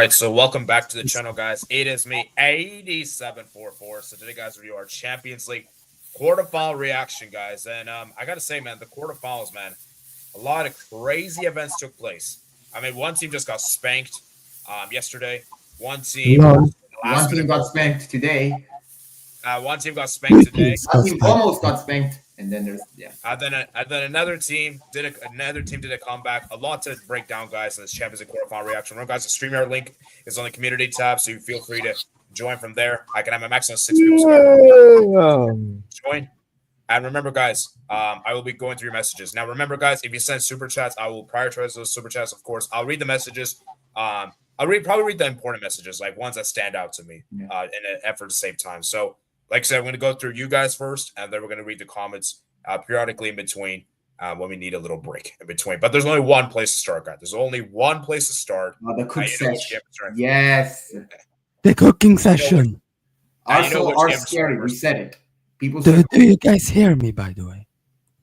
right, so welcome back to the channel, guys. It is me, 8744. So today, guys, review our Champions League quarterfinal reaction, guys. And I gotta say, man, the quarterfinals, man, a lot of crazy events took place. I mean, one team just got spanked yesterday. One team, Lol. One team got spanked today. One team got spanked today. One team almost got spanked, and then there's Then another team did a comeback. A lot to break down, guys, in this Champions League quarterfinal reaction. Remember, guys, the Streamyard link is on the community tab, so you feel free to join from there. I can have a maximum of 6 people join. And remember, guys, I will be going through your messages. Now, remember, guys, if you send super chats, I will prioritize those super chats. Of course, I'll read the messages. I'll probably read the important messages, like ones that stand out to me, in an effort to save time. So, like I said, I'm going to go through you guys first, and then we're going to read the comments periodically in between when we need a little break in between. But there's only one place to start, guys. There's only one place to start. The cook session. Yes. The cooking session. Arsenal are scary. We said it. People. Do you guys hear me, by the way?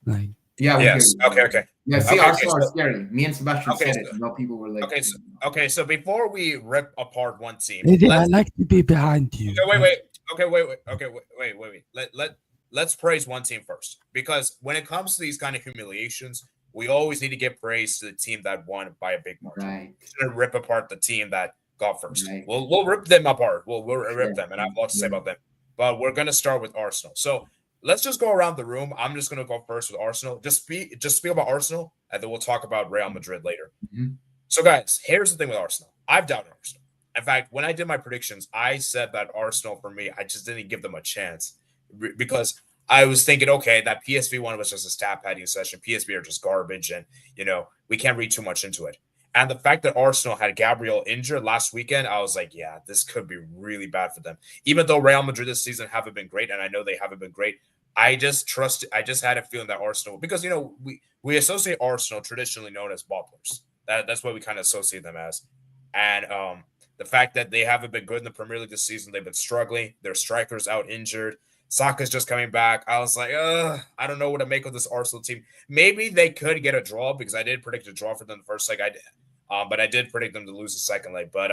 Like. Yeah. Yes. Okay. Yeah. See, Arsenal are scary. Me and Sebastian said it. No, people were like. Okay. So before we rip apart one team, I like to be behind you. Wait. Let's praise one team first, because when it comes to these kind of humiliations, we always need to give praise to the team that won by a big margin. Right. We're gonna rip apart the team that got first. Right. We'll rip them apart. We'll rip them, and I have a lot to say about them. But we're gonna start with Arsenal. So let's just go around the room. I'm just gonna go first with Arsenal. Just speak about Arsenal, and then we'll talk about Real Madrid later. Mm-hmm. So, guys, here's the thing with Arsenal. I've doubted Arsenal. In fact, when I did my predictions, I said that Arsenal, for me, I just didn't give them a chance because I was thinking, okay, that PSV one was just a stat padding session. PSV are just garbage, and, we can't read too much into it. And the fact that Arsenal had Gabriel injured last weekend, I was like, yeah, this could be really bad for them. Even though Real Madrid this season haven't been great, and I know they haven't been great, I just had a feeling that Arsenal, because, we associate Arsenal traditionally known as bottlers. That's what we kind of associate them as. And the fact that they haven't been good in the Premier League this season, they've been struggling. Their strikers out injured. Saka's just coming back. I was like, I don't know what to make of this Arsenal team. Maybe they could get a draw, because I did predict a draw for them the first leg. But I did predict them to lose the second leg. But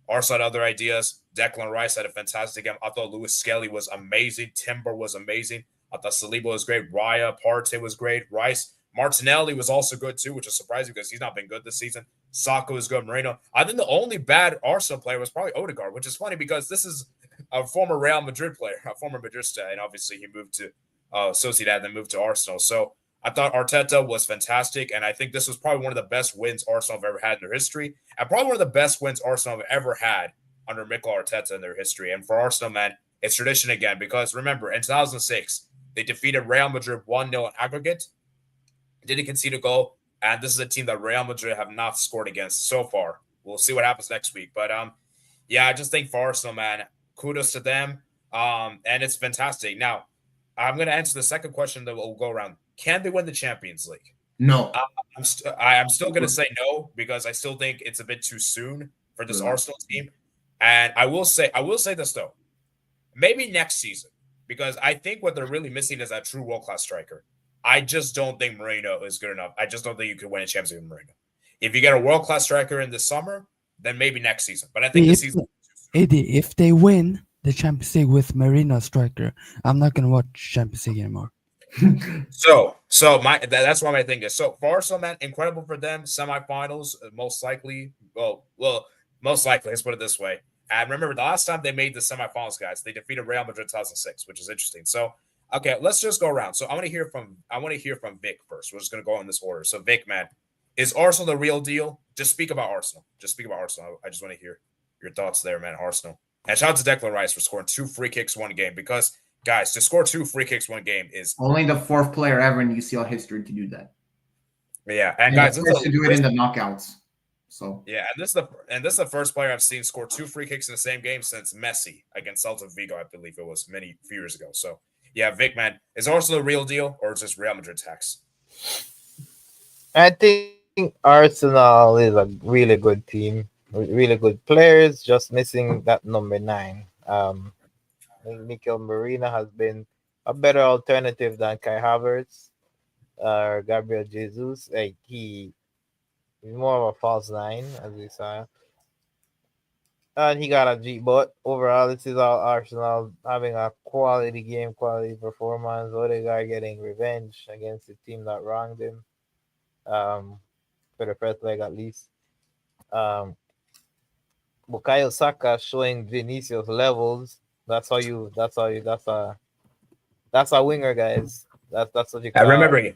Arsenal had other ideas. Declan Rice had a fantastic game. I thought Lewis Skelly was amazing. Timber was amazing. I thought Saliba was great. Raya Partey was great. Rice. Martinelli was also good too, which is surprising because he's not been good this season. Saka was good. Moreno. I think the only bad Arsenal player was probably Odegaard, which is funny because this is a former Real Madrid player, a former Madrista, and obviously he moved to Sociedad, then moved to Arsenal. So I thought Arteta was fantastic, and I think this was probably one of the best wins Arsenal have ever had in their history, and probably one of the best wins Arsenal have ever had under Mikel Arteta in their history. And for Arsenal, man, it's tradition again, because remember, in 2006, they defeated Real Madrid 1-0 in aggregate, didn't concede a goal, and this is a team that Real Madrid have not scored against so far. We'll see what happens next week. But, yeah, I just think for Arsenal, man, kudos to them, and it's fantastic. Now, I'm going to answer the second question that will go around. Can they win the Champions League? No. I'm still going to say no, because I still think it's a bit too soon for this Arsenal team. And I will say this, though. Maybe next season, because I think what they're really missing is that true world-class striker. I just don't think Moreno is good enough. I just don't think you could win a Champions League with Moreno. If you get a world-class striker in the summer, then maybe next season. But I think this season... Eddie, if they win the Champions League with Marino striker, I'm not going to watch Champions League anymore. That's why my thing is. So for Arsenal, man, incredible for them. Semifinals, most likely. Well, most likely. Let's put it this way. And remember, the last time they made the semifinals, guys, they defeated Real Madrid 2006, which is interesting. So, okay, let's just go around. So I want to hear from Vic first. We're just going to go in this order. So Vic, man, is Arsenal the real deal? Just speak about Arsenal. I just want to hear your thoughts there, man. Arsenal. And shout out to Declan Rice for scoring 2 free kicks one game, because, guys, to score 2 free kicks one game is only the 4th player ever in UCL history to do that. Yeah, and guys, the first to do it in the knockouts. So yeah, and this is the first player I've seen score 2 free kicks in the same game since Messi against Celta Vigo, I believe it was few years ago. So yeah, Vic, man, is Arsenal the real deal, or is this Real Madrid tax? I think Arsenal is a really good team, really good players, just missing that number 9. I think Mikel Merino has been a better alternative than Kai Havertz or Gabriel Jesus. Like he's more of a false 9, as we saw. and he got a G. But overall, this is all Arsenal having a quality game, quality performance. Odegaard getting revenge against the team that wronged him. For the first leg at least. Um, Bukayo Saka showing Vinicius levels. That's how you. That's how you. That's a winger, guys. That's what you I call. remember.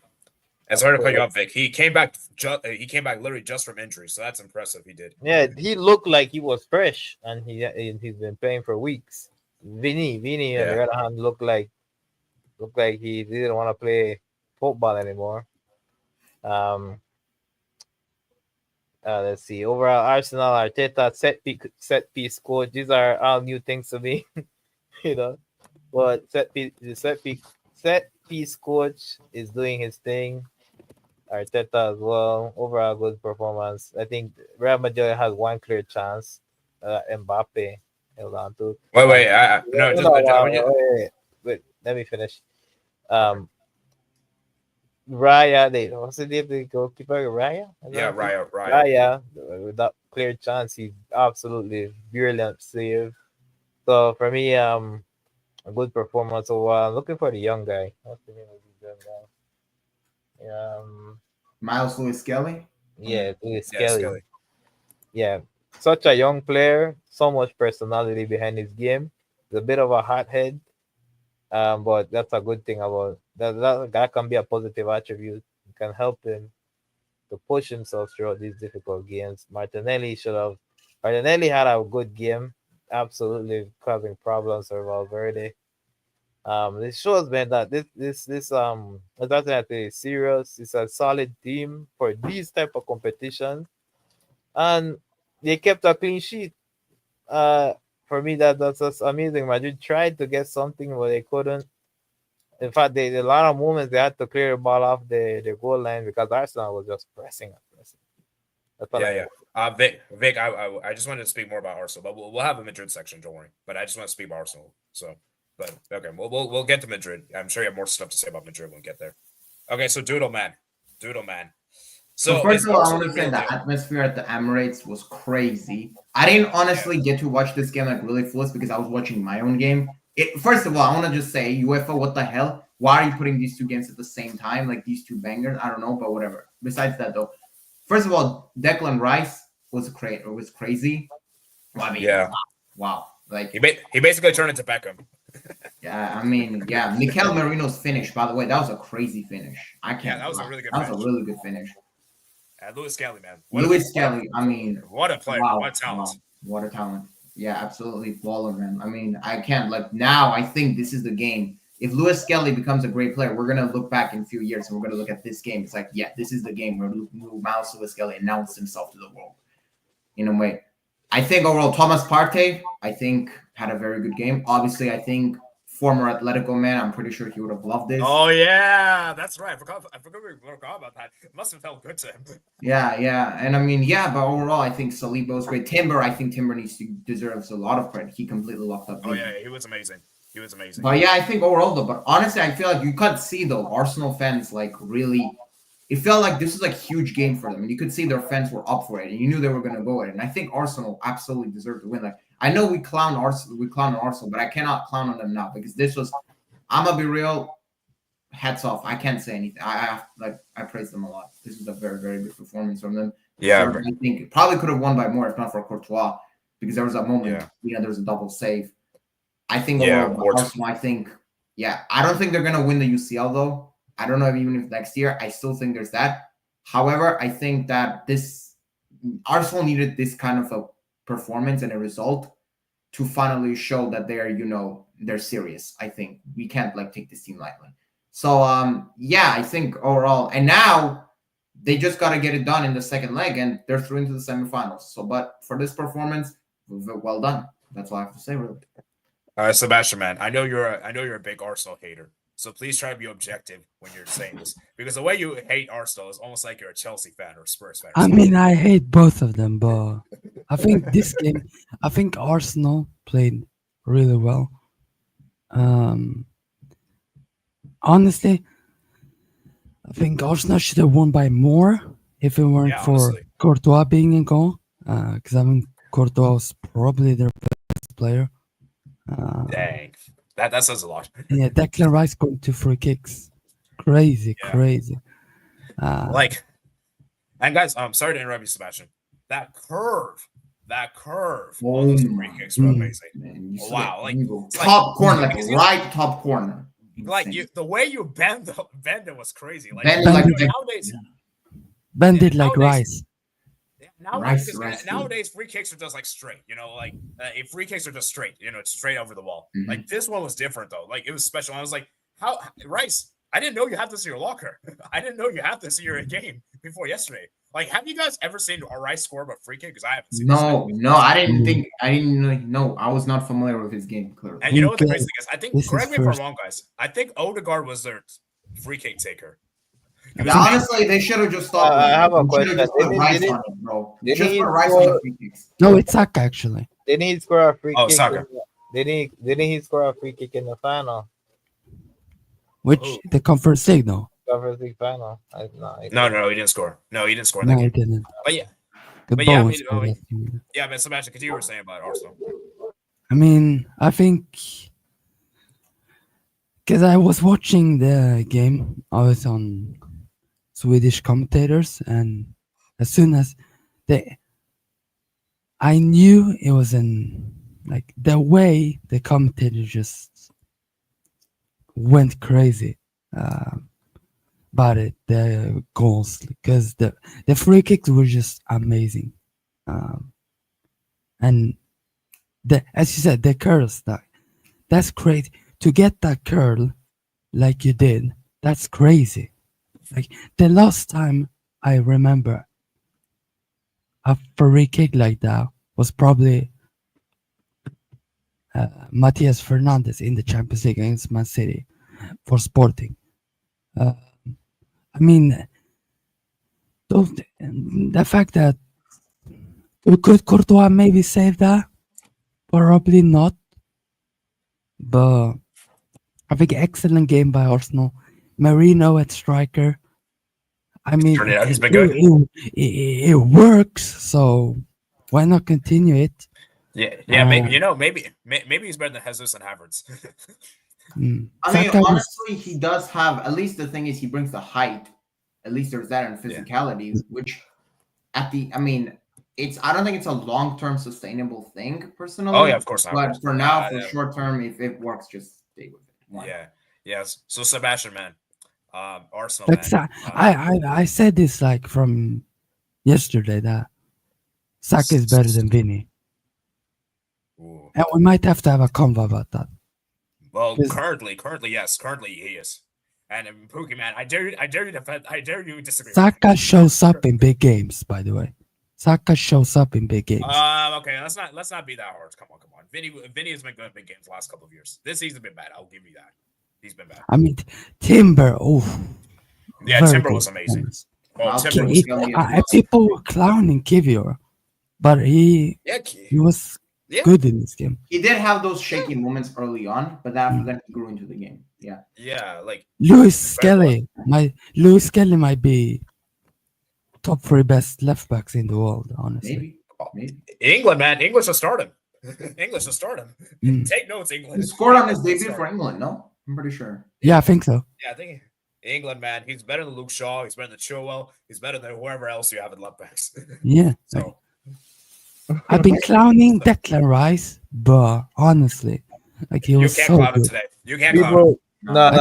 And sorry to cut you off, Vic. He came back. He came back literally just from injury, so that's impressive. He did. Yeah, he looked like he was fresh, and he's been playing for weeks. Vinny, on the other hand, looked like he didn't want to play football anymore. Let's see. Overall, Arsenal, Arteta, set piece coach. These are all new things to me, you know. But set piece coach is doing his thing. Arteta as well. Overall, good performance. I think Real Madrid has one clear chance. Mbappe held on to. Wait. Wait. Let me finish. Raya, what's the name of the goalkeeper? Raya? Raya, with that clear chance, he absolutely brilliant save. So for me, a good performance overall. I'm looking for the young guy. What's the name of the young guy? Miles Lewis Skelly. Yeah, Lewis Skelly. Yeah, such a young player, so much personality behind his game. He's a bit of a hothead. But that's a good thing about that can be a positive attribute. It can help him to push himself throughout these difficult games. Martinelli had a good game, absolutely causing problems for Valverde. This shows, man, that this is actually serious. It's a solid team for these type of competitions, and they kept a clean sheet. For me, that's just amazing. Madrid tried to get something, but they couldn't. In fact, a lot of moments they had to clear the ball off the goal line because Arsenal was just pressing. Vic, I just wanted to speak more about Arsenal, but we'll have a Madrid section. Don't worry. But I just want to speak about Arsenal. So, but okay, we'll get to Madrid. I'm sure you have more stuff to say about Madrid when we get there. Okay, so Doodle man. So first of all, I want to say the atmosphere at the Emirates was crazy. I didn't honestly get to watch this game like really full because I was watching my own game. First of all, I want to just say, UEFA, what the hell? Why are you putting these two games at the same time? Like these two bangers? I don't know, but whatever. Besides that, though, first of all, Declan Rice was crazy. Well, I mean, wow. Like he basically turned into Beckham. Yeah, I mean, yeah. Mikel Merino's finish, by the way, that was a crazy finish. I can't. Yeah, that was a really good. That was a really good finish. Lewis Skelly, man. Lewis Skelly. I mean, what a player! Wow, what a talent! Wow, what a talent! Yeah, absolutely baller, man. I mean, I can't now. I think this is the game. If Lewis Skelly becomes a great player, we're gonna look back in a few years and we're gonna look at this game. It's like, yeah, this is the game where Miles Lewis Skelly announced himself to the world. In a way, I think overall Thomas Partey, had a very good game. Obviously, I think former Atletico man, I'm pretty sure he would have loved this. Oh yeah, that's right. I forgot about that. It must have felt good to him. Yeah. And I mean, but overall, I think Saliba was great. I think Timber deserves a lot of credit. He completely locked up. Oh yeah, he was amazing. But yeah, I think overall though, but honestly, I feel like you could see though, Arsenal fans like really, it felt like this was like a huge game for them. And you could see their fans were up for it and you knew they were going to go at it. And I think Arsenal absolutely deserved to win. Like, I know we clown Arsenal, but I cannot clown on them now because this was, I'm gonna be real, hats off. I can't say anything. I praise them a lot. This is a very, very good performance from them. Yeah, so I think it probably could have won by more if not for Courtois because there was a moment, there was a double save. I think Arsenal, I don't think they're gonna win the UCL though. I don't know even if next year. I still think there's that. However, I think that Arsenal needed this kind of a performance and a result to finally show that they're serious. I think we can't take this team lightly. So I think overall, and now they just got to get it done in the second leg and they're through into the semifinals. So, but for this performance, well done. That's all I have to say, really. Sebastian, man, I know you're a big Arsenal hater. So please try to be objective when you're saying this, because the way you hate Arsenal is almost like you're a Chelsea fan or a Spurs fan. I mean, I hate both of them, but I think this game, Arsenal played really well. Honestly, I think Arsenal should have won by more if it weren't for Courtois being in goal. Because Courtois was probably their best player. Dang, that says a lot. Yeah, Declan Rice going to free kicks, crazy. And guys, I'm sorry to interrupt you, Sebastian. That curve on those free kicks were amazing. Man, wow, top corner, like right top corner. Like the way you bend it was crazy. Like bend it like Rice. Nowadays, free kicks are just like straight. Like if free kicks are just straight. It's straight over the wall. Mm-hmm. Like this one was different though. Like it was special. I was like, how Rice? I didn't know you had this in your locker. I didn't know you had this in your game before yesterday. Like, have you guys ever seen a Rice score a free kick? Because I haven't seen. No, I didn't know. I was not familiar with his game. Clearly. And you know what the crazy thing is? I think, correct me if I'm wrong, guys. I think Odegaard was their free kick taker. Honestly, they should have just stopped. I have a question. No, it's Saka actually. Didn't he score a free kick? Saka. Didn't he score a free kick in the final? Which the Conference League, no? Conference League final. No, he didn't score. No, he didn't score. No, he didn't. But yeah. Yeah, but Sebastian, because you were saying about Arsenal. I mean, I think because I was watching the game, I was on Swedish commentators, and as soon as I knew it was like the way the commentators just went crazy about it, the goals, because the free kicks were just amazing, and as you said, the curls, that's crazy to get that curl like you did. That's crazy. Like the last time I remember a free kick like that was probably Matias Fernandez in the Champions League against Man City for Sporting. I mean, the fact that could Courtois maybe save that? Probably not. But I think excellent game by Arsenal. Marino at striker. I mean, he's been good. It works, so why not continue it? Yeah. Maybe he's better than Jesus and Havertz. I mean, honestly, he does have. At least the thing is, he brings the height. At least there's that in physicality, which I don't think it's a long-term sustainable thing, personally. Oh yeah, of course not. But for now, for short-term, if it works, just stay with it. Why? Yes. So Sebastian, man, Arsenal. Man. I said this like from yesterday that Saka is better than Vinny. Ooh. And we might have to have a convo about that. Well, currently, yes. Currently, he is. And Pookie, man, I dare you disagree. Saka shows up in big games, by the way. Saka shows up in big games. Okay, let's not be that hard. Come on. Vinny has been good in big games the last couple of years. This season's been bad. I'll give you that. He's been bad. I mean, Timber. Yeah, Timber was amazing. People were clowning Kivior, but he was good in this game. He did have those shaky moments early on, but after that he grew into the game. Yeah, like Lewis Skelly might be top 3 best left backs in the world, honestly. Maybe. England, man. English will start him. Take notes, England. He scored on his debut for England, no? I'm pretty sure. Yeah, I think so. Yeah, I think England, man. He's better than Luke Shaw. He's better than Chilwell. He's better than whoever else you have in left backs. Yeah. So I've been clowning Declan Rice, but honestly, like he was so good. Today. You can't clown him. No.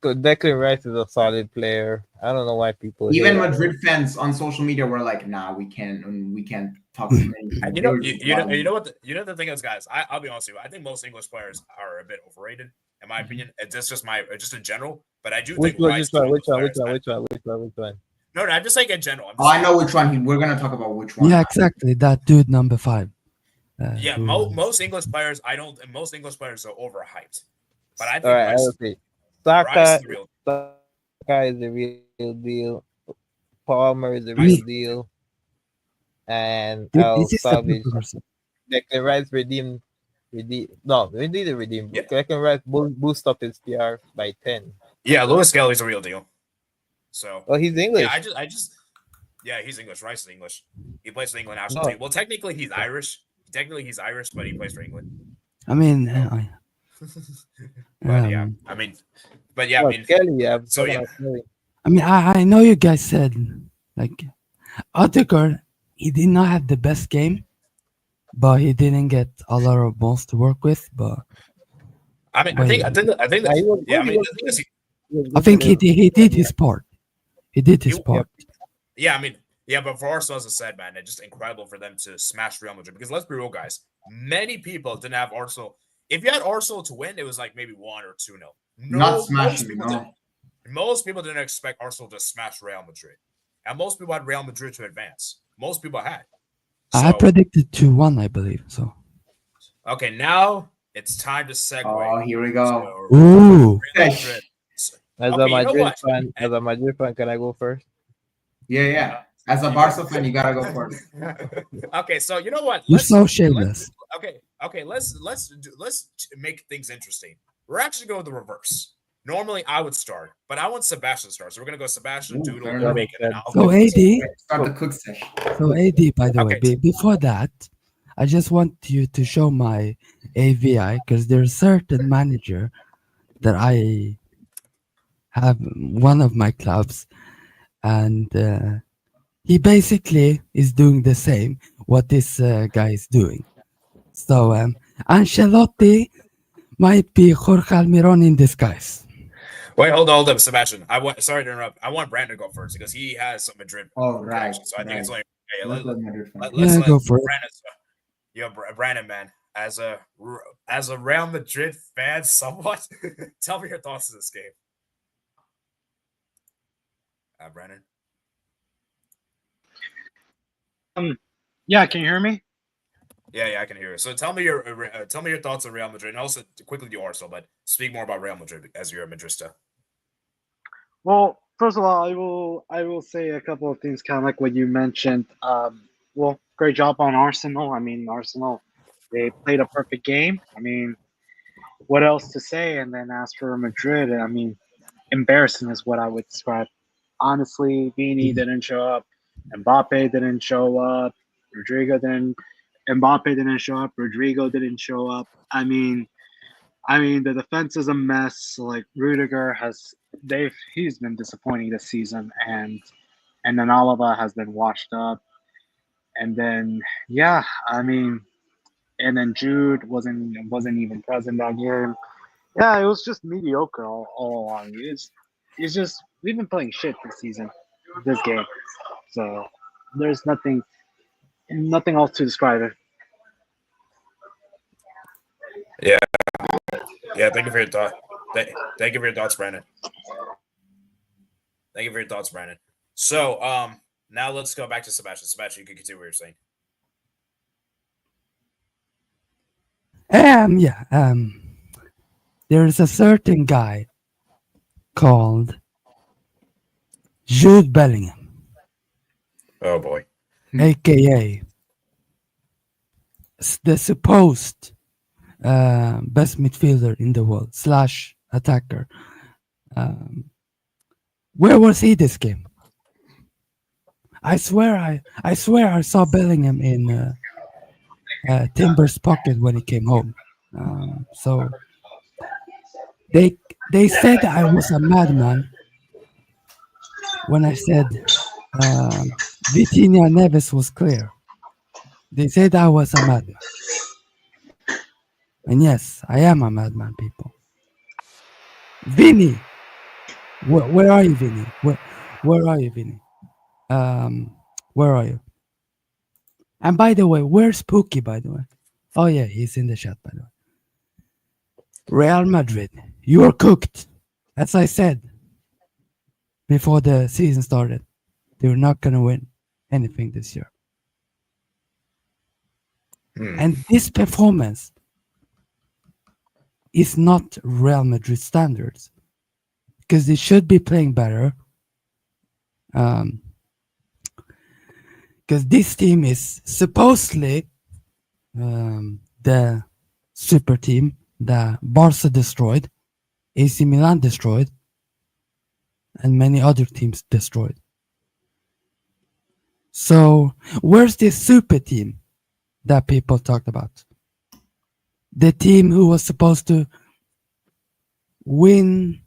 Declan Rice is a solid player. I don't know why people. Even Madrid fans on social media were like, "Nah, we can't talk to many." You know what? The thing is, guys. I'll be honest with you. I think most English players are a bit overrated, in my opinion. It's just in general. But I do think which one? No, I'm just saying in general. I know which one. We're gonna talk about which one. Yeah, exactly. That dude, number 5. Most English players. Most English players are overhyped. But I think Saka is the real deal. Palmer is the real deal. And Declan Rice redeemed. No, we need to redeem. Declan Rice boost up his PR by 10. Yeah, Lewis Skelly's a real deal. So he's English. Yeah, Yeah, he's English. Rice is English. He plays for the England national team. Well, technically he's Irish. But he plays for England. I mean, But yeah, I mean, Kelly, yeah. so yeah. I mean, I know you guys said like Odegaard, he did not have the best game, but he didn't get a lot of balls to work with. But I mean, I think that, yeah. I mean, the thing is, I think he did his part. He did his part. Yeah, I mean, yeah, but for Arsenal, as I said, man, it's just incredible for them to smash Real Madrid. Because let's be real, guys. Many people didn't have Arsenal. If you had Arsenal to win, it was like maybe 1 or 2-0. Not smashing. Most people didn't expect Arsenal to smash Real Madrid, and most people had Real Madrid to advance. Most people had. I predicted 2-1, I believe. So. Okay, now it's time to segue. Oh, here we go. Ooh. As a Madrid fan, can I go first? Yeah. As a Barca fan, you gotta go first. Okay, so you know what? You're so shameless. Okay. Let's make things interesting. We're actually going the reverse. Normally, I would start, but I want Sebastian to start. So we're gonna go Sebastian, Doodle, Bacon. So AD, start the cook session. So AD, by the way, before that, I just want you to show my AVI because there's a certain manager that I have one of my clubs, and he basically is doing the same what this guy is doing. So Ancelotti might be Jorge Almiron in disguise. Wait, hold on, Sebastian. Sorry to interrupt. I want Brandon to go first because he has some Madrid. Oh, right. So I think it's like, hey, let's go for Brandon. Yo, Brandon, man, as a Real Madrid fan, somewhat, tell me your thoughts on this game. Brandon. Yeah, can you hear me? Yeah, I can hear you. So tell me your thoughts on Real Madrid, and also quickly do Arsenal, but speak more about Real Madrid as you're a Madrista. Well, first of all, I will say a couple of things, kind of like what you mentioned. Well, great job on Arsenal. I mean, Arsenal, they played a perfect game. I mean, what else to say? And then as for Madrid, I mean, embarrassing is what I would describe. Honestly, Vini didn't show up. Mbappe didn't show up. Mbappe didn't show up. Rodrigo didn't show up. I mean, the defense is a mess. Like Rudiger he's been disappointing this season, and then Alaba has been washed up. And then and then Jude wasn't even present that game. Yeah, it was just mediocre all along. It's just we've been playing shit this season, this game. So there's nothing else to describe it. Yeah. Thank you for your thought. Thank you for your thoughts, Brandon. Thank you for your thoughts, Brandon. So now let's go back to Sebastian. Sebastian, you can continue what you're saying. There's a certain guy called Jude Bellingham. Oh boy. AKA the supposed best midfielder in the world / attacker. Where was he this game? I swear I saw Bellingham in Timber's pocket when he came home. So they said I was a madman when I said Vitinha Neves was clear. They said I was a madman. And yes, I am a madman, people. Vinny! Where are you, Vinny? Where are you, Vinny? Where are you? And by the way, where's Pookie, by the way? Oh yeah, he's in the chat, by the way. Real Madrid, you are cooked. As I said before the season started, they're not going to win anything this year. And this performance is not Real Madrid standards because they should be playing better. Because this team is supposedly the super team that Barca destroyed, AC Milan destroyed, and many other teams destroyed. So where's this super team that people talked about? The team who was supposed to win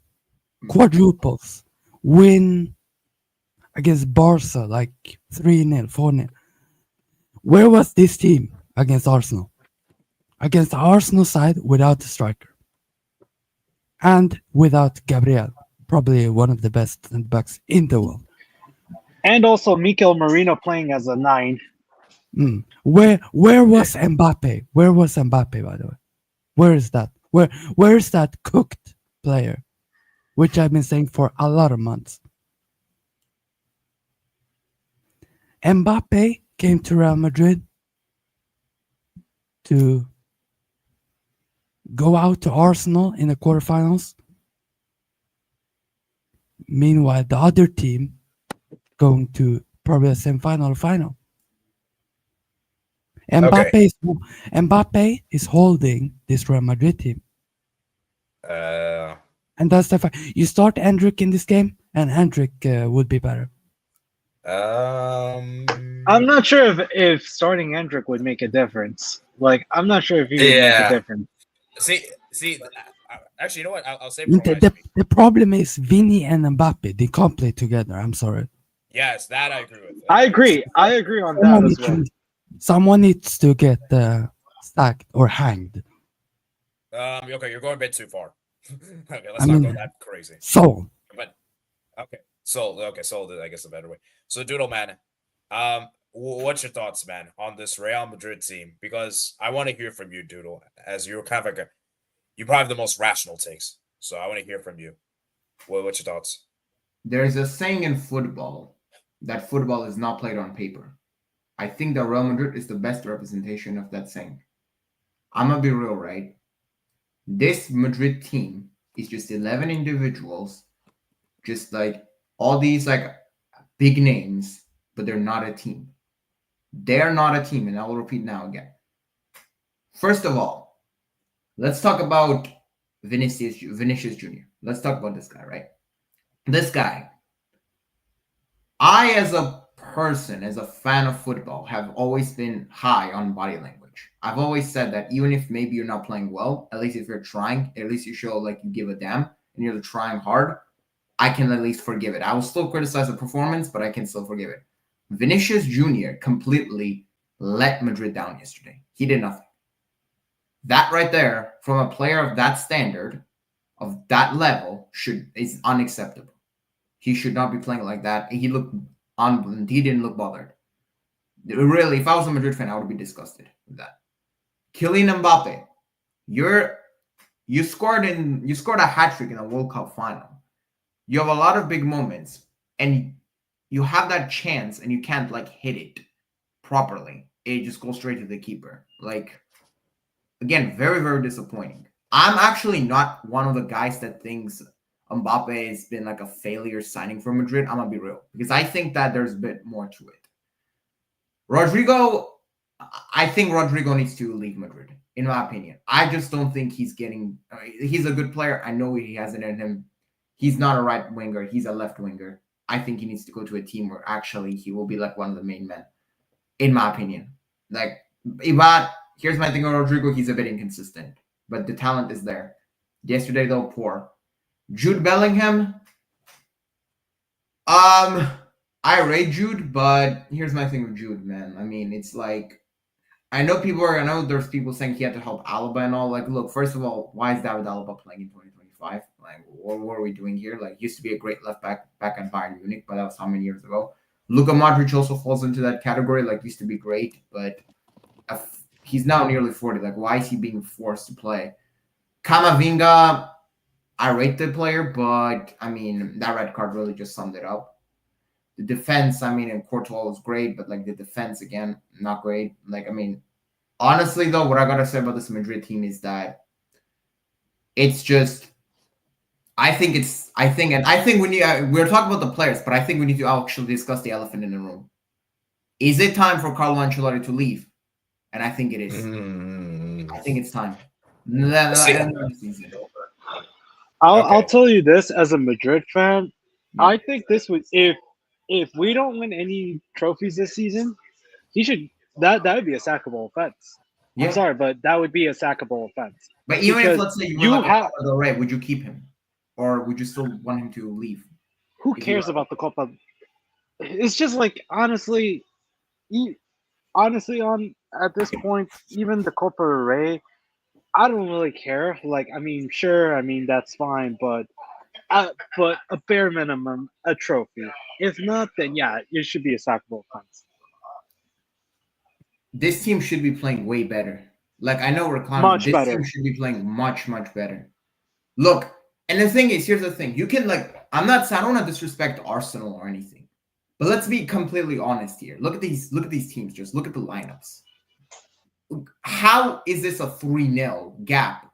quadruples, win against Barca like 3-0, 4-0. Where was this team against Arsenal? Against the Arsenal side without a striker. And without Gabriel, probably one of the best centre-backs in the world. And also Mikel Merino playing as a 9. Where was Mbappe? Where was Mbappe, by the way? Where is that? Where is that cooked player? Which I've been saying for a lot of months. Mbappe came to Real Madrid to go out to Arsenal in the quarterfinals. Meanwhile, the other team going to probably a semi-final or final. Mbappe is holding this Real Madrid team. And that's the fact. You start Hendrik in this game, and Hendrik would be better. I'm not sure if starting Hendrik would make a difference. Like, I'm not sure if he would make a difference. See, actually, you know what? I'll say the problem is Vini and Mbappe. They can't play together. I'm sorry. Yes, that I agree with. I agree on that as well. Someone needs to get sacked or hanged. Okay, you're going a bit too far. Okay, let's not go that crazy. Sold. But sold. Okay, sold is I guess a better way. So, Doodle man, what's your thoughts, man, on this Real Madrid team? Because I want to hear from you, Doodle, as you're kind of like you probably have the most rational takes. So I want to hear from you. What's your thoughts? There's a saying in football that football is not played on paper. I think that Real Madrid is the best representation of that saying. I'm gonna be real, right? This Madrid team is just 11 individuals, just like all these like big names, but they're not a team. They're not a team, and I will repeat now again. First of all, let's talk about Vinicius Jr. Let's talk about this guy, right? This guy, I as a person, as a fan of football, have always been high on body language. I've always said that even if maybe you're not playing well, at least if you're trying, at least you show like you give a damn and you're trying hard, I can at least forgive it. I will still criticize the performance, but I can still forgive it. Vinicius Jr. completely let Madrid down yesterday. He did nothing. That right there, from a player of that standard, of that level, is unacceptable. He should not be playing like that. He didn't look bothered. Really, if I was a Madrid fan, I would be disgusted with that. Kylian Mbappe, you scored a hat-trick in a World Cup final. You have a lot of big moments, and you have that chance, and you can't like hit it properly. It just goes straight to the keeper. Like, again, very, very disappointing. I'm actually not one of the guys that thinks Mbappe has been like a failure signing for Madrid. I'm gonna be real, because I think that there's a bit more to it. I think Rodrigo needs to leave Madrid, in my opinion. I just don't think he's a good player. I know he has it in him. He's not a right winger. He's a left winger. I think he needs to go to a team where actually he will be like one of the main men, in my opinion. Like, but here's my thing on Rodrigo. He's a bit inconsistent, but the talent is there. Yesterday, though, poor. Jude Bellingham. I rate Jude, but here's my thing with Jude, man. I mean, it's like, I know there's people saying he had to help Alaba and all. Like, look, first of all, why is David Alaba playing in 2025? Like, what are we doing here? Like, he used to be a great left back at Bayern Munich, but that was how many years ago? Luka Modric also falls into that category. Like, used to be great, but he's now nearly 40. Like, why is he being forced to play? Camavinga, I rate the player, but I mean, that red card really just summed it up. The defense, I mean, and Courtois was great, but like the defense again, not great. Like, I mean, honestly though, what I gotta say about this Madrid team is that it's just, I think when we're talking about the players, but I think we need to actually discuss the elephant in the room. Is it time for Carlo Ancelotti to leave? And I think it is. I think it's time. I'll tell you this as a Madrid fan. I think this would, if if we don't win any trophies this season, he should that would be a sackable offense. Yeah. I'm sorry, but that would be a sackable offense. But even if, let's say, you have Copa del Rey, would you keep him, or would you still want him to leave? Who cares about the Copa? It's just like honestly, on at this point, even the Copa del Rey, I don't really care. Like, I mean, sure, I mean that's fine, but a bare minimum, a trophy. If not, then yeah, it should be a sackable offense. This team should be playing way better. Like, I know we're much this better. Team should be playing much better. Look, and the thing is, here's the thing: you can I don't want to disrespect Arsenal or anything, but let's be completely honest here. Look at these teams. Just look at the lineups. How is this a 3-0 gap?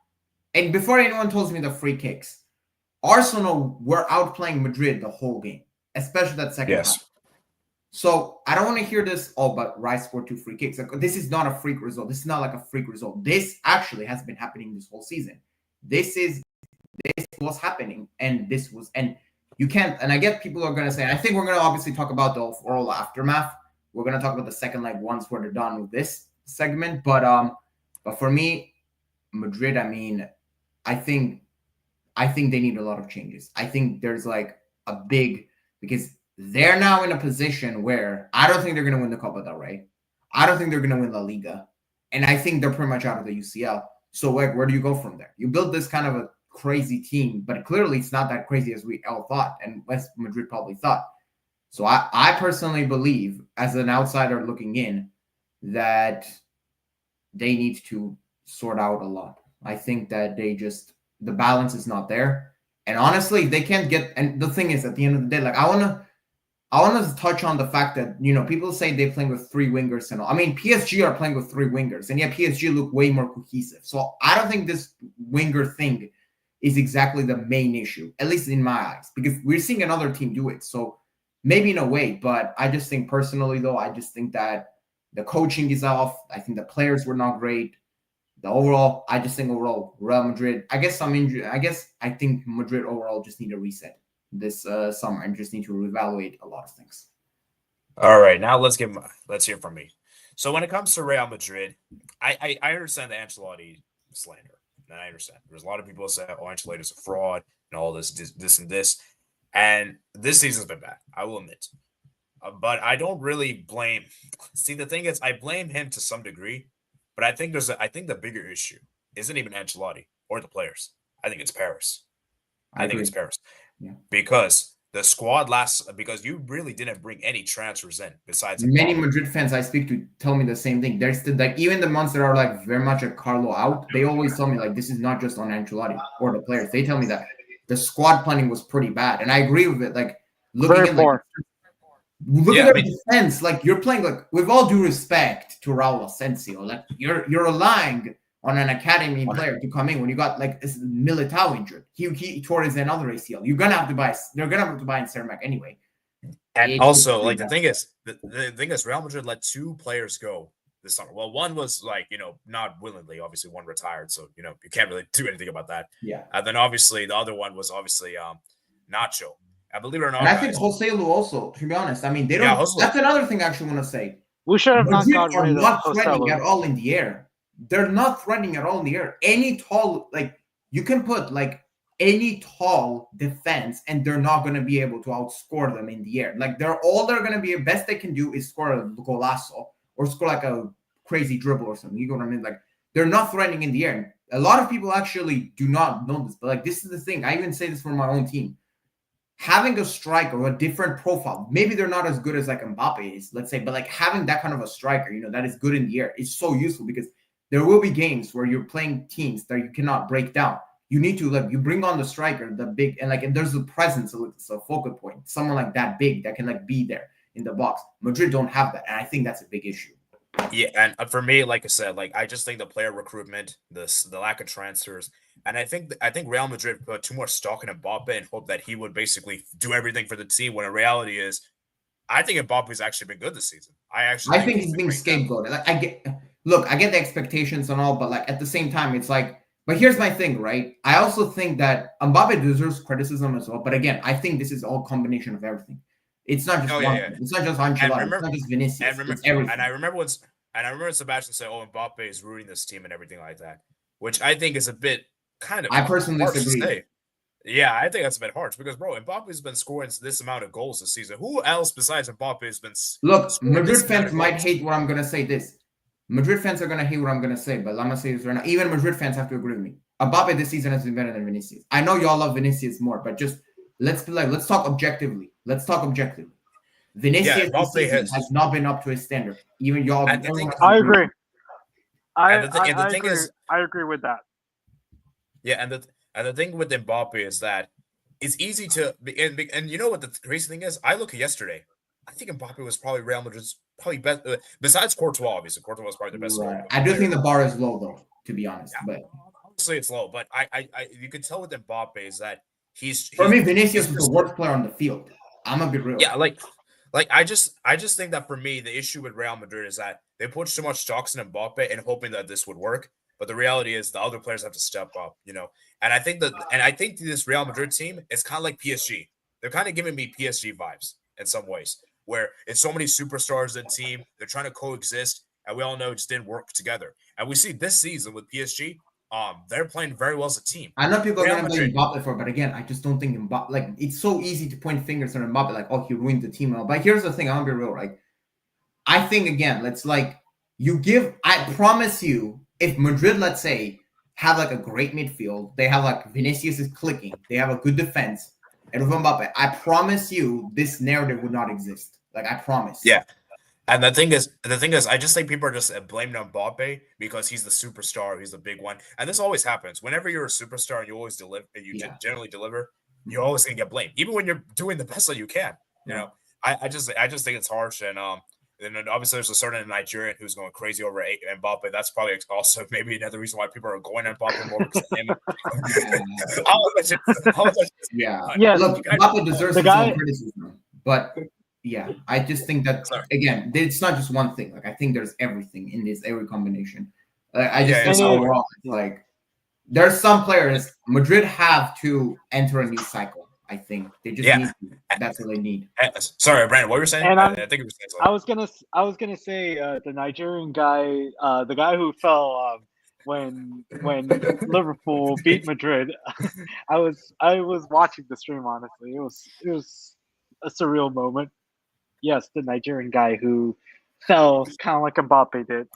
And before anyone tells me the free kicks, Arsenal were outplaying Madrid the whole game, especially that second half. So I don't want to hear this, but Rice scored 2 free kicks. Like, this is not a freak result. This is not like a freak result. This actually has been happening this whole season. This was happening, and you can't, and I get people are going to say, I think we're going to obviously talk about the overall aftermath. We're going to talk about the second leg once we're done with this segment. But for me, Madrid, I mean, I think they need a lot of changes. I think there's because they're now in a position where I don't think they're going to win the Copa del Rey. I don't think they're going to win La Liga. And I think they're pretty much out of the UCL. So, where do you go from there? You build this kind of a crazy team, but clearly it's not that crazy as we all thought, and West Madrid probably thought. So I personally believe, as an outsider looking in, that they need to sort out a lot. I think that the balance is not there. And honestly, they can't get, and the thing is, at the end of the day, I want to touch on the fact that, people say they're playing with 3 wingers and all. I mean, PSG are playing with 3 wingers, and yet PSG look way more cohesive. So I don't think this winger thing is exactly the main issue, at least in my eyes, because we're seeing another team do it. So maybe in a way, but I just think personally, though, I just think that the coaching is off. I think the players were not great. I just think overall, Real Madrid, I think Madrid overall just need a reset this summer and just need to reevaluate a lot of things. All right, now let's hear from me. So when it comes to Real Madrid, I understand the Ancelotti slander. And I understand. There's a lot of people who say, Ancelotti's a fraud and all this and this. And this season's been bad, I will admit. But I don't really blame. See, the thing is, I blame him to some degree. But I think the bigger issue isn't even Ancelotti or the players. I think it's Paris. I think it's Paris. Yeah. Because the squad because you really didn't bring any transfers in besides many Madrid fans I speak to tell me the same thing. There's even the ones that are very much a Carlo out, they always tell me this is not just on Ancelotti or the players. They tell me that the squad planning was pretty bad, and I agree with it. Look at their defense. You're playing with all due respect to Raul Asensio. You're relying on an academy player to come in when you got Militao injured. He tore his another ACL. They're gonna have to buy in Cermak anyway. And also, the thing is, Real Madrid let 2 players go this summer. Well, one was not willingly. Obviously, one retired, so you can't really do anything about that. Yeah. And then obviously the other one was Nacho. I believe it or not. And I think Jose Lu also. To be honest, I mean they don't. That's another thing I actually want to say. We should have not gotten rid of Jose Lu. Threatening at all in the air. They're not threatening at all in the air. Any tall, you can put any tall defense, and they're not going to be able to outscore them in the air. They're going to be best they can do is score a golazo or score a crazy dribble or something. You know what I mean? They're not threatening in the air. A lot of people actually do not know this, but this is the thing. I even say this for my own team. Having a striker or a different profile, maybe they're not as good as Mbappe is, let's say, but having that kind of a striker, that is good in the air, is so useful because there will be games where you're playing teams that you cannot break down. You need to you bring on the striker, the big, and there's a presence, it's a focal point, someone that big that can be there in the box. Madrid don't have that, and I think that's a big issue. Yeah, and for me, like I said, I just think the player recruitment, the lack of transfers, and I think Real Madrid put too much stock in Mbappe and hope that he would basically do everything for the team. When the reality is, I think Mbappe's actually been good this season. I think he's being scapegoated. I get the expectations and all, but at the same time, it's but here's my thing, right? I also think that Mbappe deserves criticism as well. But again, I think this is all combination of everything. It's not just one. It's not just Ancelotti. It's not just Vinicius. It's everything. And I remember when Sebastian said, "Oh, Mbappe is ruining this team and everything like that," which I think is a bit kind of. I personally disagree. Yeah, I think that's a bit harsh because, bro, Mbappe's been scoring this amount of goals this season. Who else besides Mbappe has been? Look, Madrid fans might hate what I'm gonna say. Madrid fans are gonna hate what I'm gonna say, but I'm gonna say this right now. Even Madrid fans have to agree with me. Mbappe this season has been better than Vinicius. I know y'all love Vinicius more, but just let's talk objectively. Vinicius this season has not been up to his standard. Even y'all. I agree. I agree with that. Yeah, and the thing with Mbappe is that it's easy to and you know what the crazy thing is? I look at yesterday. I think Mbappe was probably Real Madrid's best besides Courtois. Obviously, Courtois was probably the best. Right. I do think the bar is low though, to be honest. Yeah, but obviously it's low. But I you can tell with Mbappe is that he's for me Vinicius is the worst player on the field. I'm gonna be real. Yeah, like I just think that for me the issue with Real Madrid is that they put so much stocks in Mbappe and hoping that this would work. But the reality is the other players have to step up, And I think this Real Madrid team is kind of like PSG. They're kind of giving me PSG vibes in some ways, where it's so many superstars in the team. They're trying to coexist, and we all know it just didn't work together. And we see this season with PSG, they're playing very well as a team. I know people are going to blame Mbappe for, but again, I just don't think Mbappe. Like it's so easy to point fingers at Mbappe, like, oh, he ruined the team. But here's the thing: I'm gonna be real. Like, I think again, I promise you. If Madrid, let's say, have like a great midfield, they have like Vinicius is clicking, they have a good defense, and with Mbappe, I promise you, this narrative would not exist. Like I promise. Yeah, and the thing is, I just think people are just blaming Mbappe because he's the superstar, he's the big one, and this always happens. Whenever you're a superstar and you always deliver, and you generally deliver, you're always gonna get blamed, even when you're doing the best that you can. I just think it's harsh, and then obviously there's a certain Nigerian who's going crazy over Mbappe. That's probably also maybe another reason why people are going at Mbappe more. Look, Mbappe deserves his own criticism, but yeah, I just think that again, it's not just one thing. Like I think there's everything in every combination. I just think overall, like there's some players Madrid have to enter a new cycle. I think they just need to. That's what they need. Sorry, Brandon, what were you saying? I think it was something. I was gonna say the Nigerian guy, the guy who fell when Liverpool beat Madrid. I was watching the stream. Honestly, it was a surreal moment. Yes, the Nigerian guy who fell kind of like Mbappe did.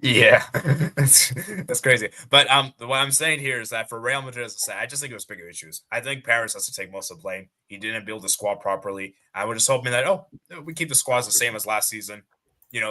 Yeah, that's crazy. But what I'm saying here is that for Real Madrid, as I said, I just think it was bigger issues. I think Paris has to take most of the blame. He didn't build the squad properly. I was just hoping that we keep the squads the same as last season.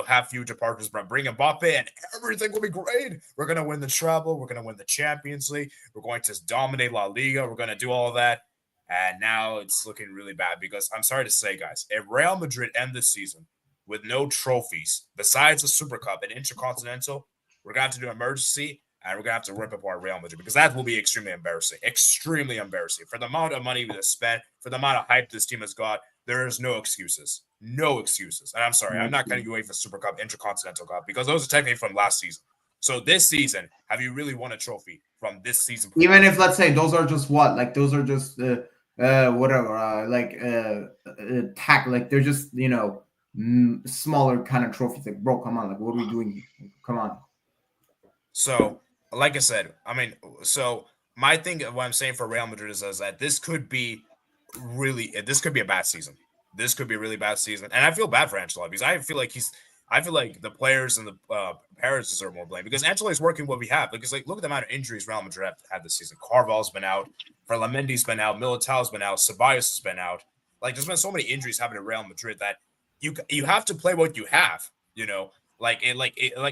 Have few departures, but bring Mbappe and everything will be great. We're gonna win the treble. We're gonna win the Champions League. We're going to dominate La Liga. We're gonna do all of that. And now it's looking really bad because I'm sorry to say, guys, if Real Madrid end this season with no trophies besides the Super Cup and Intercontinental, we're going to have to do emergency and we're going to have to rip apart Real Madrid because that will be extremely embarrassing. Extremely embarrassing. For the amount of money we have spent, for the amount of hype this team has got, there is no excuses. No excuses. And I'm sorry, I'm not going to go away for Super Cup, Intercontinental Cup because those are technically from last season. So this season, have you really won a trophy from this season? Even if, let's say, those are just what? Like, those are just like they're just, smaller kind of trophies. Like, bro, come on, like what are we doing here? Come on. So like I said, my thing, what I'm saying for Real Madrid is that this could be a bad season. This could be a really bad season, and I feel bad for Ancelotti because I feel like the players and the Paris deserve more blame because Ancelotti's working what we have. Because look at the amount of injuries Real Madrid have had this season. Carvalho's been out, Ferland-Mendy's been out, Militao's been out, Ceballos has been out. Like there's been so many injuries happening in Real Madrid that you have to play what you have.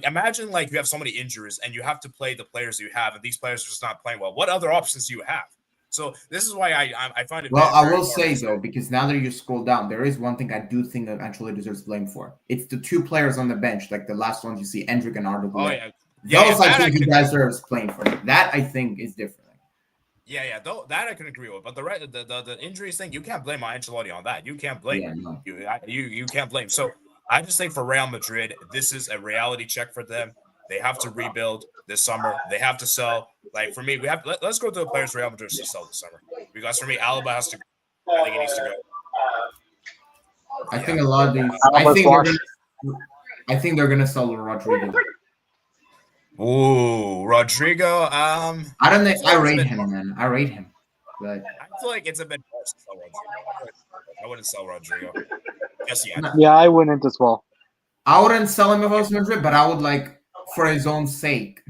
Imagine like you have so many injuries and you have to play the players you have, and these players are just not playing well. What other options do you have? So this is why I find it. Well, I will say though, because now that you scroll down, there is one thing I do think that Ancelotti deserves blame for. It's the two players on the bench, like the last ones you see, Endrick and Arda. Oh yeah, those I think he deserves blame for. That I think is different. Yeah, that I can agree with. But the injuries thing, you can't blame Ancelotti on that. You can't blame you can't blame. So I just think for Real Madrid, this is a reality check for them. They have to rebuild this summer. They have to sell. Like for me, let's go to the players Real Madrid to sell this summer. Because for me, Alaba has to go. I think he needs to go. I think a lot of these. I think they're gonna sell Rodrigo. Ooh, Rodrigo. I don't think I rate him, man. I rate him, but I feel like it's a bit harsh to sell Rodrigo. I wouldn't sell Rodrigo just yet. Yeah, I wouldn't as well. I wouldn't sell him if I was Madrid, but I would like for his own sake.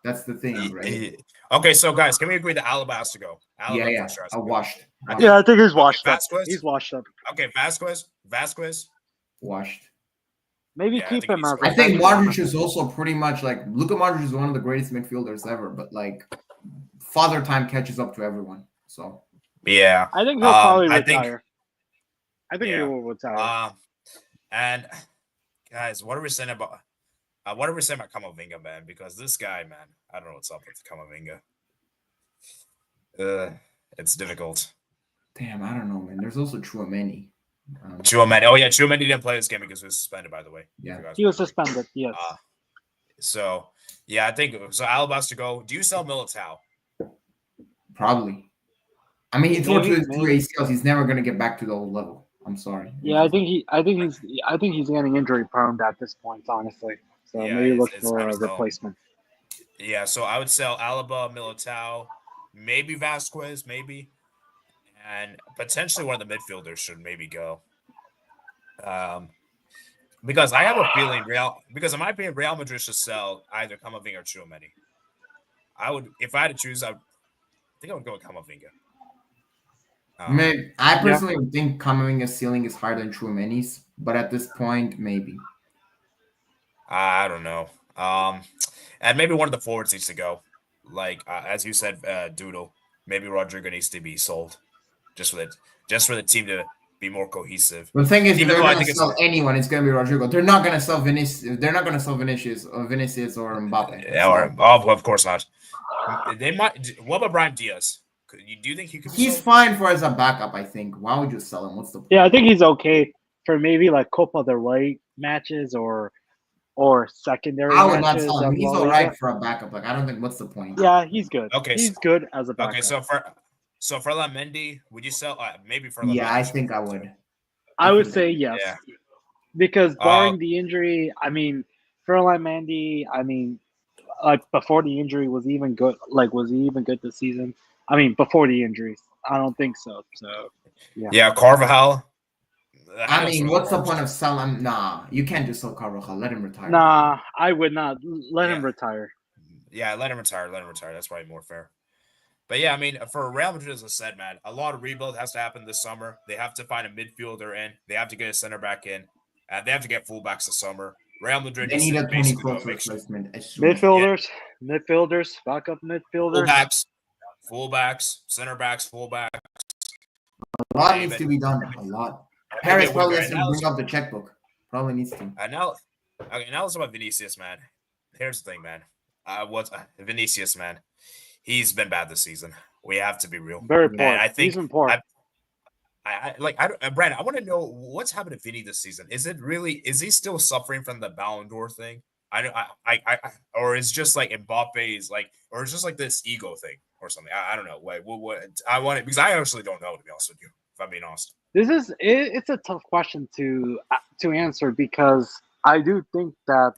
That's the thing, right? Okay, so guys, can we agree that Alaba has to go? Alaba Yeah. I washed. Yeah, I think he's washed up. Vasquez? He's washed up. Okay, Vasquez. Washed. Maybe keep him as. I think Modric is also pretty much like Luka Modric is one of the greatest midfielders ever, but like father time catches up to everyone. So yeah, I think he'll probably retire. I think he will retire. And guys, what are we saying about Camavinga, man? Because this guy, man, I don't know what's up with Camavinga. It's difficult. Damn, I don't know, man. There's also Tchouaméni. Tchouaméni. Oh yeah, Tchouaméni didn't play this game because he was suspended. By the way, yeah, he was suspended. Yes. So yeah, I think so. Alaba has to go. Do you sell Militao? Probably. I mean, he tore two ACLs. He's never gonna get back to the old level. I'm sorry. Yeah, I think he's getting injury prone at this point, honestly. So maybe look for a replacement. Yeah, so I would sell Alaba, Militao, maybe Vasquez, maybe, and potentially one of the midfielders should maybe go. Because I have a feeling because in my opinion, Real Madrid should sell either Camavinga or Tchouaméni. If I had to choose, I think I would go with Camavinga. I personally think Camavinga's ceiling is higher than Tchouaméni's, but at this point, maybe. I don't know. And maybe one of the forwards needs to go. Like as you said, Doodle. Maybe Rodrigo needs to be sold, just for the team to be more cohesive. The thing is, if they're going to sell anyone, it's going to be Rodrigo. They're not going to sell Vinicius. They're not going to sell Vinicius or Mbappe. Yeah, of course not. They might. What about Brahim Diaz? Do you think he could? He's fine for as a backup. I think. Why would you sell him? What's the point? Yeah, I think he's okay for maybe like Copa del Rey matches or secondary. I would not sell him. He's all right for a backup. Like I don't think. What's the point? Yeah, he's good. Okay, he's good as a backup. Okay, so for Mendy, would you sell? Maybe for yeah, I think I would. I would say yes, because barring the injury, I mean, Ferland Mendy, I mean, like before the injury was even good. Like, was he even good this season? I mean, before the injuries, I don't think so. So, yeah, Carvajal. I mean, what's the point of selling? Nah, you can't just sell Carvajal. Let him retire. Nah, I would not. Let him retire. Yeah, let him retire. That's probably more fair. But yeah, I mean, for Real Madrid, as I said, man, a lot of rebuild has to happen this summer. They have to find a midfielder in. They have to get a center back in. They have to get fullbacks this summer. Real Madrid needs a Toni Kroos replacement. Midfielders, backup midfielders. Fullbacks, center backs, fullbacks. A lot needs to be done. A lot. Paris probably has to bring up the checkbook. Probably needs to. Now let's talk about Vinicius, man. Here's the thing, man. Vinicius, man? He's been bad this season. We have to be real. Very poor. I think he's been poor. Brandon, I want to know what's happened to Vinny this season. Is he still suffering from the Ballon d'Or thing? Or is just like Mbappe's or is just like this ego thing or something? I don't know. What I want it because I actually don't know, to be honest with you. If I'm being honest, it's a tough question to answer because I do think that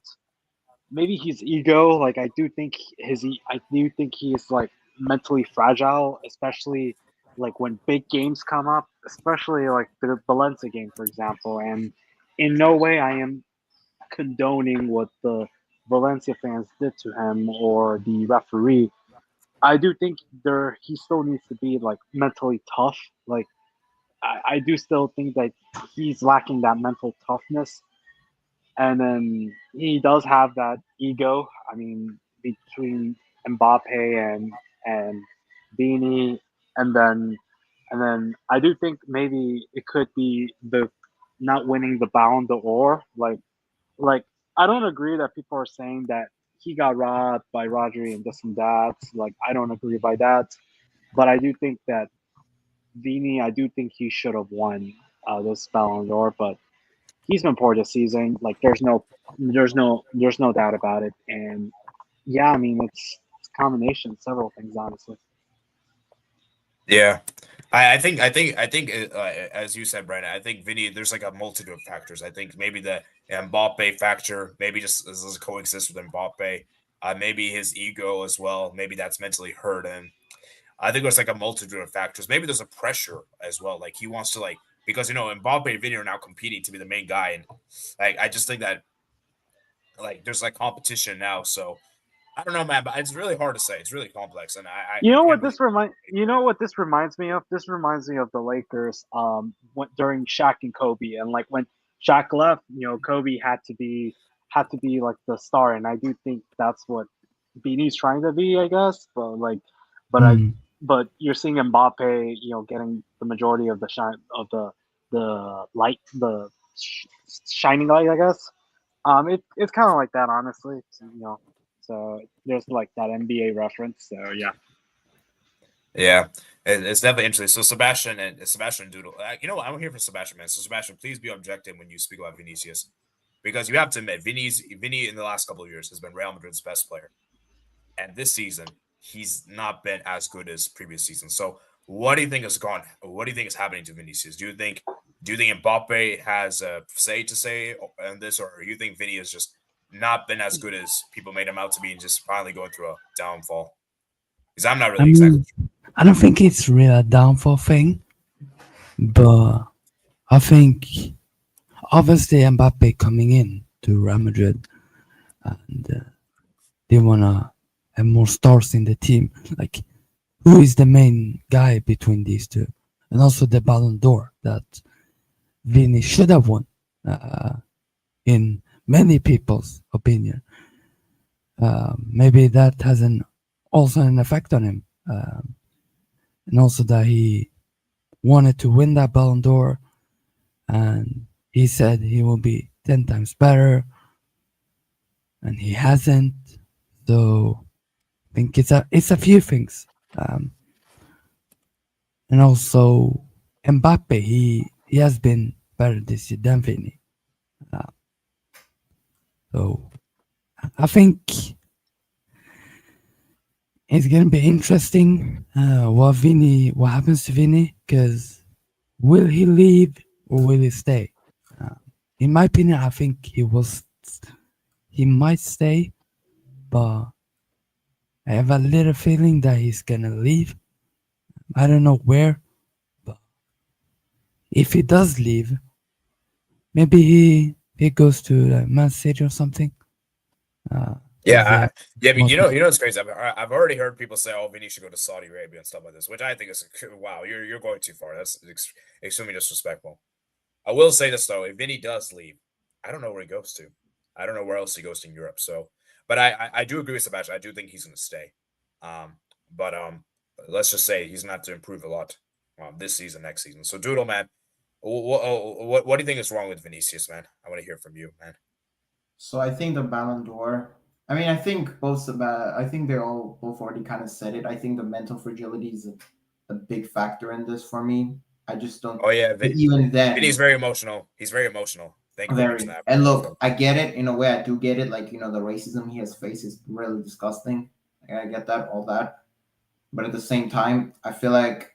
maybe his ego, like I do think he's like mentally fragile, especially like when big games come up, especially like the Valencia game, for example. And in no way I am condoning what the Valencia fans did to him or the referee. I do think he still needs to be like mentally tough. Like I do still think that he's lacking that mental toughness. And then he does have that ego. I mean, between Mbappe and Vini, and then I do think maybe it could be the not winning the Ballon d'Or. Like I don't agree that people are saying that he got robbed by Rodri and this and that. Like I don't agree by that, but I do think that Vini, I do think he should have won this Ballon d'Or, but he's been poor this season. Like there's no doubt about it. And yeah, I mean it's a combination of several things, honestly. Yeah. I think as you said, Brandon, I think Vinny, there's like a multitude of factors. I think maybe the Mbappe factor, maybe just as coexist with Mbappe, maybe his ego as well. Maybe that's mentally hurt him. I think there's like a multitude of factors. Maybe there's a pressure as well. Like he wants to because Mbappe and Vinny are now competing to be the main guy, and I just think that there's like competition now. So I don't know, man, but it's really hard to say. It's really complex, and You I know can't what really. this remind? You know what this reminds me of? This reminds me of the Lakers. During Shaq and Kobe, and like when Shaq left, Kobe had to be like the star, and I do think that's what Beanie's trying to be, I guess. But I, Mm. but you're seeing Mbappe, getting the majority of the shine of the light, shining light, I guess. It's kind of like that, honestly. So there's like that NBA reference. So yeah. Yeah, it's definitely interesting. So Sebastian Doodle, what? I'm here for Sebastian, man. So Sebastian, please be objective when you speak about Vinicius, because you have to admit, Vinny in the last couple of years has been Real Madrid's best player, and this season he's not been as good as previous seasons. So what do you think has gone? What do you think is happening to Vinicius? Do you think Mbappe has a say on this, or do you think Vinny has just not been as good as people made him out to be, and just finally going through a downfall? Because I'm not I really exactly. mean, I don't think it's really a downfall thing, but I think obviously Mbappe coming in to Real Madrid, and they wanna have more stars in the team. Like, who is the main guy between these two? And also the Ballon d'Or that Vini should have won, in many people's opinion. Maybe that has also an effect on him, and also that he wanted to win that Ballon d'Or, and he said he will be 10 times better, and he hasn't. So I think it's a few things, and also Mbappe. He has been better this year than Vini. So I think it's gonna be interesting what happens to Vini, because will he leave or will he stay? In my opinion, I think he might stay, but I have a little feeling that he's gonna leave. I don't know where, but if he does leave, maybe he goes to Man City or something. Yeah, yeah, but it's crazy. I've already heard people say, "Oh, Vinny should go to Saudi Arabia and stuff like this," which I think is wow. You're going too far. That's extremely disrespectful. I will say this though: if Vinny does leave, I don't know where he goes to. I don't know where else he goes to in Europe. So, but I do agree with Sebastian. I do think he's going to stay. But let's just say he's not to improve a lot this season, next season. So, Doodle man, what do you think is wrong with Vinicius, man? I want to hear from you, man. So I think the Ballon d'Or. I mean, I think both about. I think they all both already kind of said it. I think the mental fragility is a big factor in this for me. I just don't. Oh yeah, But even Vinny's then, very emotional. He's very emotional. Thank you for mentioning very. that, And bro. look, I get it in a way. I do get it. Like the racism he has faced is really disgusting. I get that, all that. But at the same time, I feel like.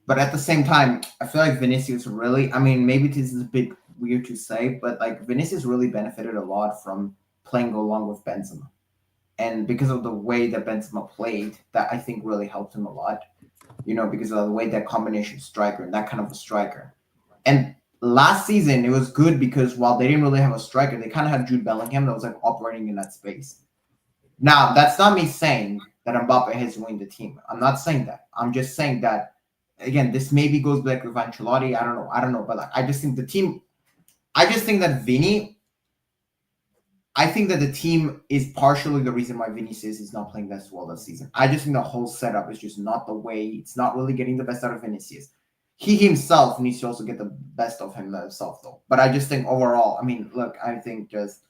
But at the same time, I feel like Vinicius really. I mean, maybe this is a bit weird to say, but like Vinicius really benefited a lot from playing along with Benzema. And because of the way that Benzema played, that I think really helped him a lot. Because of the way that combination striker and that kind of a striker. And last season it was good because while they didn't really have a striker, they kind of had Jude Bellingham that was like operating in that space. Now that's not me saying that Mbappe has won the team. I'm not saying that. I'm just saying that again, this maybe goes back with Ancelotti. I don't know, but like I just think the team. I just think that Vinny. I think that the team is partially the reason why Vinicius is not playing as well this season. I just think the whole setup is just not the way. It's not really getting the best out of Vinicius. He himself needs to also get the best of himself, though. But I just think overall, I mean, look, I think just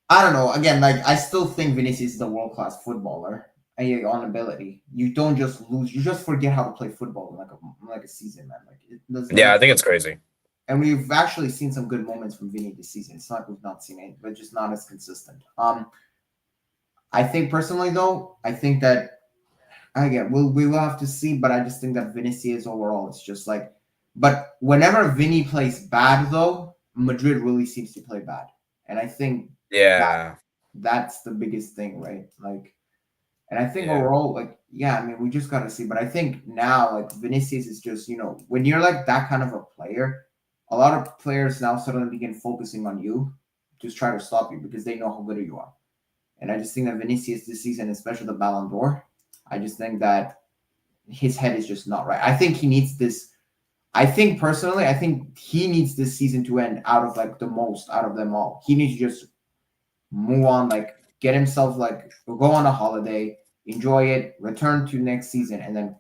I don't know. Again, like I still think Vinicius is a world class footballer on ability. You don't just lose; you just forget how to play football in like a season, man. Like it doesn't. Yeah, I think it's crazy. And we've actually seen some good moments from Vinny this season. It's not like we've not seen it, but just not as consistent. I think personally, though, I think that we will have to see, but I just think that Vinicius overall is just like. But whenever Vinny plays bad, though, Madrid really seems to play bad, and I think that's the biggest thing, right? Like, and I think overall, like, yeah, I mean, we just gotta see. But I think now, like, Vinicius is just, when you're like that kind of a player, a lot of players now suddenly begin focusing on you, just try to stop you because they know how good you are. And I just think that Vinicius this season, especially the Ballon d'Or, I just think that his head is just not right. I think he needs this. I think personally, I think he needs this season to end out of like the most out of them all. He needs to just move on, like get himself like go on a holiday, enjoy it, return to next season, and then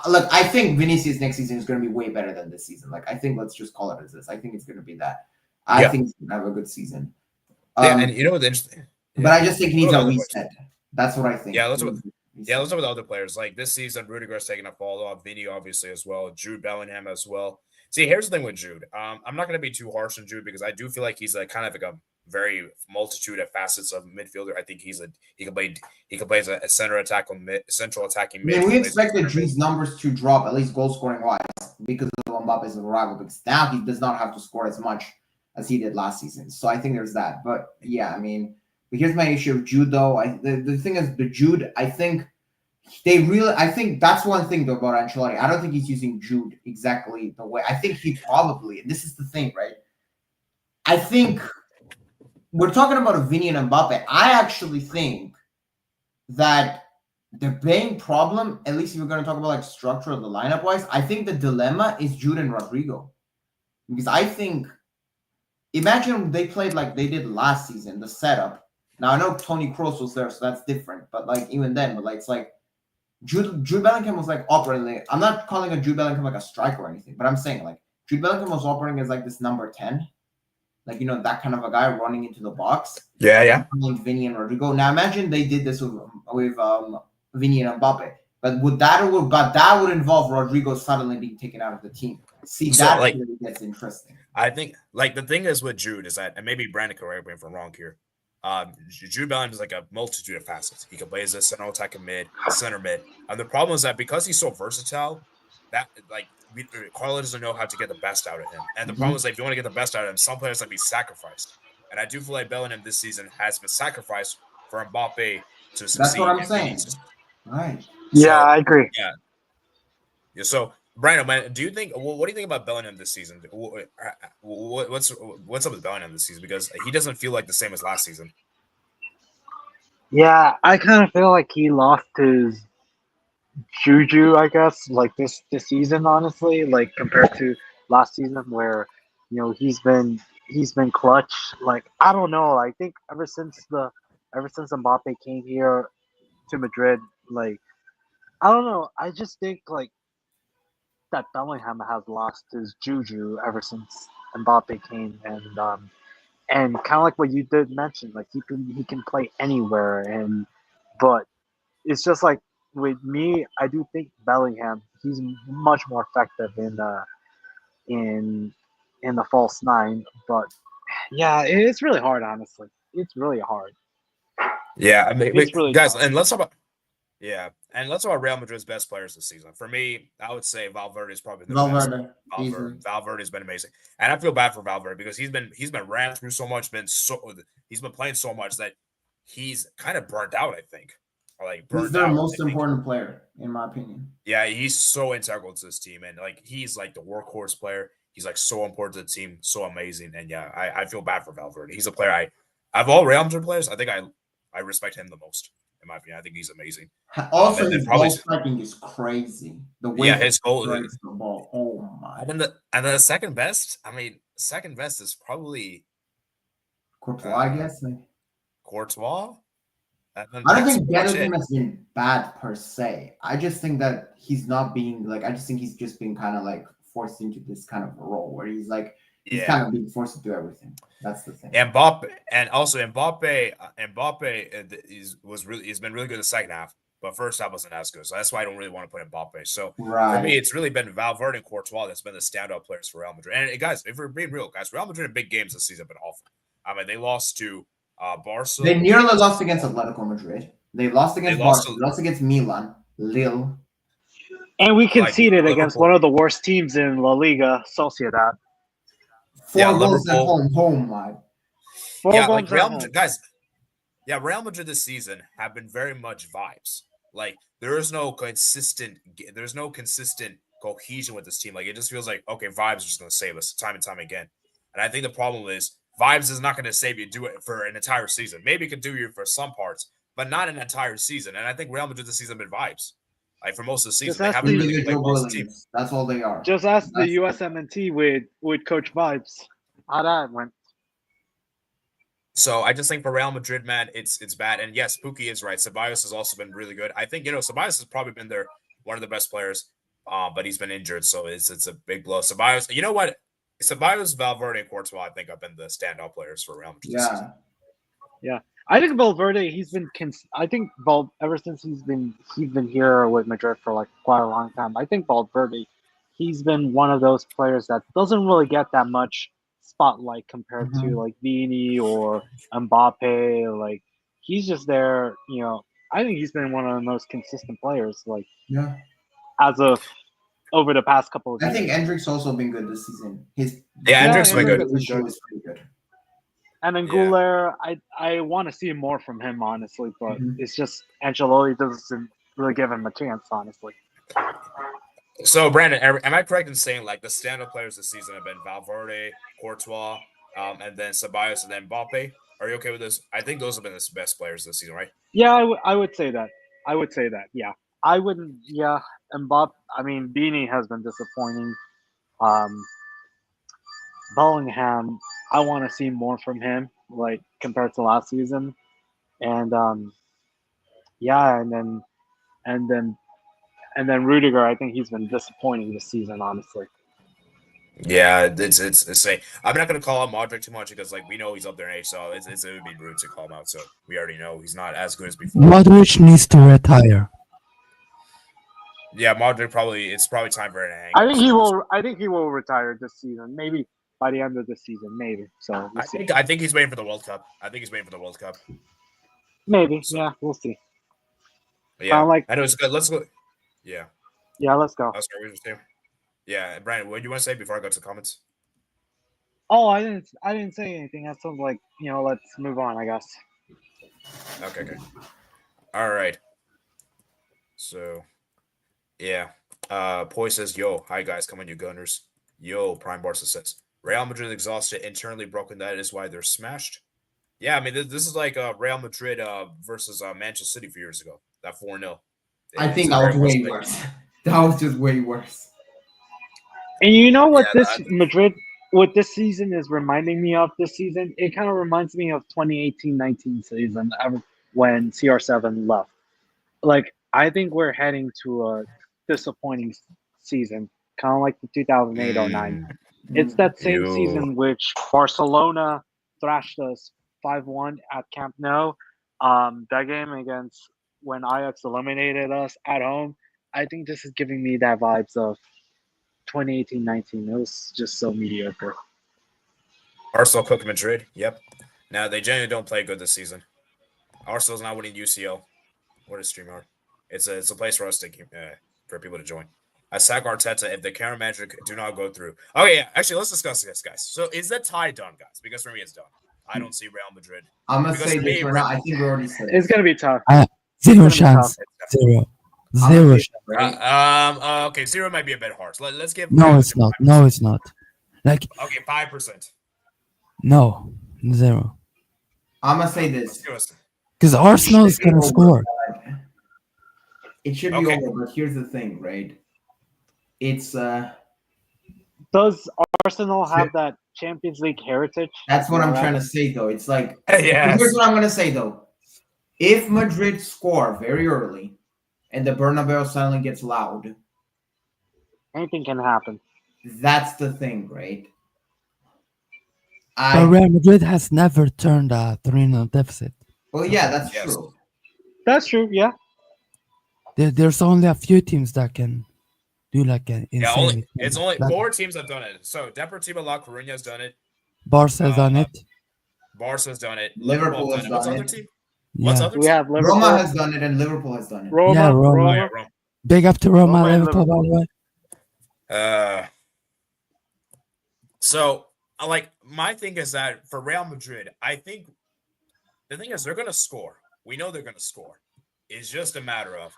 look. I think Vinicius next season is going to be way better than this season. Like I think let's just call it as this. I think it's going to be that. I think he's going to have a good season. And you know what's interesting? But I just think he needs a reset. That's what I think. Yeah, let's talk about the other players. Like this season, Rudiger's taking a fall off. Vinny obviously as well. Jude Bellingham as well. See, here's the thing with Jude. I'm not going to be too harsh on Jude because I do feel like he's like kind of like a very multitude of facets of midfielder. I think he can play as a central attacking mid. We expected Jude's numbers to drop, at least goal scoring wise, because of Mbappe's arrival. Because now he does not have to score as much as he did last season. So I think there's that. But yeah, I mean, but here's my issue of Jude though. The thing is the Jude, I think that's one thing though about Ancelotti. I don't think he's using Jude exactly the way. I think he probably, and this is the thing, right? I think we're talking about a Vinny and Mbappe. I actually think that the main problem, at least if we're going to talk about like structure of the lineup wise, I think the dilemma is Jude and Rodrigo. Because I think, imagine they played like they did last season, the setup. Now I know Toni Kroos was there, so that's different. But like even then, but like it's like Jude Bellingham was like operating. I'm not calling a Jude Bellingham like a striker or anything, but I'm saying like Jude Bellingham was operating as like this number 10. Like, that kind of a guy running into the box. Yeah. Vinny and Rodrigo. Now imagine they did this with Vinny and Mbappe. But that would involve Rodrigo suddenly being taken out of the team. See, that really gets interesting. I think like the thing is with Jude is that, and maybe Brandon correct me if I'm wrong here. Jude Bellingham is like a multitude of facets. He can play as a center attacking mid, center mid. And the problem is that because he's so versatile, that like Carlo doesn't know how to get the best out of him. And the problem is that if you want to get the best out of him, some players have to be sacrificed. And I do feel like Bellingham this season has been sacrificed for Mbappe to succeed. That's what I'm saying. Right. Yeah, I agree. Yeah. So, Brandon, man, do you think? What do you think about Bellingham this season? What's up with Bellingham this season? Because he doesn't feel like the same as last season. Yeah, I kind of feel like he lost his juju, I guess, like this season, honestly, like compared to last season where he's been clutch. Like I don't know, I think ever since Mbappe came here to Madrid, like I don't know, I just think like that Bellingham has lost his juju ever since Mbappe came, and kind of like what you did mention, like he can play anywhere, but it's just like with me, I do think Bellingham, he's much more effective in the false nine. But yeah, it's really hard, honestly. It's really hard. Yeah, I mean, really guys, tough. and let's talk about Real Madrid's best players this season. For me, I would say Valverde is probably the best. Valverde has been amazing, and I feel bad for Valverde because he's been ran through so much, he's been playing so much that he's kind of burnt out. I think. He's their most important player, in my opinion. Yeah, he's so integral to this team, and like he's like the workhorse player. He's like so important to the team, so amazing. And yeah, I feel bad for Valverde. He's a player of all Real Madrid players, I think I respect him the most, in my opinion. I think he's amazing. Also, his ball striking is crazy. The way his goal the ball. Oh my! And the second best. I mean, second best is probably Courtois, I guess. Courtois. I don't think the other team has been bad per se. I just think that he's not being I just think he's just being kind of like forced into this kind of role where he's like he's kind of being forced to do everything. That's the thing. Mbappe has been really good in the second half, but first half wasn't as good. So that's why I don't really want to put Mbappe. So for me, it's really been Valverde and Courtois that's been the standout players for Real Madrid. And guys, if we're being real, Real Madrid in big games this season have been awful. I mean, they lost to Barca. They nearly lost against Atletico Madrid. They lost against Barca. They lost against Milan. Lille. And we conceded against one of the worst teams in La Liga, Sociedad. 4 goals at home, man. 4 yeah, goals like Real at home. Madrid, guys. Yeah, Real Madrid this season have been very much vibes. Like there's no consistent cohesion with this team. Like it just feels like okay, vibes are just going to save us time and time again. And I think the problem is vibes is not going to save you. Do it for an entire season. Maybe it could do you for some parts, but not an entire season. And I think Real Madrid this season have been vibes. Like for most of the season, they haven't really been like team. That's all they are. Just ask the USMNT with Coach Vibes how that went. So I just think for Real Madrid, man, it's bad. And yes, Pukki is right. Ceballos has also been really good. I think Ceballos has probably been one of the best players, but he's been injured, so it's a big blow. Ceballos, you know what? Ceballos, Valverde, and Courtois, I think, have been the standout players for Real Madrid. Yeah. I think Valverde, ever since he's been here with Madrid for like quite a long time. I think Valverde, he's been one of those players that doesn't really get that much spotlight compared to like Vini or Mbappe. Like he's just there, I think he's been one of the most consistent players, like as of over the past couple of years. I think Endrick's also been good this season. Endrick's been good. Is pretty good. And then Goulart, I want to see more from him, honestly, but it's just Ancelotti doesn't really give him a chance, honestly. So, Brandon, am I correct in saying like the stand-up players this season have been Valverde, Courtois, and then Ceballos, and then Mbappe? Are you okay with this? I think those have been the best players this season, right? Yeah, I would say that. Yeah. I wouldn't, Mbappe, I mean, Beanie has been disappointing. Bellingham, I want to see more from him, like compared to last season. And and then Rudiger, I think he's been disappointing this season, honestly. Yeah, it's insane. I'm not going to call out Modric too much because like we know he's up there in age, so it would be rude to call him out. So we already know he's not as good as before. Modric needs to retire. Yeah, Modric it's probably time for him to hang. I think he will retire this season. Maybe by the end of the season, maybe. So I think he's waiting for the World Cup. Maybe, so, we'll see. Yeah, I know it's good. Let's go. Yeah. Yeah, let's go. Yeah, Brandon, what do you want to say before I go to the comments? Oh, I didn't say anything. That sounds like let's move on, I guess. Okay. All right. So, yeah. Poi says, "Yo, hi guys, come on, you Gunners." Yo, Prime Barca says, "Real Madrid exhausted, internally broken. That is why they're smashed." Yeah, I mean, this is like Real Madrid versus Manchester City a few years ago. That 4-0. I think that was way worse. That was just way worse. And you know what what this season is reminding me of this season? It kind of reminds me of 2018-19 season when CR7 left. Like, I think we're heading to a disappointing season, kind of like the 2008-09. It's that same season which Barcelona thrashed us 5-1 at Camp Nou. That game against when Ajax eliminated us at home, I think this is giving me that vibes of 2018-19. It was just so mediocre. Arsenal cooked Madrid. Yep. Now they generally don't play good this season. Arsenal's not winning UCL. What is Streamyard? It's a place for us to for people to join. I sack Arteta if the camera magic do not go through. Okay, yeah. Actually, let's discuss this, guys. So is that tie done, guys? Because for me, it's done. I don't see Real Madrid. I'm gonna say this right now. I think we already said it's gonna be tough. Zero chance. Zero chance. Okay, 0 might be a bit harsh. Let's give. No, it's not. 5%. No, it's not. Like 5%. No, 0. I'm gonna say this because Arsenal is gonna score. It should be over, but here's the thing, right? It's Does Arsenal have that Champions League heritage? That's what I'm trying to say, though. It's like here's what I'm gonna say, though. If Madrid score very early and the Bernabeu suddenly gets loud, anything can happen. That's the thing, right? But Real Madrid has never turned a 3-0 deficit. Well, yeah, that's true. That's true, yeah. There's only a few teams that can do like an insane. It's only 4 teams have done it. So Deportivo La Coruña has done it. Barca has done it. Barca's done it. Liverpool has done it. What's the other team? What's Yeah. other? We have Liverpool. Roma has done it and Liverpool has done it. Roma. Yeah, Roma. Oh, yeah, Rome. Big up to Roma, Roma and Liverpool, by the way. So, like, my thing is that for Real Madrid, I think the thing is they're going to score. We know they're going to score. It's just a matter of,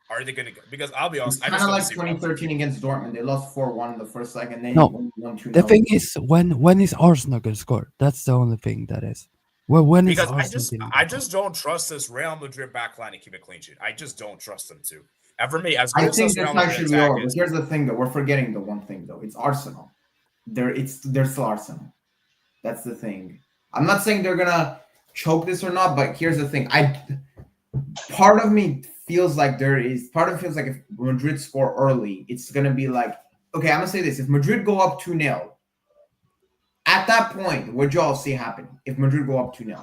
are they going to go? Because I'll be honest, It's kind of like 2013 against Dortmund. They lost 4-1 in the first leg, and then No, 1-2. the thing is, when is Arsenal going to score? That's the only thing that is. Well, when is because Arsenal I just don't trust this Real Madrid backline to keep a clean sheet. I just don't trust them to. And for me, as good I as think this that's Real Madrid actually attack all. But is, here's the thing, though. We're forgetting the one thing, though. It's Arsenal. They're still Arsenal. That's the thing. I'm not saying they're gonna choke this or not, but here's the thing. Part of me feels like if Madrid score early, it's gonna be like, okay, I'm gonna say this. If Madrid go up 2-0, at that point, what y'all see happen? If Madrid go up 2-0.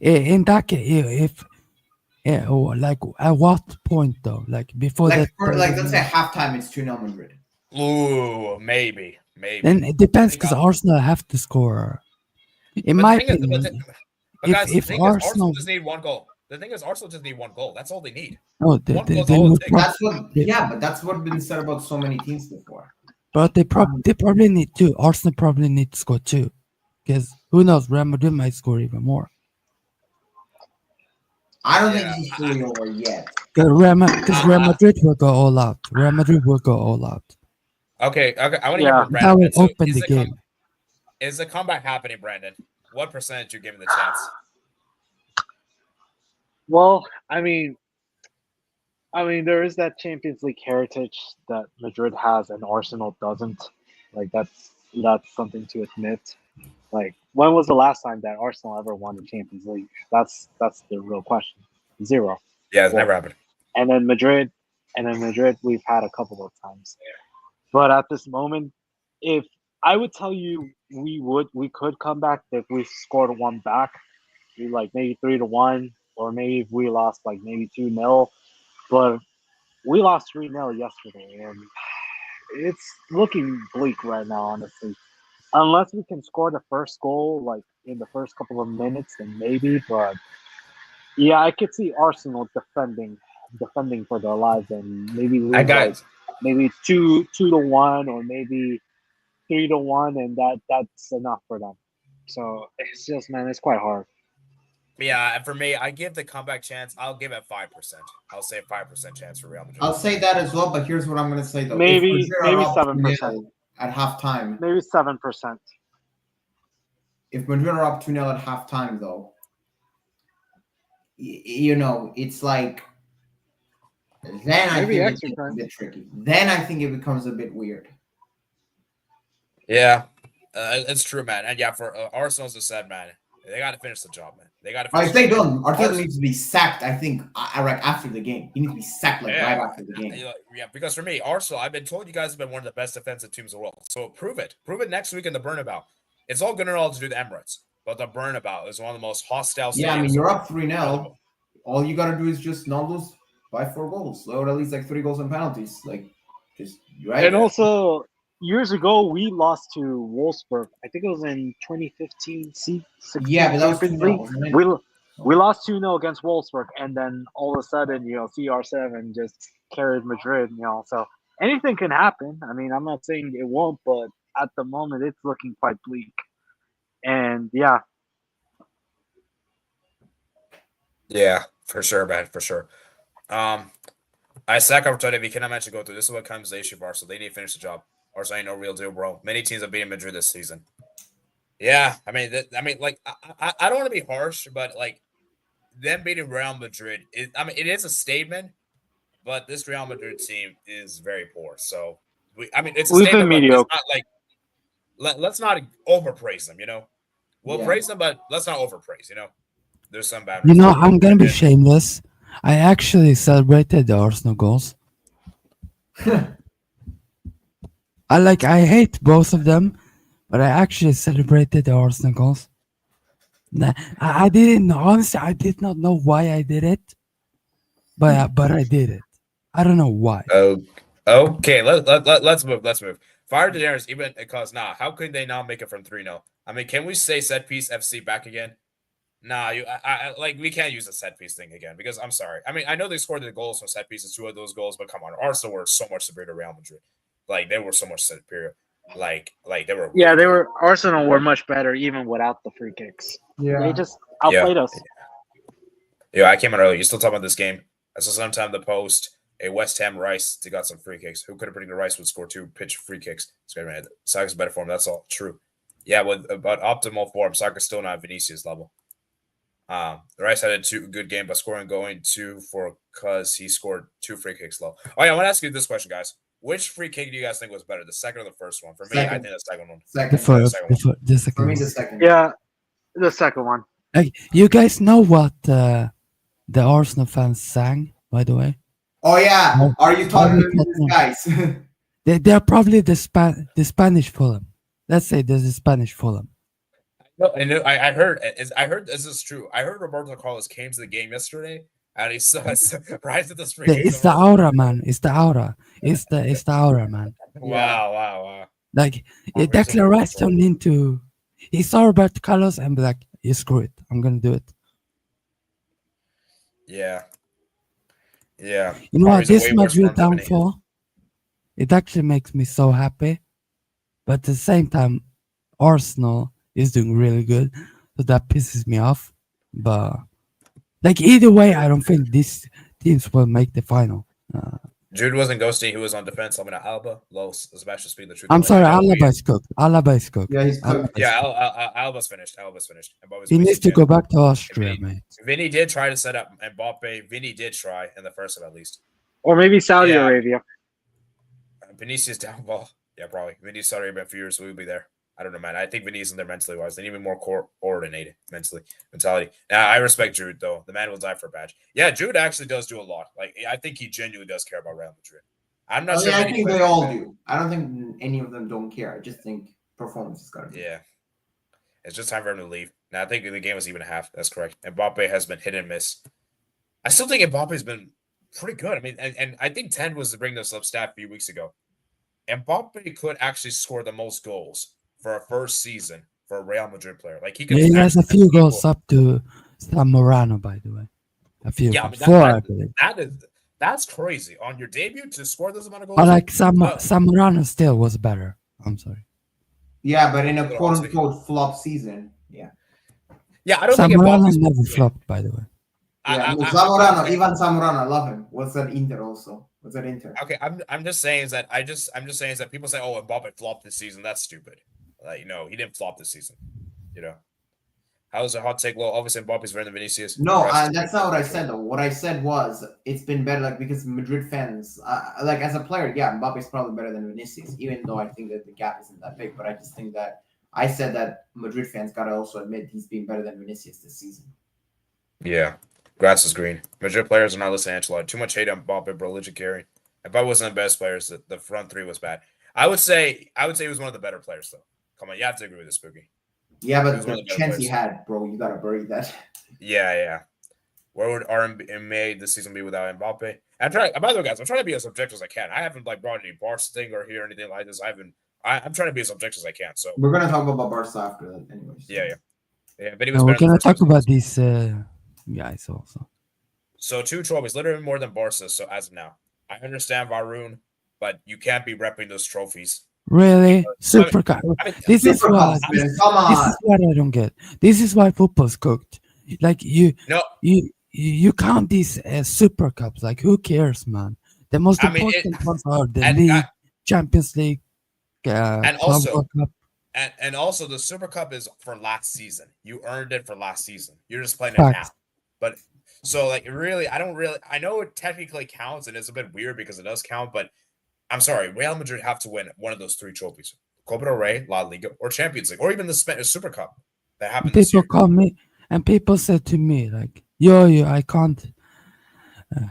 In that case, like at what point though? Like before Like, that? let's say halftime, it's 2-0 Madrid. ooh, maybe. Then it depends because Arsenal have to score. In my opinion, if Arsenal just need one goal. The thing is, Arsenal just need one goal. That's all they need. No, That's what's been said about so many teams before. But they probably need two. Arsenal probably need to score two, because who knows? Real Madrid might score even more. I don't think he's fully over yet. Because Real Madrid will go all out. Real Madrid will go all out. Okay. I want to Yeah. hear from Brandon. That will open the game. Is the comeback happening, Brandon? What percentage you're giving the chance? Well, I mean, there is that Champions League heritage that Madrid has and Arsenal doesn't. Like that's something to admit. Like, when was the last time that Arsenal ever won the Champions League? That's the real question. 0. Yeah, it's never happened. And then Madrid, we've had a couple of times. But at this moment, if I would tell you we could come back if we scored one back, like maybe 3-1, or maybe if we lost like maybe 2-0. But we lost 3-0 yesterday, and it's looking bleak right now, honestly. Unless we can score the first goal like in the first couple of minutes, then maybe. But yeah, I could see Arsenal defending for their lives, and maybe lose maybe 2-1 or maybe 3-1, and that's enough for them. So it's just, man, it's quite hard. Yeah, and for me, I give the comeback chance. I'll give it 5%. I'll say 5% chance for Real Madrid. I'll say that as well, but here's what I'm going to say though. Maybe 7% at halftime. Maybe 7%. If Madrid are up 2-0 at halftime, though, it's like then I think it's a bit tricky. Then I think it becomes a bit weird. Yeah, it's true, man. And yeah, for Arsenal, as I said, man, they got to finish the job, man. They got to. If they don't, Arteta needs to be sacked. I think right after the game, he needs to be sacked right after the game. Yeah, because for me, Arsenal, I've been told you guys have been one of the best defensive teams in the world. So prove it. Prove it next week in the Bernabeu. It's all good and all to do the Emirates, but the Bernabeu is one of the most hostile. Yeah, I mean, you're up 3-0. All you got to do is just not lose by 4 goals, or at least like 3 goals and penalties. Like, just right. And also, years ago, we lost to Wolfsburg. I think it was in 2015. Yeah, but that was 2-0. We lost 2-0 against Wolfsburg, and then all of a sudden, CR7 just carried Madrid. So anything can happen. I mean, I'm not saying it won't, but at the moment, it's looking quite bleak. And yeah. Yeah, for sure, man, for sure. I sack opportunity. We cannot mention go through. This is what comes the issue, Barca. They need to finish the job. Arsenal ain't no real deal, bro. Many teams have beaten Madrid this season. Yeah, I mean, like, I don't want to be harsh, but like, them beating Real Madrid, it is a statement, but this Real Madrid team is very poor. So, it's a statement, but it's not like, let's not overpraise them, We'll praise them, but let's not overpraise, There's some bad. I'm going to be shameless. I actually celebrated the Arsenal goals. I hate both of them, but I actually celebrated the Arsenal goals. I didn't, honestly, I did not know why I did it, but I did it. I don't know why. Okay, let's move. Fire Daenerys, even because how could they not make it from 3-0? I mean, can we say set piece FC back again? Nah, I like we can't use the set piece thing again because I'm sorry. I mean, I know they scored the goals from set pieces, 2 of those goals, but come on, Arsenal were so much superior to Real Madrid. Like they were so much superior. Like they were. Yeah, they were. Arsenal were much better even without the free kicks. Yeah. They just outplayed us. Yeah, I came on early. You still talking about this game? I saw sometime the post. A West Ham Rice, they got some free kicks. Who could have predicted Rice would score 2 pitch free kicks? Saka's better form. That's all true. Yeah, but optimal form, Saka's still not Vinicius level. Rice had a good game, but scoring going 2 for because he scored 2 free kicks low. Oh yeah, I want to ask you this question, guys. Which free kick do you guys think was better, the second or the first one? For me, I think the second one. Second. The second. For me, the second. Yeah, the second one. Like, you guys know what the Arsenal fans sang, by the way? Oh yeah, are you talking to these guys? They're probably the Spanish Fulham. Let's say there's a Spanish Fulham. No, I heard this is true. I heard Roberto Carlos came to the game yesterday and he saw surprised at the free kick. It's the aura, man. It's the aura. It's the aura, man. Wow. Like Declan Rice turned into. He saw Roberto Carlos and be like, "You screw it. I'm gonna do it." Yeah. You know what? This Madrid downfall, it actually makes me so happy. But at the same time, Arsenal is doing really good, so that pisses me off. But like either way, I don't think these teams will make the final. Jude wasn't ghosting; he was on defense. I'm gonna Alba, low Sebastian Speed. The truth. I'm sorry, Alaba is cooked. Yeah, he's cooked. Alba's finished. He needs to go back to Austria, mate. Vinny did try to set up Mbappe. Vinny did try in the first one at least. Or maybe Saudi Arabia. Vinicius down ball. Yeah, probably. Vinicius Saudi Arabia for years, so we'll be there. I don't know, man. I think Vinicius in there mentally wise. They need to be more coordinated mentality. Now, I respect Jude, though. The man will die for a badge. Yeah, Jude actually does do a lot. Like, I think he genuinely does care about Real Madrid. I'm not sure. Yeah, I think they all do. I don't think any of them don't care. I just think performance is got to be. Yeah. It's just time for him to leave. Now, I think the game was even a half. That's correct. Mbappe has been hit and miss. I still think Mbappe's been pretty good. I mean, and I think 10 was to bring this up stat a few weeks ago. Mbappe could actually score the most goals for a first season for a Real Madrid player. Like he has a few goals up to Zamorano, by the way. A few. Yeah, goals. 4, I believe. That's crazy. On your debut to score this amount of goals. But like Zamorano still was better. I'm sorry. Yeah, but in a quote unquote flop season. Yeah. Yeah, I don't Zamorano think never flopped, by the way. Zamorano, Ivan Zamorano, I love him. What's that Inter also? What's that Inter? Okay, I'm just saying is that people say, oh, Mbappe flopped this season. That's stupid. Like, he didn't flop this season. How is a hot take? Well, obviously Mbappe's better than Vinicius. No, that's not what I said though. What I said was it's been better, like because Madrid fans, like as a player, yeah, Mbappe's probably better than Vinicius, even though I think that the gap isn't that big. But I just think that I said that Madrid fans gotta also admit he's been better than Vinicius this season. Yeah. Grass is green. Madrid players are not listening to Ancelotti. Too much hate on Mbappe, bro. Legit carry. Mbappe wasn't the best players. The front three was bad. I would say he was one of the better players, though. Come on, you have to agree with this, Spooky. Yeah, but the chance he had, bro, you gotta bury that. Yeah. Where would RMA this season be without Mbappe? By the way, guys, I'm trying to be as objective as I can. I haven't brought any Barca thing or hear anything like this. I'm trying to be as objective as I can. So we're gonna talk about Barca after that, anyways. Yeah. But he was. We're gonna talk about these guys also. So 2 trophies, literally more than Barca. So as of now, I understand Varun, but you can't be repping those trophies. Really? Super Cup. This is what I don't get. This is why football's cooked. Like you count these Super Cups. Like who cares, man? The most important ones are the league, Champions League, and also the Super Cup is for last season. You earned it for last season. You're just playing it now. But so I know it technically counts and it's a bit weird because it does count, but I'm sorry, Real Madrid have to win one of those 3 trophies: Copa del Rey, La Liga, or Champions League, or even the Spanish Super Cup that happened this year. People call me, and people said to me, like, yo, I can't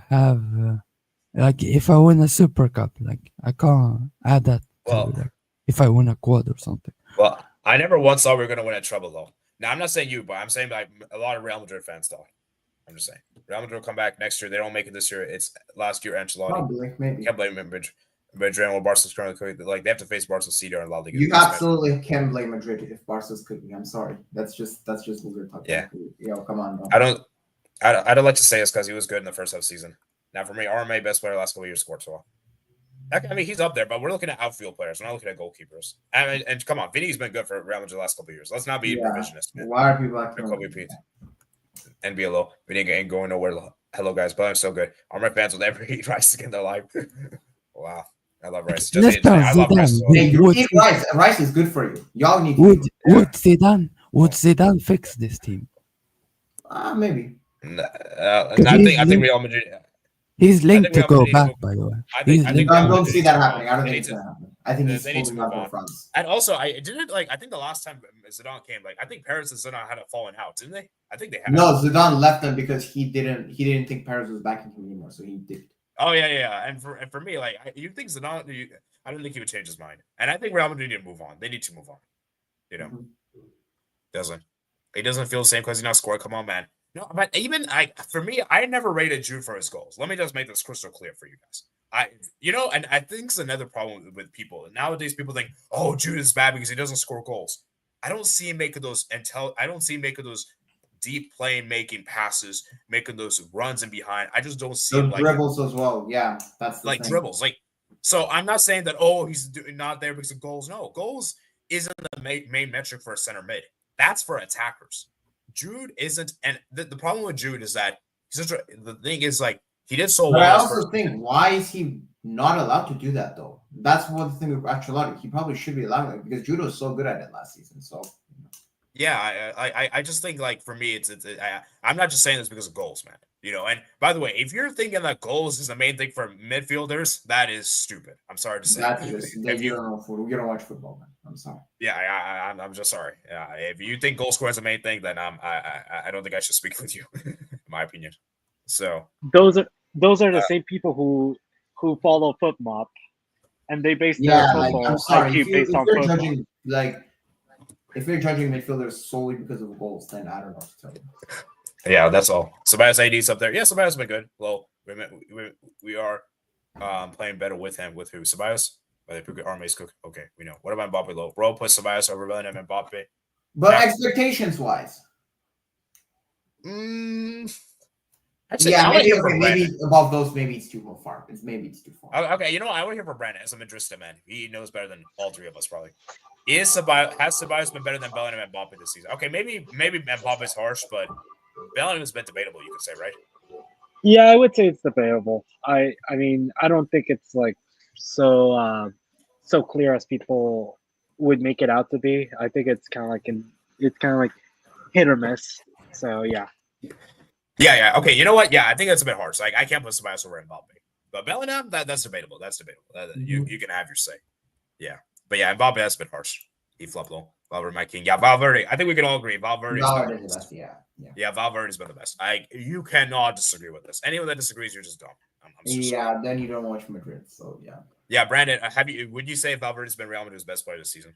have, like, if I win a Super Cup, like, I can't add that if I win a quad or something. Well, I never once thought we were going to win a treble, though. Now, I'm not saying you, but I'm saying like a lot of Real Madrid fans thought. I'm just saying. Real Madrid will come back next year. They don't make it this year. It's last year, Ancelotti. Probably, maybe. Can't blame him, Madrid or Barca's currently cooking. Like they have to face Barca's CDR and La Liga. You absolutely can blame Madrid if Barca's cooking. I'm sorry. That's just what we're talking about. Yo, come on, bro. I don't like to say this because he was good in the first half season. Now for me, RMA best player last couple of years scored so well. I mean, he's up there, but we're looking at outfield players. We're not looking at goalkeepers. And come on, Vinny's been good for Real Madrid the last couple of years. Let's not be revisionist, man. Why are people acting like NBLO. Vinny ain't going nowhere. Hello, guys, but I'm so good. RMA fans will never eat rice again in their life. Wow. I love rice. I love rice. You eat rice. Rice is good for you. Y'all need would Zidane fix this team? Maybe. I think Real Madrid. He's linked to go back, by the way. I don't see that happening. I don't think it's gonna happen. I think he's holding up the fronts. And also, I think the last time Zidane came, I think Paris and Zidane had a fallen out, didn't they? I think they had. No, Zidane left them because he didn't think Paris was backing him anymore, so he did. Oh yeah. And for me, you think Zidane? I don't think he would change his mind. And I think Real Madrid need to move on. They need to move on. You know, He doesn't feel the same because he's not scoring. Come on, man. No, but even for me, I never rated Jude for his goals. Let me just make this crystal clear for you guys. And I think it's another problem with people. Nowadays, people think, oh, Jude is bad because he doesn't score goals. I don't see him making those deep making passes, making those runs in behind. I just don't see him dribbles as well. Yeah, that's the thing. Dribbles. So I'm not saying that he's not there because of goals. No, goals isn't the main metric for a center mid. That's for attackers. Jude isn't, and the problem with Jude is that the thing is he did so well. I also think, why is he not allowed to do that though? That's one thing with Ancelotti. He probably should be allowed because Jude was so good at it last season. So yeah, I just think for me, I'm not just saying this because of goals, man. And by the way, if you're thinking that goals is the main thing for midfielders, that is stupid. I'm sorry to say. You don't know football. You don't watch football, man. I'm sorry. Yeah, I'm just sorry. If you think goal score is the main thing, then I don't think I should speak with you, in my opinion. So those are the same people who follow FootMop, and they base their football IQ based on football. If you're judging midfielders solely because of goals, then I don't know what to tell you. Yeah, that's all. Ceballos AD's up there. Yeah, Ceballos has been good. Well, we are playing better with him. With who? Ceballos? Army's cook. Okay, we know. What about Mbappe low? Bro, put Ceballos over Bellingham and Mbappe. But expectations wise. Maybe above those, maybe it's too far. Maybe it's too far. Okay, you know what? I want to hear from Brandon as a Madrista man. He knows better than all three of us, probably. Has Ceballos been better than Bellingham and Mbappe this season? Okay, maybe Mbappe's harsh, but Bellingham has been debatable, you could say, right? Yeah, I would say it's debatable. I mean, I don't think it's so clear as people would make it out to be. I think it's kind of like hit or miss. So yeah. Yeah. Okay, you know what? Yeah, I think that's a bit harsh. I can't put Ceballos over Mbappe, but Bellingham, that's debatable. That's debatable. You can have your say. Yeah, but yeah, Mbappe has been harsh. He flopped low. Valverde, my king. Yeah, Valverde. I think we can all agree. Valverde's been the best. Yeah, Valverde's been the best. You cannot disagree with this. Anyone that disagrees, you're just dumb. Then you don't watch Madrid. So yeah. Yeah, Brandon, would you say Valverde's been Real Madrid's best player this season?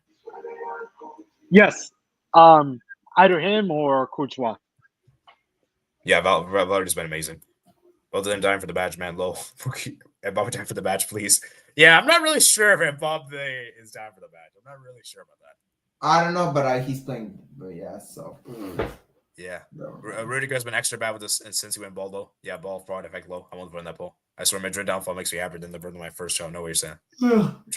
Yes. Either him or Courtois. Yeah, Valverde's been amazing. Both of them dying for the badge, man. Low. Mbappe dying for the badge, please. Yeah, I'm not really sure if Mbappe is dying for the badge. I'm not really sure about that. I don't know, but he's playing. But yeah, so. Yeah. Rudiger's been extra bad with this since he went ball low. Yeah, ball fraud, effect low. I won't run that ball. I swear Madrid downfall makes me happier than the birth of my first show. Know what you're saying.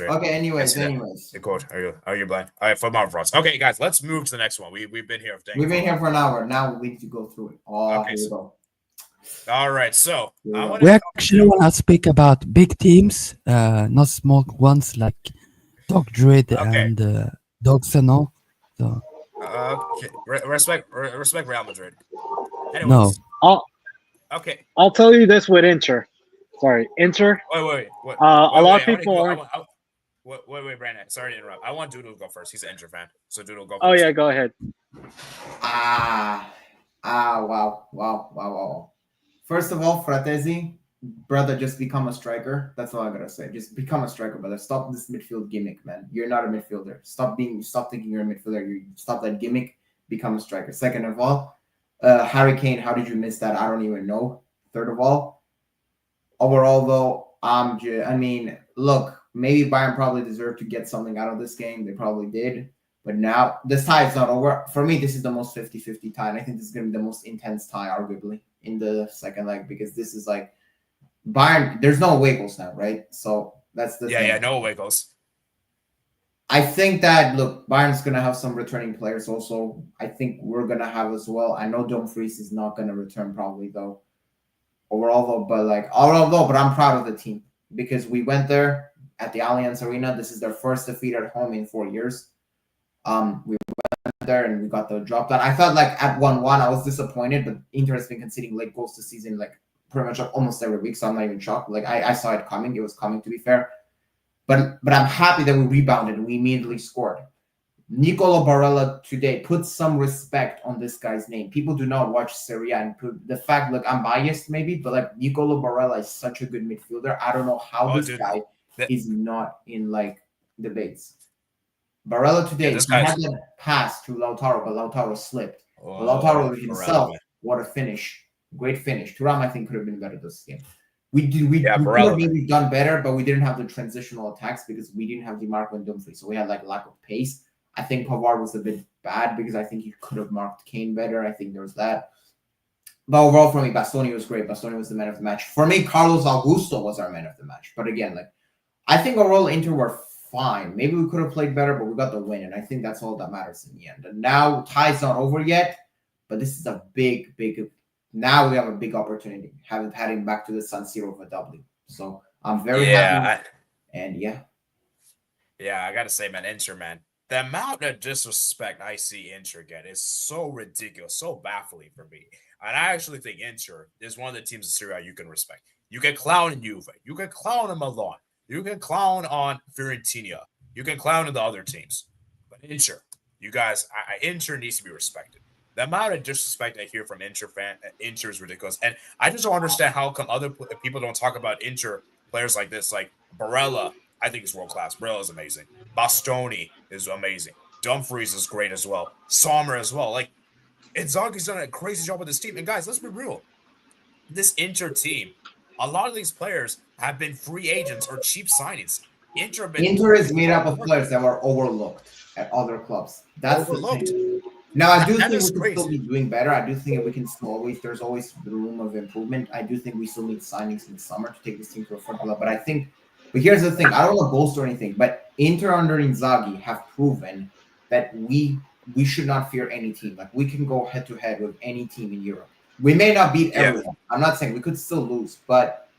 Okay, anyways. The quote. Are you blind? All right, football frauds. Okay, guys, let's move to the next one. We've been here. We've been here for an hour. Now we need to go through it. Okay, here we go. All right, so we actually want to speak about big teams, not small ones like Madrid and Dogsano. So. Okay, respect Real Madrid. Anyways. No. I'll tell you this with Inter. Sorry, Inter. Wait. A lot of people. Wait, Brandon. Sorry to interrupt. I want Doodle to go first. He's an Inter fan, so Doodle go first. Oh yeah, go ahead. Wow. First of all, Fratessi, brother, just become a striker. That's all I gotta say. Just become a striker, brother. Stop this midfield gimmick, man. You're not a midfielder. Stop thinking you're a midfielder. Stop that gimmick. Become a striker. Second of all, Harry Kane, how did you miss that? I don't even know. Third of all, overall though, look, maybe Bayern probably deserved to get something out of this game. They probably did. But now this tie is not over. For me, this is the most 50-50 tie. And I think this is going to be the most intense tie, arguably, in the second leg, because this is like Bayern. There's no away goals now, right? So that's the thing. Yeah, no away goals. I think that, look, Bayern's going to have some returning players also. I think we're going to have as well. I know Dumfries is not going to return probably, though. But I'm proud of the team because we went there at the Allianz Arena. This is their first defeat at home in 4 years. We went there and we got the drop down. I felt like at 1-1, I was disappointed, but Inter has been conceding late goals this season, like pretty much almost every week, so I'm not even shocked. Like I saw it coming. It was coming, to be fair. But I'm happy that we rebounded and we immediately scored. Nicolo Barella today, put some respect on this guy's name. People do not watch Serie A, and the fact, look, I'm biased maybe, but like Nicolo Barella is such a good midfielder. I don't know how guy is not in like debates. Barella today had that pass to Lautaro, but Lautaro slipped. Lautaro himself, what a finish. Great finish. Thuram, I think, could have been better this game. We could have maybe done better, but we didn't have the transitional attacks because we didn't have DiMarco and Dumfries. So we had like lack of pace. I think Pavard was a bit bad because I think he could have marked Kane better. I think there was that. But overall, for me, Bastoni was great. Bastoni was the man of the match. For me, Carlos Augusto was our man of the match. But again, like I think overall Inter were fine. Maybe we could have played better, but we got the win. And I think that's all that matters in the end. And now tie's not over yet, but this is a big now we have a big opportunity, heading back to the San Siro for W. So I'm very happy. I gotta say, man, Inter, man, the amount of disrespect I see Inter get is so ridiculous, so baffling for me. And I actually think Inter is one of the teams in Serie A you can respect. You can clown in Juve, you can clown in Milan, you can clown on Fiorentina, you can clown in the other teams. But Inter, you guys, Inter needs to be respected. The amount of disrespect I hear from Inter is ridiculous. And I just don't understand how come other people don't talk about Inter players like this. Like Barella, I think is world-class. Barella is amazing. Bastoni is amazing. Dumfries is great as well. Sommer as well. Like, Inzaghi's done a crazy job with this team. And guys, let's be real. This Inter team, a lot of these players have been free agents or cheap signings. Inter is made up of players that were overlooked at other clubs. That's overlooked. The thing. Now, I do think we can still be doing better. I do think we can there's always the room of improvement. I do think we still need signings in the summer to take this team to a front level. But here's the thing. I don't want to boast or anything, but Inter under Inzaghi have proven that we should not fear any team. Like, we can go head to head with any team in Europe. We may not beat everyone. I'm not saying we could still lose, but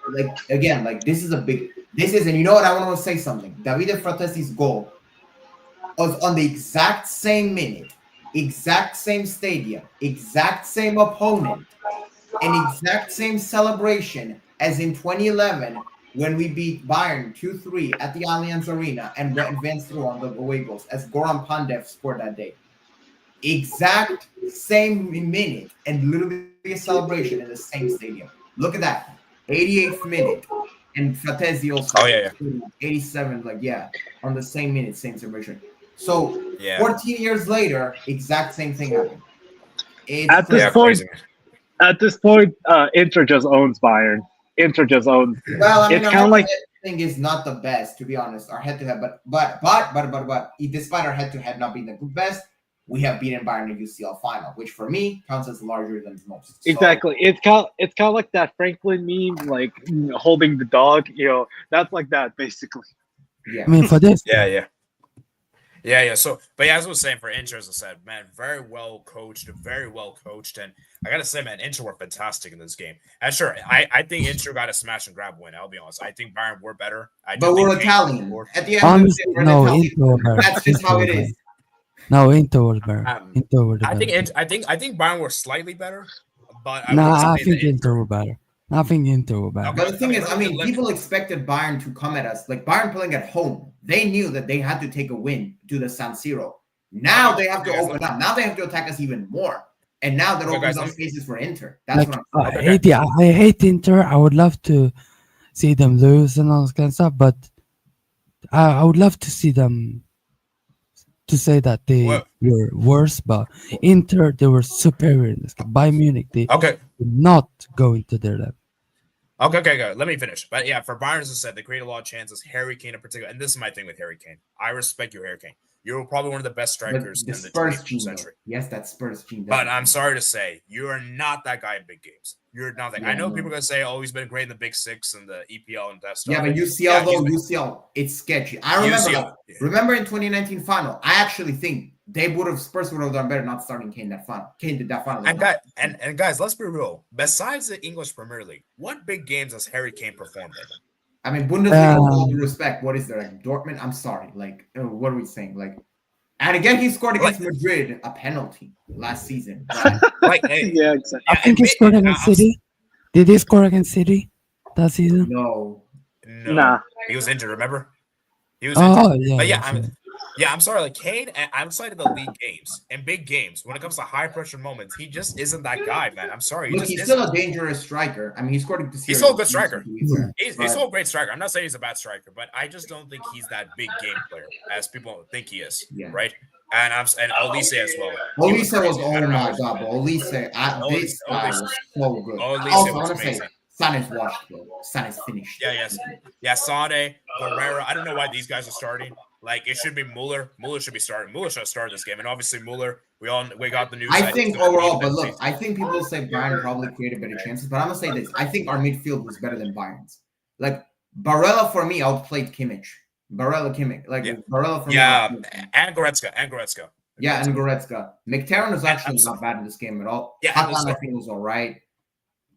like, again, like and you know what? I want to say something. Davide Fratessi's goal was on the exact same minute, exact same stadium, exact same opponent, and exact same celebration as in 2011 when we beat Bayern 2-3 at the Allianz Arena and advanced through on the away goals, as Goran Pandev scored that day. Exact same minute and literally a celebration in the same stadium. Look at that. 88th minute. And Fratesi also. 87, on the same minute, same celebration. So 14 years later, exact same thing happened. At this point, Inter just owns Bayern. Inter just owns. Well, I mean, it's kind of like thing is not the best, to be honest. Our head-to-head, but despite our head-to-head not being the best, we have beaten Bayern in the UCL final, which for me counts as larger than most. So, exactly. It's kind of like that Franklin meme, like holding the dog. That's like that basically. Yeah. I mean, for this. Yeah. So, but as I was saying, for Inter, as I said, man, very well coached. And I got to say, man, Inter were fantastic in this game. And sure, I think Inter got a smash and grab win. I'll be honest. I think Bayern were better. But we're Italian. At the end of the day, we're Italian. That's just how it is. No, Inter was better. I think Bayern were slightly better. But I think Inter were better. I think Inter were better. But the thing is, people expected Bayern to come at us. Like Bayern playing at home, they knew that they had to take a win to the San Siro. Now they have to open up. Now they have to attack us even more. And now that opens up spaces for Inter. That's what I'm saying. I hate Inter. I would love to see them lose and all that kind of stuff, but I would love to see them to say that they were worse, but Inter, they were superior in this game. Bayern Munich, they did not go into their level. Okay. Let me finish. But yeah, for Bayern, as I said, they create a lot of chances. Harry Kane in particular, and this is my thing with Harry Kane. I respect you, Harry Kane. You're probably one of the best strikers The in the Spurs 21st team, century. though. Yes, that Spurs team. But I'm sorry to say, you are not that guy in big games. You're not that. Yeah, I know no. people are gonna say, "Oh, he's been great in the Big Six and the EPL and that stuff." Yeah, but UCL though, UCL, it's sketchy. I remember, remember in 2019 final, I actually think Spurs would have done better not starting Kane that final. Kane did that final. And guys, let's be real. Besides the English Premier League, what big games has Harry Kane performed in? I mean, Bundesliga, with all due respect, what is there? Like Dortmund? I'm sorry. Like, what are we saying? Like, and again, he scored against Madrid a penalty last season. Yeah, exactly. I think he scored against City. Did he score against City that season? No. Nah. He was injured, remember? He was injured. Oh, yeah. But I'm sorry. Like Kane, outside of the league games and big games, when it comes to high pressure moments, he just isn't that guy, man. I'm sorry. Look, he's still a dangerous striker. I mean, he scored this year. He's still a good striker. He's still a great striker. I'm not saying he's a bad striker, but I just don't think he's that big game player as people think he is. Yeah. Right? And Olise as well. Olise was oh my god, but Olise, this guy was so good. Also, I want to say, Sane's washed, bro. Sane's finished. Yeah. Sane, Guerrero. I don't know why these guys are starting. Like it should be Muller. Muller should be starting. Muller should have started this game, and obviously Muller. We got the news. I think overall, but look, I think people say Bayern probably created better chances, but I'm gonna say this: I think our midfield was better than Bayern's. Like Barella for me outplayed Kimmich. Barella for me. And Goretzka. Yeah, and Goretzka. Mkhitaryan was actually not bad in this game at all. Yeah, Haaland, I think was all right.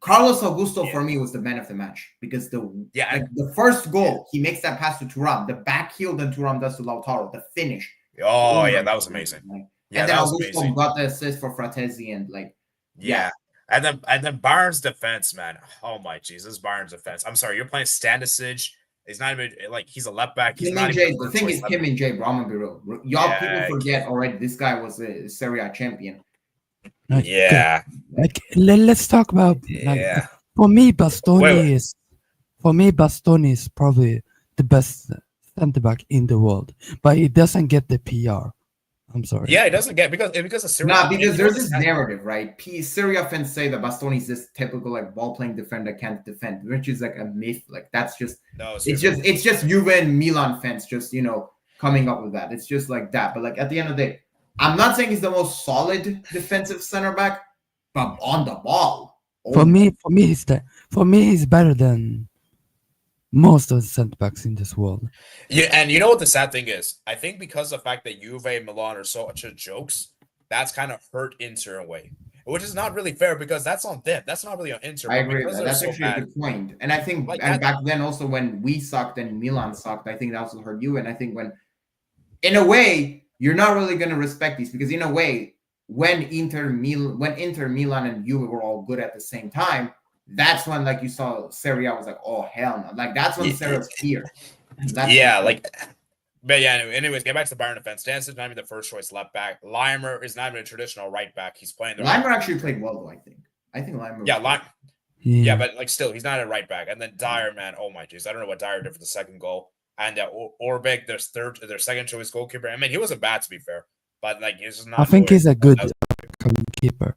Carlos Augusto for me was the man of the match because the first goal he makes that pass to Thuram, the back heel that Thuram does to Lautaro, the finish. Oh yeah, that was amazing. And then Augusto got the assist for Fratessi and And then Bayern's defense, man. Oh my Jesus, Bayern's defense. I'm sorry, you're playing Stanisic. He's not even like he's a left back. He's not even the thing is Kim and Jay, Brahma Biro. Y'all people forget already. This guy was a Serie A champion. Like let's talk about for me Bastoni is probably the best center back in the world, but he doesn't get the PR. I'm sorry. Yeah, it doesn't get because of Serie A. Because there's this narrative, right? Serie A fans say that Bastoni is this typical like ball playing defender can't defend, which is like a myth. Like that's just it's just Juve and Milan fans just coming up with that. It's just like that. But like at the end of the day, I'm not saying he's the most solid defensive center back, but on the ball. For me, he's better than most of the center backs in this world. Yeah, and you know what the sad thing is? I think because of the fact that Juve and Milan are such jokes, that's kind of hurt Inter in a way, which is not really fair because that's on them. That's not really on Inter. I agree with that. That's actually a good point. And I think back then also when we sucked and Milan sucked, I think that also hurt you. And I think in a way, you're not really going to respect these because in a way, when Inter, Milan, and Juve were all good at the same time, that's when like you saw Serie A was like, oh hell no! Like that's when Serie A's here. But anyways, get back to the Bayern defense. Stanisic not even the first choice left back. Leimer is not even a traditional right back. He's playing the Leimer actually played well though. I think Leimer. Yeah, but like still, he's not a right back. And then Dyer, man, oh my jeez, I don't know what Dyer did for the second goal. And Orbeck, their second choice goalkeeper. I mean, he wasn't bad to be fair, but like he's not. I think he's a good keeper.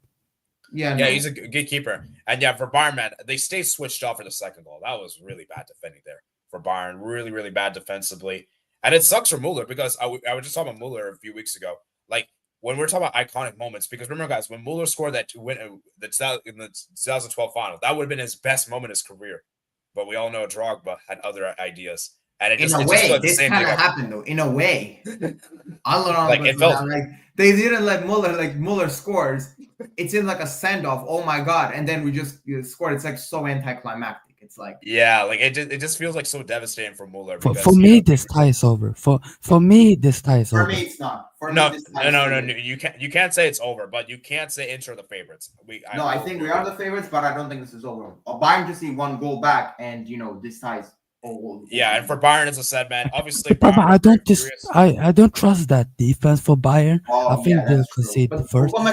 He's a good keeper. And for Bayern, man, they stayed switched off for the second goal. That was really bad defending there for Bayern. Really, really bad defensively. And it sucks for Muller because I was just talking about Muller a few weeks ago. Like when we're talking about iconic moments, because remember, guys, when Muller scored that to win in the 2012 final, that would have been his best moment in his career. But we all know Drogba had other ideas. And in a way, this kind of happened though. In a way, they didn't let Muller. Like Muller scores, it's in like a send off. Oh my god! And then we just scored. It's like so anticlimactic. It's like it just feels like so devastating for Muller. For me, this tie is over. For me, this tie is over. For me, it's not. No. You can't say it's over, but you can't say Inter are the favorites. I think we are the favorites, but I don't think this is over. Bayern just need one goal back, and this tie is. And for Bayern, as I said, man, obviously, I don't trust that defense for Bayern. I think they'll concede the first. I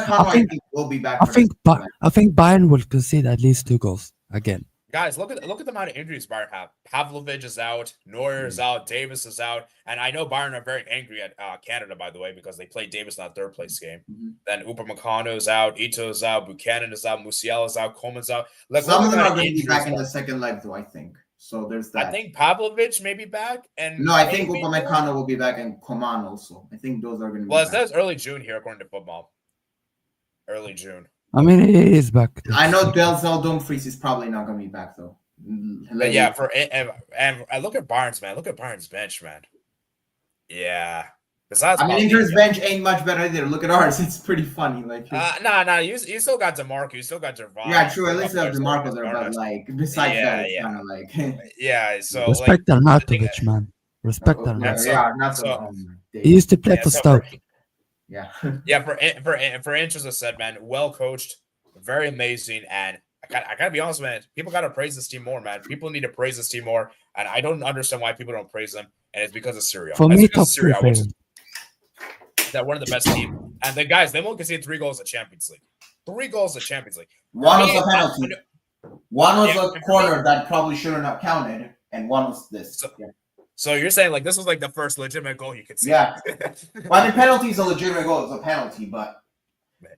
think Bayern will concede at least 2 goals again. Guys, look at the amount of injuries Bayern have. Pavlovic is out, Neuer is out, Davis is out, and I know Bayern are very angry at Canada, by the way, because they played Davis in that third place game. Then Upamecano is out, Ito is out, Buchanan is out, Musiala is out, Coleman's out. Some of them are going to be back in the second leg, though. I think so. There's that. I think Pavlovic may be back, and no, I think Upamecano will be back, and Coman also. I think those are going to be. Well, it says early June here, according to football. Early June. I mean, he is back. I know Denzel Dumfries is probably not going to be back though. But yeah, and I look at Barnes, man. Look at Barnes' bench, man. Yeah. Besides, I mean, Inter's bench ain't much better either. Look at ours; it's pretty funny. Like, nah. You still got DeMarco. You still got Gervais. Yeah, true. At least you have DeMarco there, but like, besides that, it's kind of like, yeah. So respect Arnautovic, man. Respect Arnautovic. Yeah, not so. He used to play for Stoke. Yeah. Yeah, for Inter, as I said, man, well coached, very amazing, and I gotta be honest, man. People gotta praise this team more, man. People need to praise this team more, and I don't understand why people don't praise them. And it's because of Syria. For me, top three favorites. That one of the best teams, and the guys they won't concede 3 goals at Champions League. 3 goals at Champions League. One was a penalty. One was a corner that probably shouldn't have counted, and one was this. So you're saying like this was like the first legitimate goal you could see? Yeah. Well, the penalty is a legitimate goal. It's a penalty, but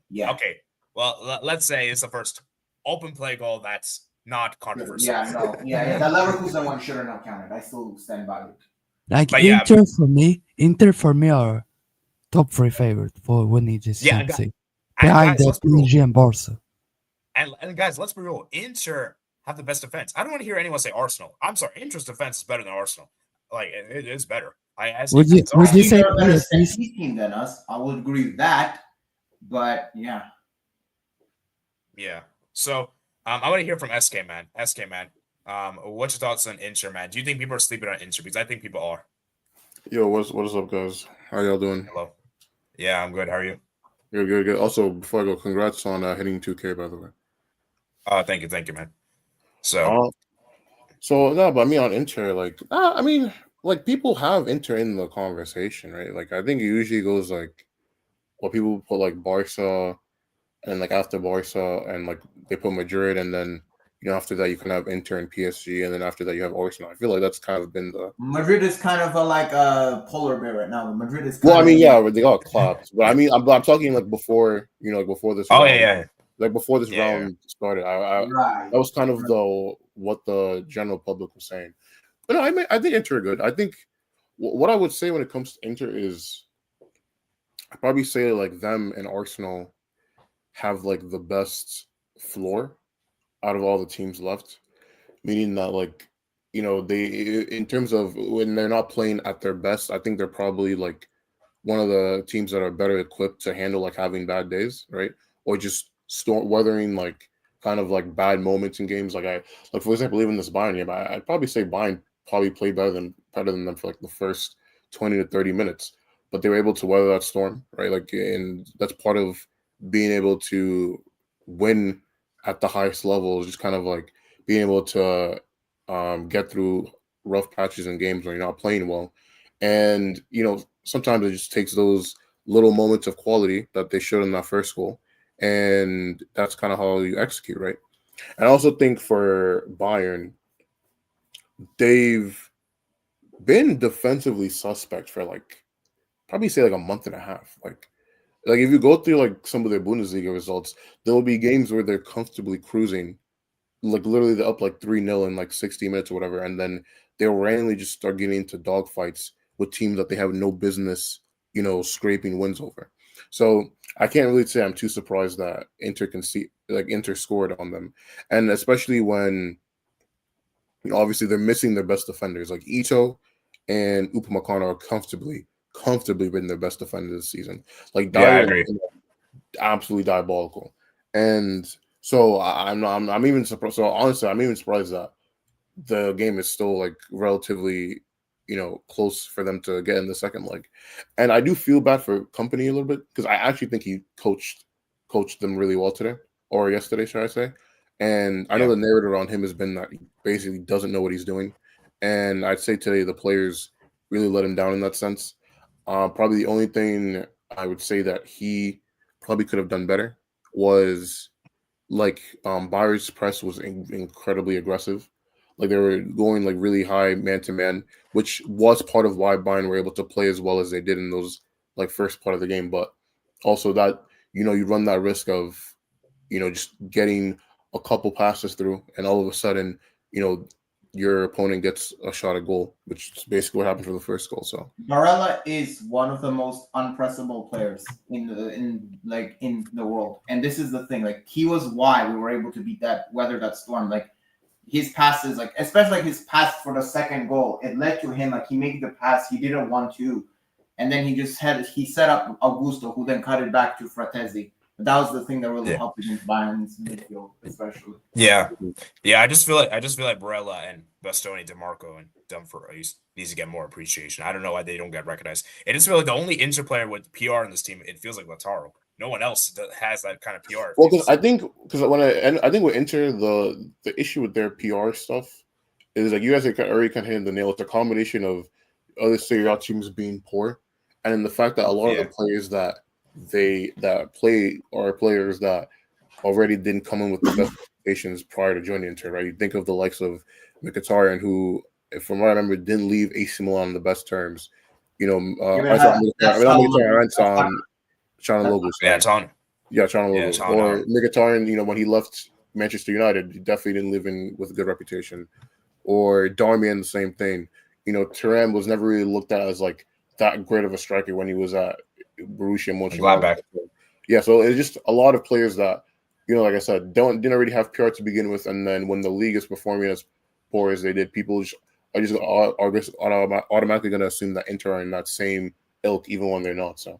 yeah. Okay. Well, let's say it's the first open play goal that's not controversial. Yeah, no. Yeah. That Leverkusen one shouldn't have counted. I still stand by it. Like Inter for me are top 3 favorite for winning this Champions League. Behind the PSG and Barca. And guys, let's be real. Inter have the best defense. I don't want to hear anyone say Arsenal. I'm sorry. Inter's defense is better than Arsenal. Like it is better. Would you say they're a better team than us? I would agree with that. But yeah. Yeah. So I want to hear from SK man. SK man. What's your thoughts on Inter, man? Do you think people are sleeping on Inter? Because I think people are. Yo, what's up, guys? How y'all doing? Hello. Yeah, I'm good. How are you? Good. Also, before I go, congrats on hitting 2K, by the way. Thank you, man. But I mean, on Inter, like people have Inter in the conversation, right? Like, I think it usually goes like, well, people put like Barca, and like after Barca, and like they put Madrid, and then after that you can have Inter and PSG, and then after that you have Arsenal. I feel like that's kind of been the Madrid is kind of like a polar bear right now. Madrid is. Well, I mean, yeah, they got clapped, but I mean, I'm talking like before, like before this. Oh round, yeah. Like before this round started, that was kind of what the general public was saying. But no, I think Inter are good. I think what I would say when it comes to Inter is, I'd probably say like them and Arsenal have like the best floor out of all the teams left, meaning that like they, in terms of when they're not playing at their best, I think they're probably like one of the teams that are better equipped to handle like having bad days, right? Or just weathering like kind of like bad moments in games. Like for example, even this Bayern game, I'd probably say Bayern probably played better than them for like the first 20 to 30 minutes, but they were able to weather that storm, right? Like, and that's part of being able to win at the highest levels, just kind of like being able to get through rough patches in games where you're not playing well. And, sometimes it just takes those little moments of quality that they showed in that first goal. And that's kind of how you execute, right? And I also think for Bayern, they've been defensively suspect for like, probably say like a month and a half. Like if you go through like some of their Bundesliga results, there will be games where they're comfortably cruising, like literally they're up like 3-0 in like 60 minutes or whatever, and then they'll randomly just start getting into dogfights with teams that they have no business, scraping wins over. So I can't really say I'm too surprised that Inter scored on them, and especially when obviously they're missing their best defenders, like Ito and Upamecano are comfortably been their best defender this season. Like, I agree. Absolutely diabolical. And so I'm even surprised. So honestly, I'm even surprised that the game is still like relatively, close for them to get in the second leg. And I do feel bad for Company a little bit, because I actually think he coached them really well today, or yesterday, should I say. And I know the narrative around him has been that he basically doesn't know what he's doing. And I'd say today the players really let him down in that sense. Probably the only thing I would say that he probably could have done better was like Bayern's press was incredibly aggressive. Like they were going like really high man to man, which was part of why Bayern were able to play as well as they did in those like first part of the game. But also that you run that risk of just getting a couple passes through, and all of a sudden your opponent gets a shot at goal, which is basically what happened for the first goal. So Barella is one of the most unpressable players in the world, and this is the thing. Like he was why we were able to weather that storm. Like his passes, like especially like his pass for the second goal, it led to him. Like he made the pass, he did a 1-2, and then he set up Augusto, who then cut it back to Fratessi. That was the thing that really helped against Bayern's midfield, especially. Yeah. I just feel like Barella and Bastoni, DeMarco, and Dumfries needs to get more appreciation. I don't know why they don't get recognized. It just feels like the only Inter player with PR in this team, it feels like Lautaro. No one else has that kind of PR. Well, I think with Inter, the issue with their PR stuff is like you guys are already kind of hitting the nail. It's a combination of other Serie A teams being poor, and then the fact that a lot of the players that play are players that already didn't come in with the best expectations prior to joining Inter, right? You think of the likes of Mkhitaryan, who, from what I remember, didn't leave AC Milan on the best terms. Chanaloglu. Chanaloglu. Or Mkhitaryan, when he left Manchester United, he definitely didn't live in with a good reputation. Or Darmian, the same thing. Thuram was never really looked at as like that great of a striker when he was at Borussia Mönchengladbach. Yeah, so it's just a lot of players that, like I said, didn't already have PR to begin with, and then when the league is performing as poor as they did, people are just automatically going to assume that Inter are in that same ilk, even when they're not. So,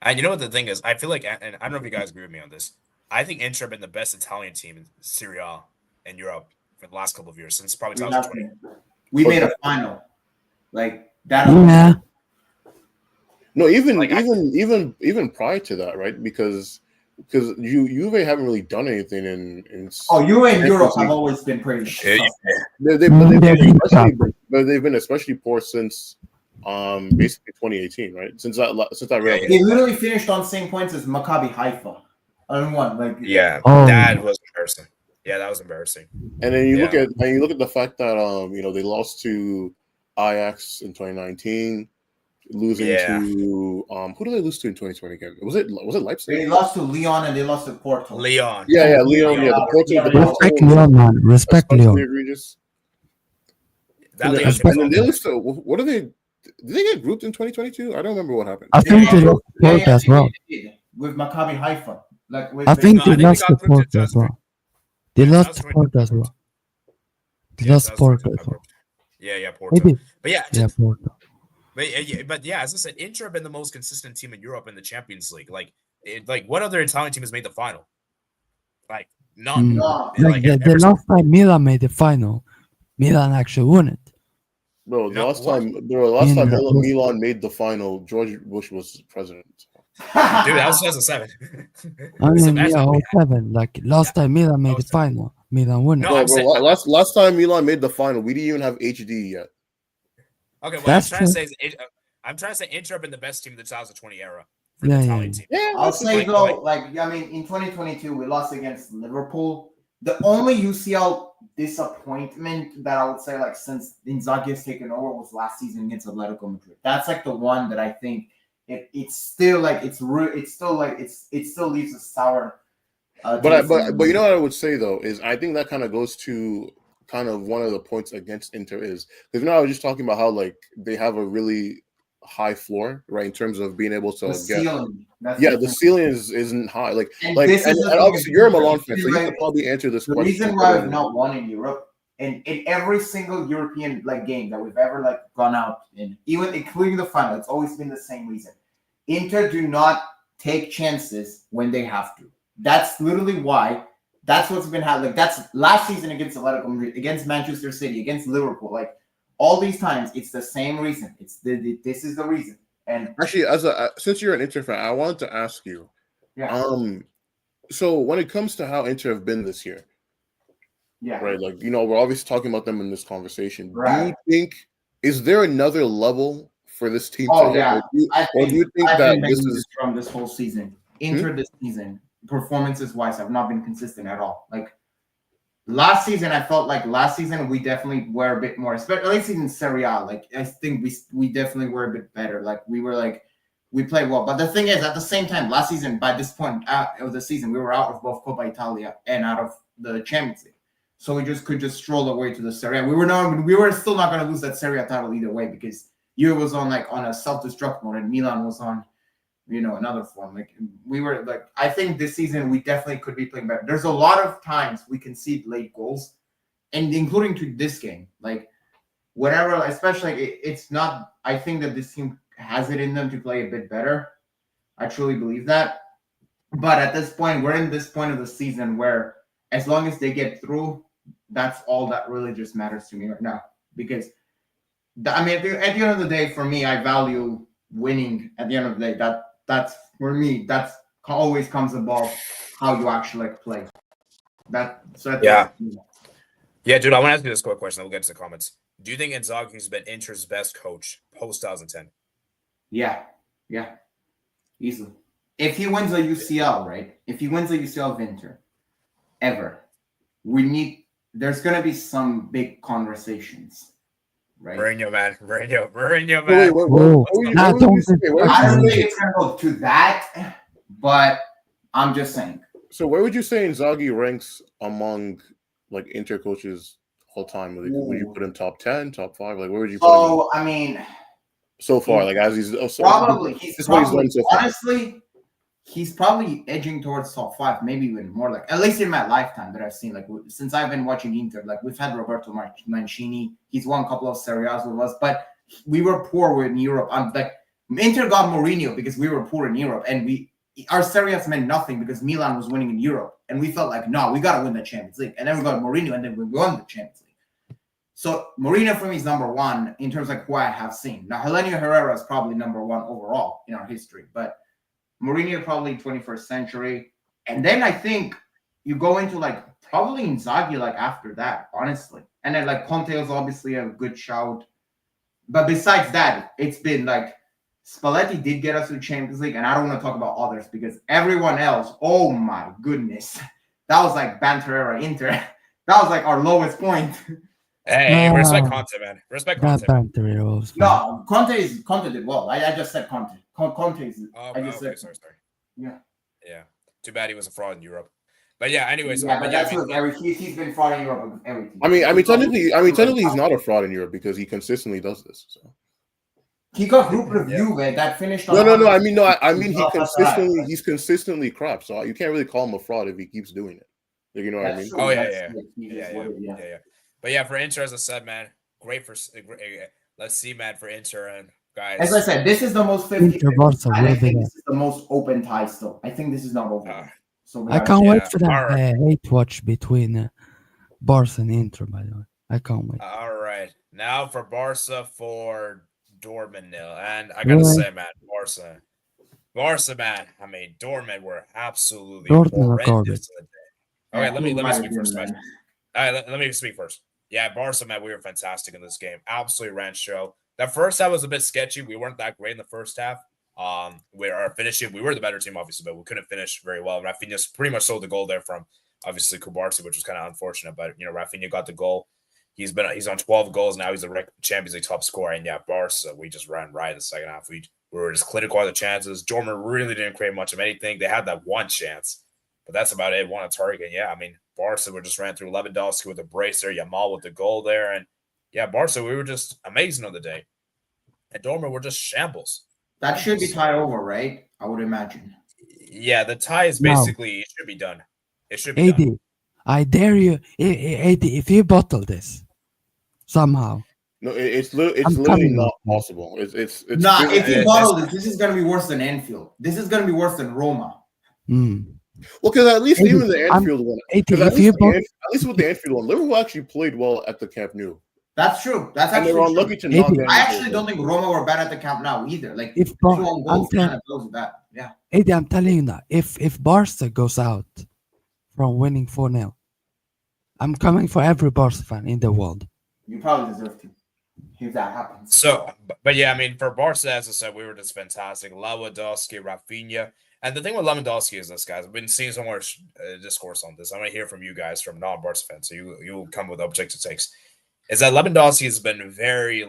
and you know what the thing is, I feel like, and I don't know if you guys agree with me on this, I think Inter have been the best Italian team in Serie A in Europe for the last couple of years, since probably 2020. We made a final, like that. Yeah. No, even prior to that, right? Because Juve haven't really done anything in Juve in Europe have always been pretty shit. They've been especially poor since basically 2018, right? Since that they literally finished on same points as Maccabi Haifa. That was embarrassing. Yeah, that was embarrassing. And then you look at the fact that they lost to Ajax in 2019. Losing to who did they lose to in 2020 again? Was it Leipzig? They lost to Lyon and they lost to Porto. Leon. Yeah, Leon. Yeah, the Porto. Respect Leon, man. Respect Leon. Egregious. And then they lost to, what are they? Did they get grouped in 2022? I don't remember what happened. I think they lost to Porto as well. With Maccabi Haifa. I think they lost to Porto as well. They lost to Porto as well. They lost to Porto as well. Yeah, Porto. Maybe. But Porto. But as I said, Inter have been the most consistent team in Europe in the Champions League. Like what other Italian team has made the final? Like none. The last time Milan made the final, Milan actually won it. Bro, the last time Milan made the final, George Bush was president. Dude, that was 2007. I mean, 07. Like last time Milan made the final, Milan won it. No, bro, last time Milan made the final, we didn't even have HD yet. Okay, what I'm trying to say Inter have been the best team in the 2020 era. Team. Yeah, I'll say in 2022 we lost against Liverpool. The only UCL disappointment that I would say, like, since Inzaghi has taken over, was last season against Atletico Madrid. That's like the one that I think it still leaves a sour. But you know what I would say though is I think that kind of goes to kind of one of the points against Inter is because I was just talking about how like they have a really high floor, right, in terms of being able to the ceiling isn't high. Like and obviously you're a Milan fan, so you can probably answer this question. The reason why I've not won in Europe and in every single European game that we've ever gone out in, even including the final, it's always been the same reason. Inter do not take chances when they have to. That's literally why. That's what's been happening. That's last season against Atletico Madrid, against Manchester City, against Liverpool. Like all these times, it's the same reason. This is the reason. And actually, since you're an Inter fan, I wanted to ask you. Yeah. So when it comes to how Inter have been this year, right? Like we're obviously talking about them in this conversation. Right. Do you think is there another level for this team? Oh yeah. Or do you think that this is from this whole season? Inter this season. performances wise have not been consistent at all. Like last season, I felt like we definitely were a bit more, especially at least in Serie A. Like I think we definitely were a bit better. Like we played well. But the thing is, at the same time, last season, by this point of the season, we were out of both Coppa Italia and out of the Champions League. So we could stroll away to the Serie A. We were still not going to lose that Serie A title either way, because Juve was on a self-destruct mode and Milan was on, another form. Like we were like, I think this season we definitely could be playing better. There's a lot of times we concede late goals, and including to this game, like whatever, especially it's not, I think that this team has it in them to play a bit better. I truly believe that. But at this point, we're in this point of the season where as long as they get through, that's all that really just matters to me right now. Because, at the end of the day, for me, I value winning at the end of the day. That's for me, that's always comes above how you actually play. Yeah, dude, I want to ask you this quick question. Then we'll get into the comments. Do you think Inzaghi has been Inter's best coach post 2010? Yeah, easily. If he wins a UCL, right? If he wins a UCL of Inter, ever, there's going to be some big conversations, right? Mourinho, man. I don't think it's going to go to that, but I'm just saying. So where would you say Inzaghi ranks among like Inter coaches all time? Would you put him top 10, top 5? Like where would you put him? So far, like as he's probably honestly, he's probably edging towards top 5, maybe even more. Like at least in my lifetime that I've seen, like since I've been watching Inter, like we've had Roberto Mancini. He's won a couple of Serie A's with us, but we were poor in Europe. Inter got Mourinho because we were poor in Europe, and our Serie A's meant nothing because Milan was winning in Europe, and we felt like, no, we got to win the Champions League, and then we got Mourinho, and then we won the Champions League. So Mourinho for me is number 1 in terms of who I have seen. Now Helenio Herrera is probably number 1 overall in our history, but Mourinho probably 21st century. And then I think you go into probably Inzaghi after that, honestly. And then Conte is obviously a good shout. But besides that, it's been Spalletti did get us to the Champions League, and I don't want to talk about others because everyone else, oh my goodness. That was banter era Inter. That was our lowest point. Hey, respect Conte, man. Respect Conte. No, Conte did well. I just said Conte. Conte is. Sorry. Yeah. Too bad he was a fraud in Europe. But yeah, anyways. He's been fraud in Europe with everything. Technically, he's not a fraud in Europe because he consistently does this. So. He got group of Juve that finished. He's consistently crap. So you can't really call him a fraud if he keeps doing it. You know what I mean? True. Oh yeah. But yeah, for Inter, as I said, man, great for. Let's see, man, for Inter and guys. As I said, this is the most 50-50. I think this is the most open tie still. I think this is not open. So I can't wait for that hate watch between Barca and Inter. By the way, I can't wait. All right, now for Barca for Dortmund nil, and I gotta say, man, Barca, man. I mean, Dortmund were absolutely horrendous today. Okay, let me speak first, man. All right, let me speak first. Yeah, Barca, man, we were fantastic in this game. Absolutely ran show. That first half was a bit sketchy. We weren't that great in the first half. We were the better team, obviously, but we couldn't finish very well. Rafinha pretty much sold the goal there from obviously Kubarsi, which was kind of unfortunate. But Rafinha got the goal. He's on 12 goals now. He's the Champions League top scorer. And yeah, Barca, we just ran right in the second half. We were just clinical on the chances. Dortmund really didn't create much of anything. They had that one chance, but that's about it. Won a target. Yeah, I mean, Barca we just ran through Lewandowski with a brace there, Yamal with the goal there, and yeah, Barca we were just amazing on the day. And Dortmund were just shambles. That should be tied over, right? I would imagine. Yeah, the tie is basically it should be done. It should be done. I dare you, AD, if you bottle this somehow. No, it's literally not possible. It's if you bottle this is gonna be worse than Anfield. This is gonna be worse than Roma. Well, because at least even the Anfield one, at least with the Anfield one, Liverpool actually played well at the Camp Nou. That's true. That's actually they were unlucky to not get. I actually don't think Roma were bad at the Camp Nou either. Eddie, I'm telling you now, if Barca goes out from winning 4-0, I'm coming for every Barca fan in the world. You probably deserve to. If that happens. So, but yeah, I mean, for Barca, as I said, we were just fantastic. Lewandowski, Rafinha. And the thing with Lewandowski is this, guys. I've been seeing so much discourse on this. I'm going to hear from you guys from non-Barca fans, so you will come with objective takes. Is that Lewandowski has been very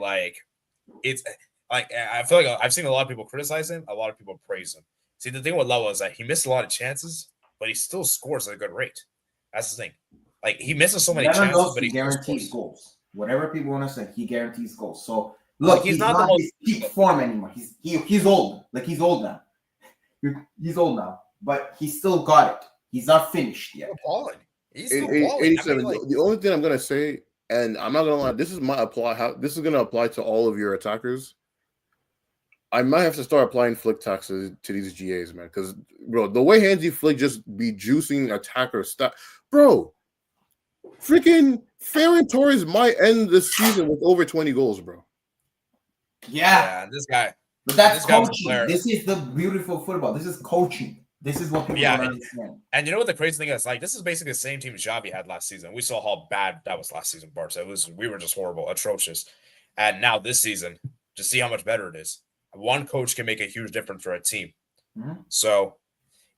it's like I feel like I've seen a lot of people criticize him, a lot of people praise him. See, the thing with Lewa is that he missed a lot of chances, but he still scores at a good rate. That's the thing. Like he misses so many chances, but he guarantees goals. Whatever people want to say, he guarantees goals. So look, he's not his peak form anymore. He's old. Like he's old now. He's old now, but he still got it. He's not finished yet. He's still 87. The only thing I'm gonna say, and I'm not gonna lie, this is this is gonna apply to all of your attackers. I might have to start applying flick taxes to these GAs, man. Because bro, the way Hansi Flick just be juicing attacker stuff, bro. Freaking Ferran Torres might end the season with over 20 goals, bro. Yeah, this guy. But that's coaching. This is the beautiful football. This is coaching. This is what people don't understand. And you know what the crazy thing is? Like, this is basically the same team Xavi had last season. We saw how bad that was last season, Barca. We were just horrible, atrocious. And now this season, just see how much better it is. One coach can make a huge difference for a team. Mm-hmm. So,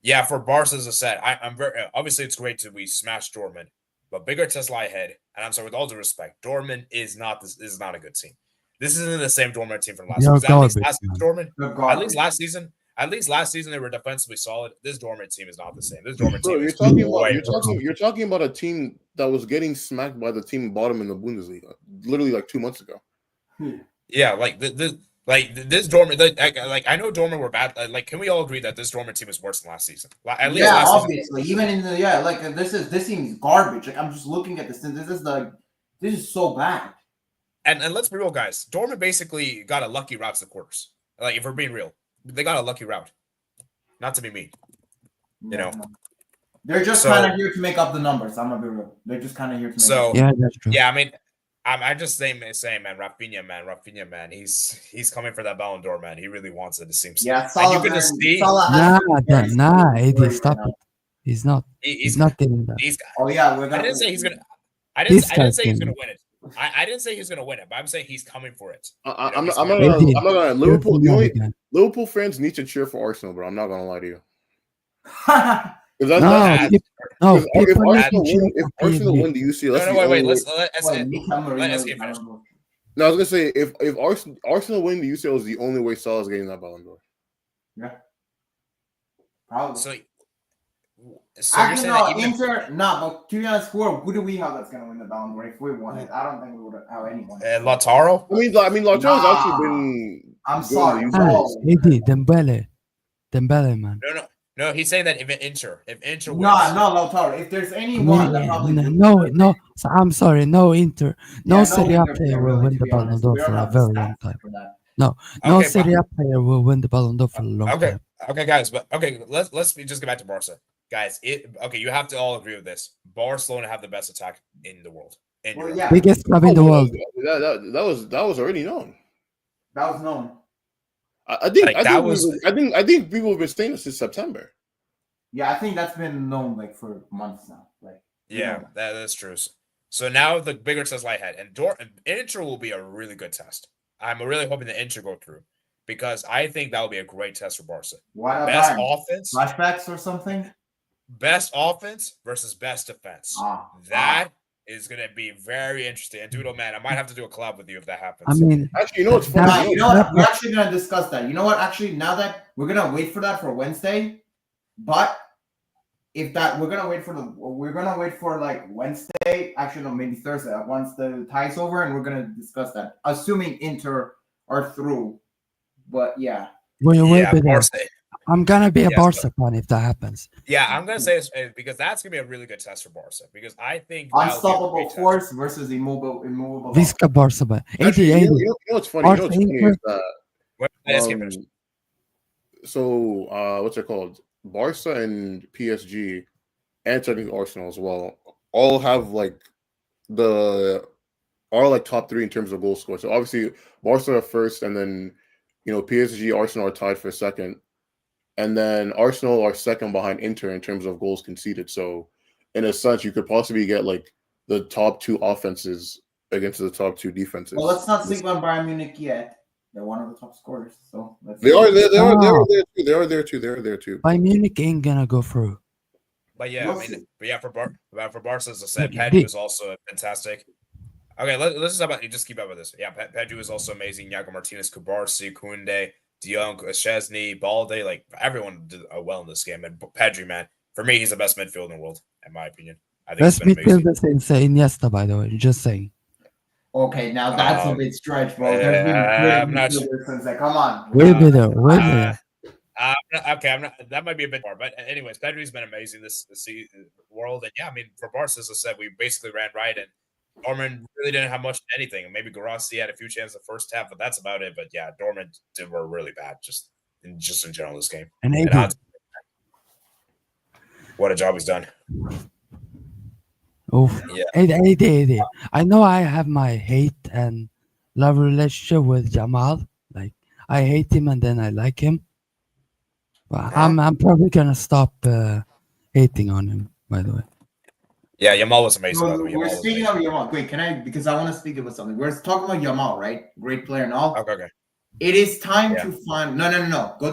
yeah, for Barca, as I said, I'm very obviously it's great we smashed Dortmund, but bigger test lie ahead. And I'm sorry, with all due respect, Dortmund is not a good team. This isn't the same Dortmund team from last season. At least last season they were defensively solid. This Dortmund team is not the same. This Dortmund team you're talking about a team that was getting smacked by the team bottom in the Bundesliga, literally like 2 months ago. Yeah, this Dortmund, I know Dortmund were bad. Can we all agree that this Dortmund team is worse than last season? At least last obviously. Season. Even in this team is garbage. Like I'm just looking at this thing. This is so bad. And let's be real, guys. Dortmund basically got a lucky route to the quarters. Like if we're being real, they got a lucky route. Not to be mean, you know. They're just kind of here to make up the numbers. I'm gonna be real. They're just kind of here to make. Yeah, that's true. Yeah, I mean. I'm just saying, man, Rafinha, man, he's coming for that Ballon d'Or, man. He really wants it. It seems. Yeah, and you can just see. AD, stop it. He's not getting that. I didn't say he's gonna. I didn't say he's gonna win it. I didn't say he's gonna win it, but I'm saying he's coming for it. I'm not gonna. Liverpool fans need to cheer for Arsenal, bro. I'm not gonna lie to you. If Arsenal win the UCL, wait. Let's get finished. No, I was gonna say if Arsenal win the UCL is the only way Salah's getting that Ballon d'Or. Yeah, probably. So you're saying that Inter, but to be honest, who do we have that's gonna win the Ballon d'Or if we won it? I don't think we would have anyone. Lautaro. I mean, Lautaro's actually been. I'm sorry. AD, Dembele, man. No, he's saying that if Inter wins. No, Lautaro. If there's anyone that probably no. So I'm sorry, no Inter, no Serie A player will win the Ballon d'Or for a very long time. No Serie A player will win the Ballon d'Or for a long time. Okay, guys, but let's just get back to Barca, guys. You have to all agree with this. Barcelona have the best attack in the world. Biggest club in the world. That was already known. That was known. I think people have been saying this since September. Yeah, I think that's been known for months now. That's true. So now the bigger test lie ahead, and Inter will be a really good test. I'm really hoping the Inter go through because I think that will be a great test for Barca. Best offense, flashbacks or something. Best offense versus best defense. That is going to be very interesting. And Doodle, man, I might have to do a collab with you if that happens. I mean, actually, you know what's funny? We're actually going to discuss that. You know what? Actually, now that we're going to wait for that for Wednesday, but if that we're going to wait for Wednesday. Actually, no, maybe Thursday. Once the tie's over, and we're going to discuss that. Assuming Inter are through, but yeah. I'm gonna be a Barca fan if that happens. Yeah, I'm gonna say it's because that's gonna be a really good test for Barca because I think unstoppable force versus immovable. Visca Barca, but you know what's funny? Is that what's it called? Barca and PSG, and technically Arsenal as well, all have top three in terms of goal scored. So obviously Barca are first, and then PSG, Arsenal are tied for second. And then Arsenal are second behind Inter in terms of goals conceded. So, in a sense, you could possibly get the top two offenses against the top two defenses. Well, let's not sleep on Bayern Munich yet. They're one of the top scorers. So they are there too. They are there too. Bayern Munich ain't gonna go through. But yeah, for Barca, as I said, Yeah, Pedri was also fantastic. Okay, let's just keep up with this. Yeah, Pedri was also amazing. Iago Martinez, Kubarsi, Koundé, De Jong, Szczesny, Balde, like everyone did well in this game. And Pedri, man, for me, he's the best midfielder in the world, in my opinion. I think Best midfielder since Iniesta, by the way. Just saying. Okay, now that's a bit stretch, bro. There's been great midfielders since like, come on. We'll be there. Okay, that might be a bit more, but anyways, Pedri's been amazing this world, and yeah, I mean, for Barca, as I said, we basically ran right, and Dortmund really didn't have much of anything. Maybe Guarassi had a few chances the first half, but that's about it. But yeah, Dortmund were really bad, just in general this game. And what a job he's done. Oh, yeah. AD. I know I have my hate and love relationship with Jamal. Like I hate him and then I like him. But I'm probably gonna stop hating on him. By the way. Yeah, Yamal was amazing. No, we're speaking of Yamal. Wait, can I? Because I want to speak about something. We're talking about Yamal, right? Great player and all. Okay. It is time to find. No. Go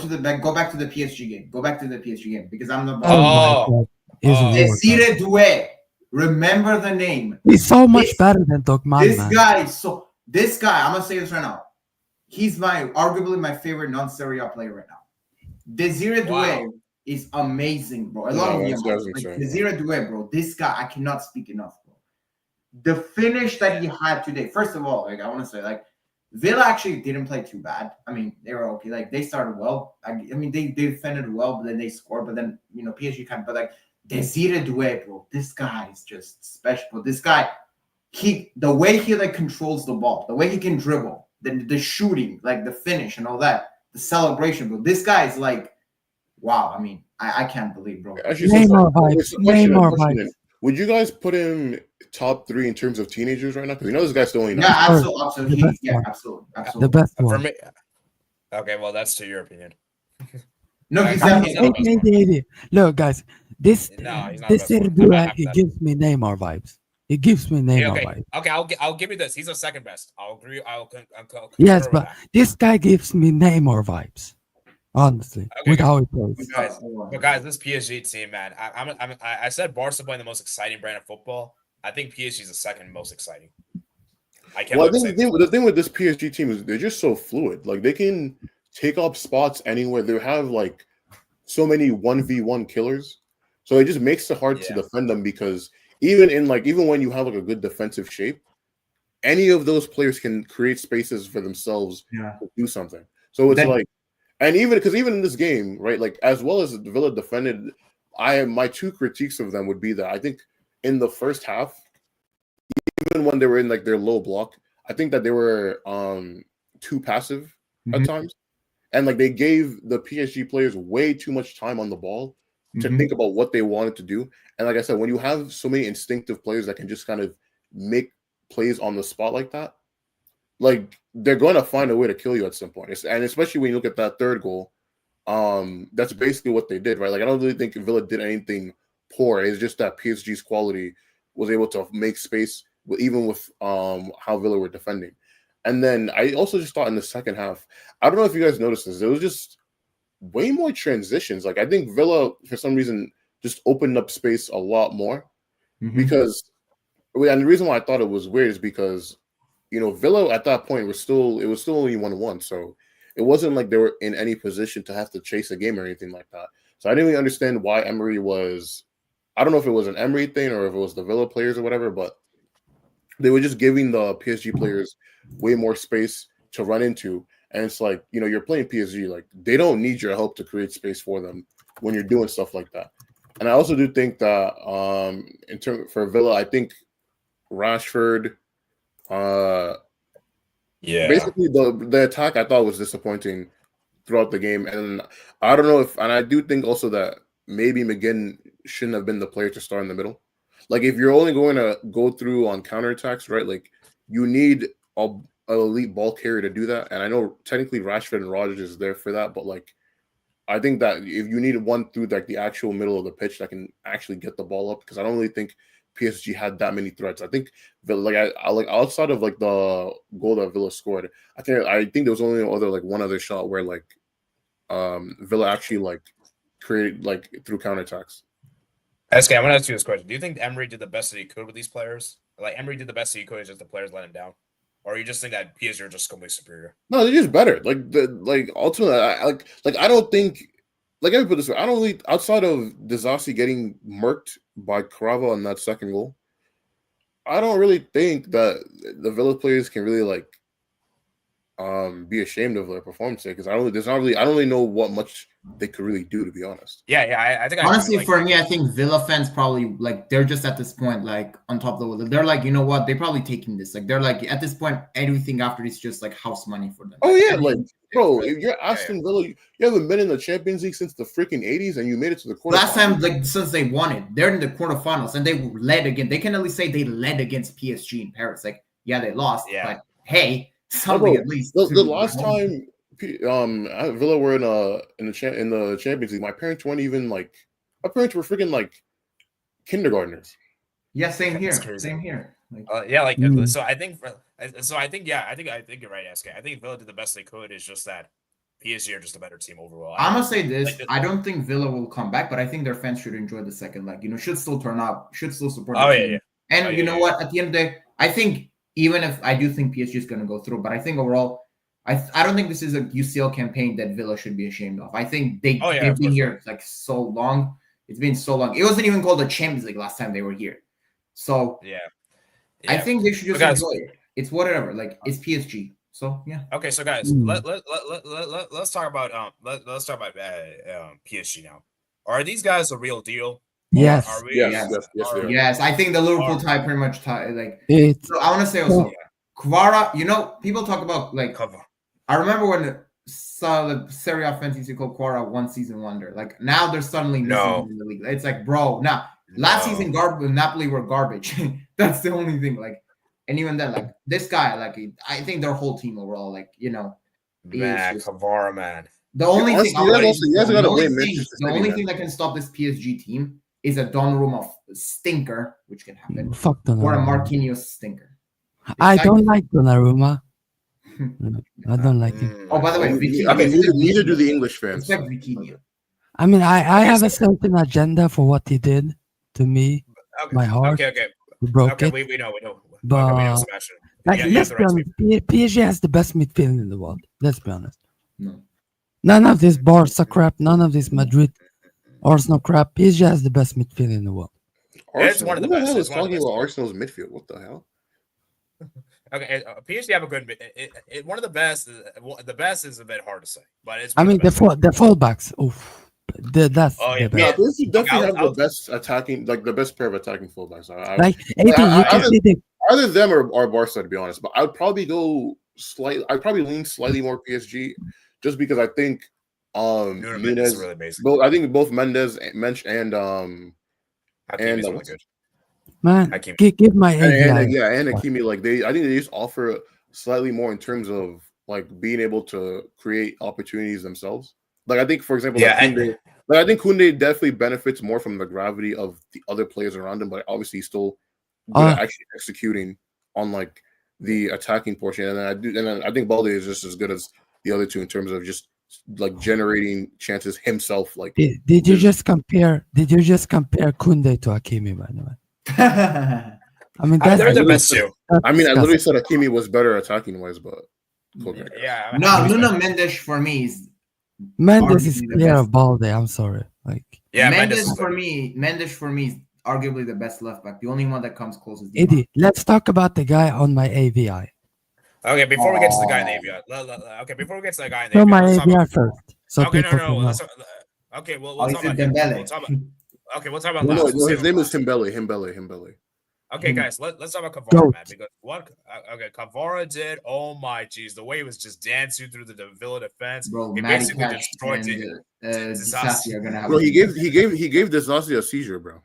back to the PSG game. Go back to the PSG game because I'm the. Desire Doué. Remember the name. He's so much better than Dortmund. This guy. I'm gonna say this right now. He's arguably my favorite non-Serie A player right now. Desire Doué is amazing, bro. Desire Doué, bro. This guy, I cannot speak enough, bro. The finish that he had today. First of all, like I want to say, like Villa actually didn't play too bad. I mean, they were okay. Like they started well. I mean, they defended well, but then they scored. But then PSG kind of. But like Desire Doué, bro. This guy is just special. Bro. This guy, the way he like controls the ball, the way he can dribble, the shooting, like the finish and all that, the celebration, bro. This guy is like. Wow, I mean, I can't believe, bro. Name more vibes. Would you guys put him top 3 in terms of teenagers right now? Because this guy's still only 9. Absolutely. Absolutely. The best one. For me. Okay, well, that's to your opinion. No, he's definitely. Look, guys, this he gives me Neymar vibes. He gives me Neymar vibes. Okay, I'll give you this. He's the second best. I'll agree. Yes, but this guy gives me Neymar vibes. Honestly, with how he plays. But guys, this PSG team, man, I said Barca playing the most exciting brand of football. I think PSG is the second most exciting. The thing with this PSG team is they're just so fluid. Like they can take up spots anywhere. They have like so many 1v1 killers, so it just makes it hard to defend them because even when you have like a good defensive shape, any of those players can create spaces for themselves to do something. So it's and even in this game, right, like as well as the Villa defended, my 2 critiques of them would be that I think in the first half, even when they were in like their low block, I think that they were too passive at times, and like they gave the PSG players way too much time on the ball to think about what they wanted to do. And like I said, when you have so many instinctive players that can just kind of make plays on the spot like that, like they're going to find a way to kill you at some point. And especially when you look at that third goal, that's basically what they did, right? Like I don't really think Villa did anything poor. It's just that PSG's quality was able to make space, even with how Villa were defending. And then I also just thought in the second half, I don't know if you guys noticed this, there was just way more transitions. Like I think Villa, for some reason, just opened up space a lot more because, and the reason why I thought it was weird is because Villa at that point it was still only 1-1, so it wasn't like they were in any position to have to chase a game or anything like that. So I didn't really understand why Emery I don't know if it was an Emery thing or if it was the Villa players or whatever, but they were just giving the PSG players way more space to run into. And it's like, you're playing PSG, like they don't need your help to create space for them when you're doing stuff like that. And I also do think that for Villa, I think Rashford, basically the attack I thought was disappointing throughout the game, and I don't know and I do think also that maybe McGinn shouldn't have been the player to start in the middle. Like if you're only going to go through on counterattacks, right? Like you need an elite ball carrier to do that, and I know technically Rashford and Rodgers is there for that, but like I think that if you need one through like the actual middle of the pitch that can actually get the ball up, because I don't really think PSG had that many threats. I think I outside of like the goal that Villa scored, I think there was only one other shot where like Villa actually like created like through counterattacks. SK, I'm gonna ask you this question. Do you think Emery did the best that he could with these players? Like Emery did the best that he could, it's just the players let him down? Or you just think that PSG are just completely superior? No, they're just better. Ultimately, I don't think, like, let me put it this way. I don't really, outside of Disasi getting murked by Kvara on that second goal, I don't really think that the Villa players can really like be ashamed of their performance because I don't really know what much they could really do, to be honest. Yeah. I think honestly, for me, I think Villa fans probably like they're just at this point like on top of the world. They're like, you know what? They're probably taking this. Like they're like at this point, everything after this is just like house money for them. Oh yeah, like bro, if you're Aston Villa, you haven't been in the Champions League since the freaking 80s, and you made it to the quarterfinals. Last time, like since they won it, they're in the quarterfinals, and they led again. They can at least say they led against PSG in Paris. Like, yeah, they lost, but hey, something at least. The last time Villa were in the Champions League, my parents weren't even like. My parents were freaking like kindergartners. Yeah, same here. Same here. So I think you're right, SK. I think Villa did the best they could. It's just that PSG are just a better team overall. I'm gonna say this: I don't think Villa will come back, but I think their fans should enjoy the second leg. You know, should still turn up, should still support. The team. And you know what? At the end of the day, I think even if I do think PSG is gonna go through, but I think overall, I don't think this is a UCL campaign that Villa should be ashamed of. I think they've been here like so long. It's been so long. It wasn't even called the Champions League last time they were here. So I think they should just enjoy it. It's whatever. Like it's PSG. So yeah. Okay, so guys, let's talk about PSG now. Are these guys a real deal? Yes. Yes. I think the Liverpool tie pretty much tie like. So I want to say also, Kvara. You know, people talk about like. I remember when the Serie A fans used to call Kvara one season wonder. Like now they're suddenly missing in the league. It's like, bro, now last season Napoli were garbage. That's the only thing. Like, and even then, like this guy, like I think their whole team overall, like Kvara, man. The only thing that can stop this PSG team is a Donnarumma stinker, which can happen, or a Marquinhos stinker. I don't like Donnarumma. I don't like him. Oh, by the way, neither do the English fans. I mean, I have a certain agenda for what he did to me. My heart. Okay. We broke it. We know. But let's be honest, PSG has the best midfield in the world. Let's be honest. No. None of this Barca crap. None of this Madrid, Arsenal crap. PSG has the best midfield in the world. It's one of the best. Who the hell is talking about Arsenal's midfield? What the hell? Okay, PSG have a good. One of the best. The best is a bit hard to say, but it's. I mean, the fullbacks. Oof. That's the best. PSG definitely have the best attacking, like the best pair of attacking fullbacks. Either them or Barca, to be honest. But I'd probably go slightly. I'd probably lean slightly more PSG, just because I think Mendes is really amazing. I think both Mendes, Mensch, and really good. Man, give my and Hakimi, like I think they just offer slightly more in terms of like being able to create opportunities themselves. Like I think, for example, I think Koundé definitely benefits more from the gravity of the other players around him, but obviously he's still good at actually executing on like the attacking portion. And then I think Balde is just as good as the other two in terms of just like generating chances himself. Like, did you just compare Koundé to Hakimi, by the way? I mean, they're the best too. I mean, I literally said Hakimi was better attacking wise, but no. Mendes for me is clear of Balde. I'm sorry, Mendes for me is arguably the best left back. The only one that comes close is Eddie. Let's talk about the guy on my AVI. Okay, before we get to the guy in the AVI, before we get to the guy in the AVI, my AVI first. So okay, no. Okay, well, we'll talk about him. We'll talk about. No, his name is Himbele. Okay, guys, let's talk about Kvara, man. Because Kvara did. Oh my jeez, the way he was just dancing through the Villa defense. Bro, he basically destroyed Disasi are gonna have. Bro, he gave Disasi a seizure, bro.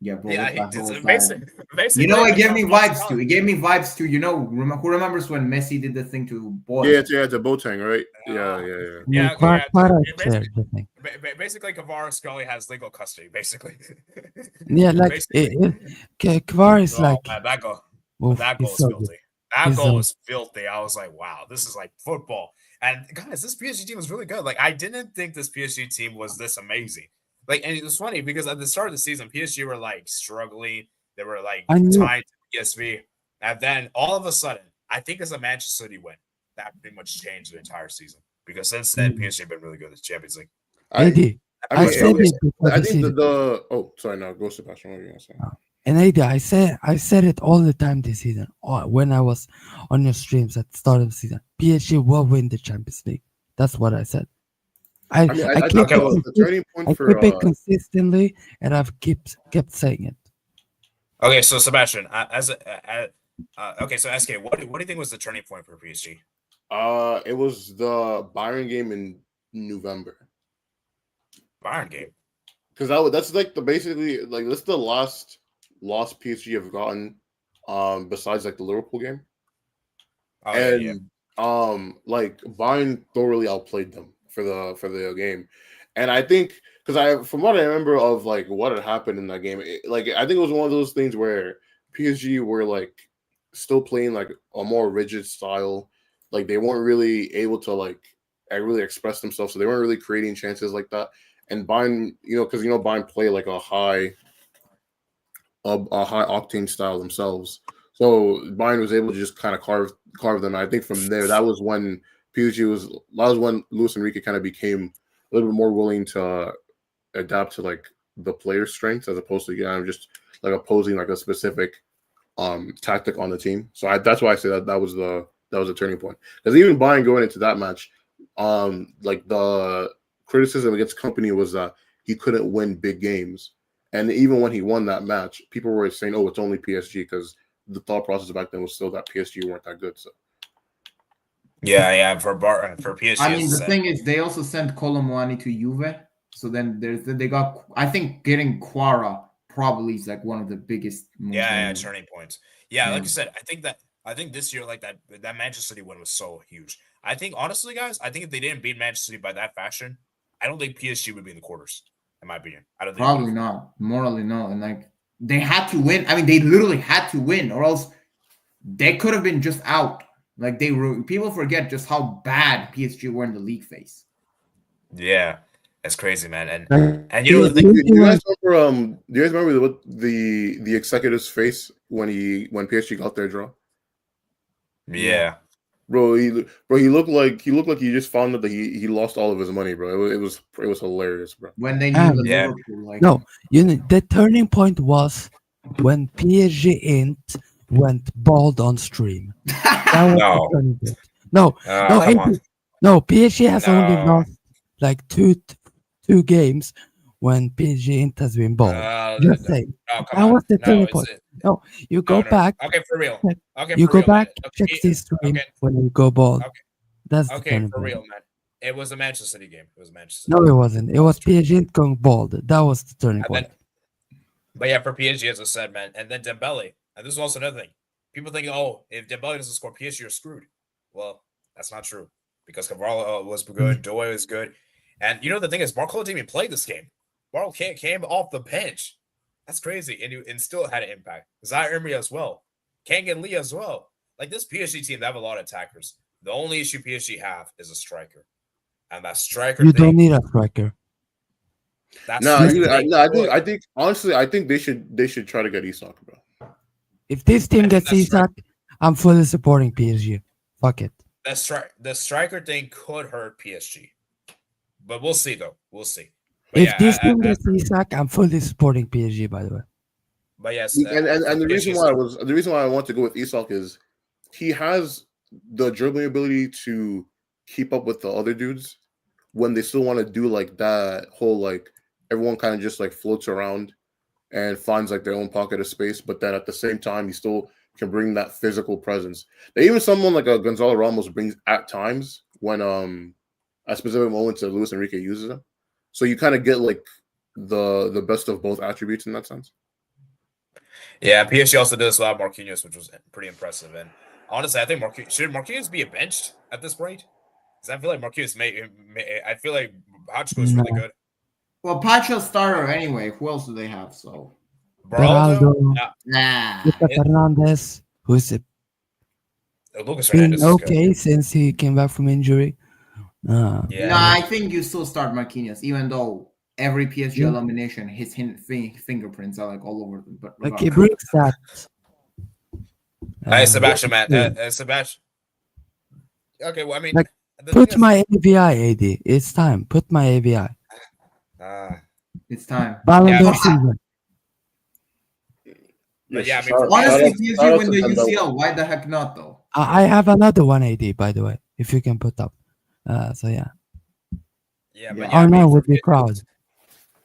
Yeah, bro. Yeah, basically, you know, it gave me vibes too. It gave me vibes too. You know, who remembers when Messi did the thing to Boy? Yeah, it's a Boateng, right? Yeah. Basically, Kvara Scully has legal custody. Basically. Yeah, like Kvara is like that goal. oof, That goal he's is so filthy. good. That He's goal was filthy. I was like, wow, this is like football. And guys, this PSG team was really good. Like, I didn't think this PSG team was this amazing. Like, and it was funny because at the start of the season, PSG were like struggling. They were like tied to PSV. And then all of a sudden, I think it's a Manchester City win that pretty much changed the entire season. Because since then, PSG have been really good at the Champions League. I think sorry, no, go Sebastian. What are you gonna say? And I said it all the time this season. When I was on your streams at the start of the season, PSG will win the Champions League. That's what I said. I keep it consistently, and I've kept saying it. Okay, so Sebastian, okay, so SK, what do you think was the turning point for PSG? It was the Bayern game in November. Bayern game, because that's like basically that's the last loss PSG have gotten, besides like the Liverpool game. Like Bayern thoroughly outplayed them for the game, and I think because from what I remember of like what had happened in that game, I think it was one of those things where PSG were like still playing like a more rigid style, like they weren't really able to like really express themselves, so they weren't really creating chances like that. And Bayern, because Bayern play like a high octane style themselves. So Bayern was able to just kind of carve them. I think from there, that was when Luis Enrique kind of became a little bit more willing to adapt to like the player's strengths as opposed to just like opposing like a specific tactic on the team. So that's why I say that was a turning point. Because even Bayern going into that match, like the criticism against Company was that he couldn't win big games. And even when he won that match, people were saying, "Oh, it's only PSG," because the thought process back then was still that PSG weren't that good. So, yeah, for PSG. I mean, the thing is, they also sent Colomwani to Juve, so then they got. I think getting Kvara probably is like one of the biggest. Turning points. Yeah, like you said, I think this year, like that Manchester City win was so huge. I think honestly, guys, if they didn't beat Manchester City by that fashion, I don't think PSG would be in the quarters. In my opinion, I don't think probably not. Morally, no, and like they had to win. I mean, they literally had to win, or else they could have been just out. Like people forget just how bad PSG were in the league phase. Yeah, that's crazy, man. And the thing. Do you guys remember what the executive's face when PSG got their draw? Yeah. Bro, he looked like he just found out that he lost all of his money, bro. It was hilarious, bro. When they knew Liverpool, the turning point was when PSG went bald on stream. That was no, PSG has only lost like two games when PSG has been bald. Just saying. That was the turning point. No, you go back. Okay, for real. You go back, check this stream when you go bald. Okay. That's okay for real, man. It was a Manchester City game. It was Manchester. No, it wasn't. It was PSG going bald. That was the turning point. But yeah, for PSG, as I said, man, and then Dembele. And this is also another thing. People think, oh, if Dembele doesn't score, PSG are screwed. Well, that's not true because Kvara was good, Doy was good, and the thing is, Barcola didn't even play this game. Barcola came off the bench. That's crazy, and still had an impact. Zaire Emery as well, Kangan Lee as well. Like this PSG team, they have a lot of attackers. The only issue PSG have is a striker, and that striker. You don't need a striker. I think honestly, I think they should try to get Isak, bro. If this team gets Isak, I'm fully supporting PSG. Fuck it. The striker thing could hurt PSG, but we'll see though. We'll see. But if this team gets Isak, I'm fully supporting PSG. By the way. But yes, and the reason why I want to go with Isak is he has the dribbling ability to keep up with the other dudes when they still want to do like that whole like everyone kind of just like floats around and finds like their own pocket of space, but then at the same time he still can bring that physical presence that even someone like a Gonzalo Ramos brings at times when at specific moments that Luis Enrique uses them. So you kind of get like the best of both attributes in that sense. Yeah, PSG also did this without Marquinhos, which was pretty impressive. And honestly, I think should Marquinhos be benched at this point? Because I feel like Marquinhos I feel like Hachko is really good. Well, Pacho's starter anyway. Who else do they have? So Beraldo, Fernandez, who's Lucas been Hernandez okay since he came back from injury. No, I think you still start Marquinhos, even though every PSG elimination, his fingerprints are like all over them. But like he brings that. Hey, Sebastian, man. Sebastian. Okay, well, I mean, like, put my AVI, AD. It's time. Put my AVI. It's time. Ballon d'Or season. But yeah, I mean, honestly, PSG win the UCL. Why the heck not, though? I have another one, AD, by the way, if you can put up. So yeah. Yeah, but yeah, no, would be proud.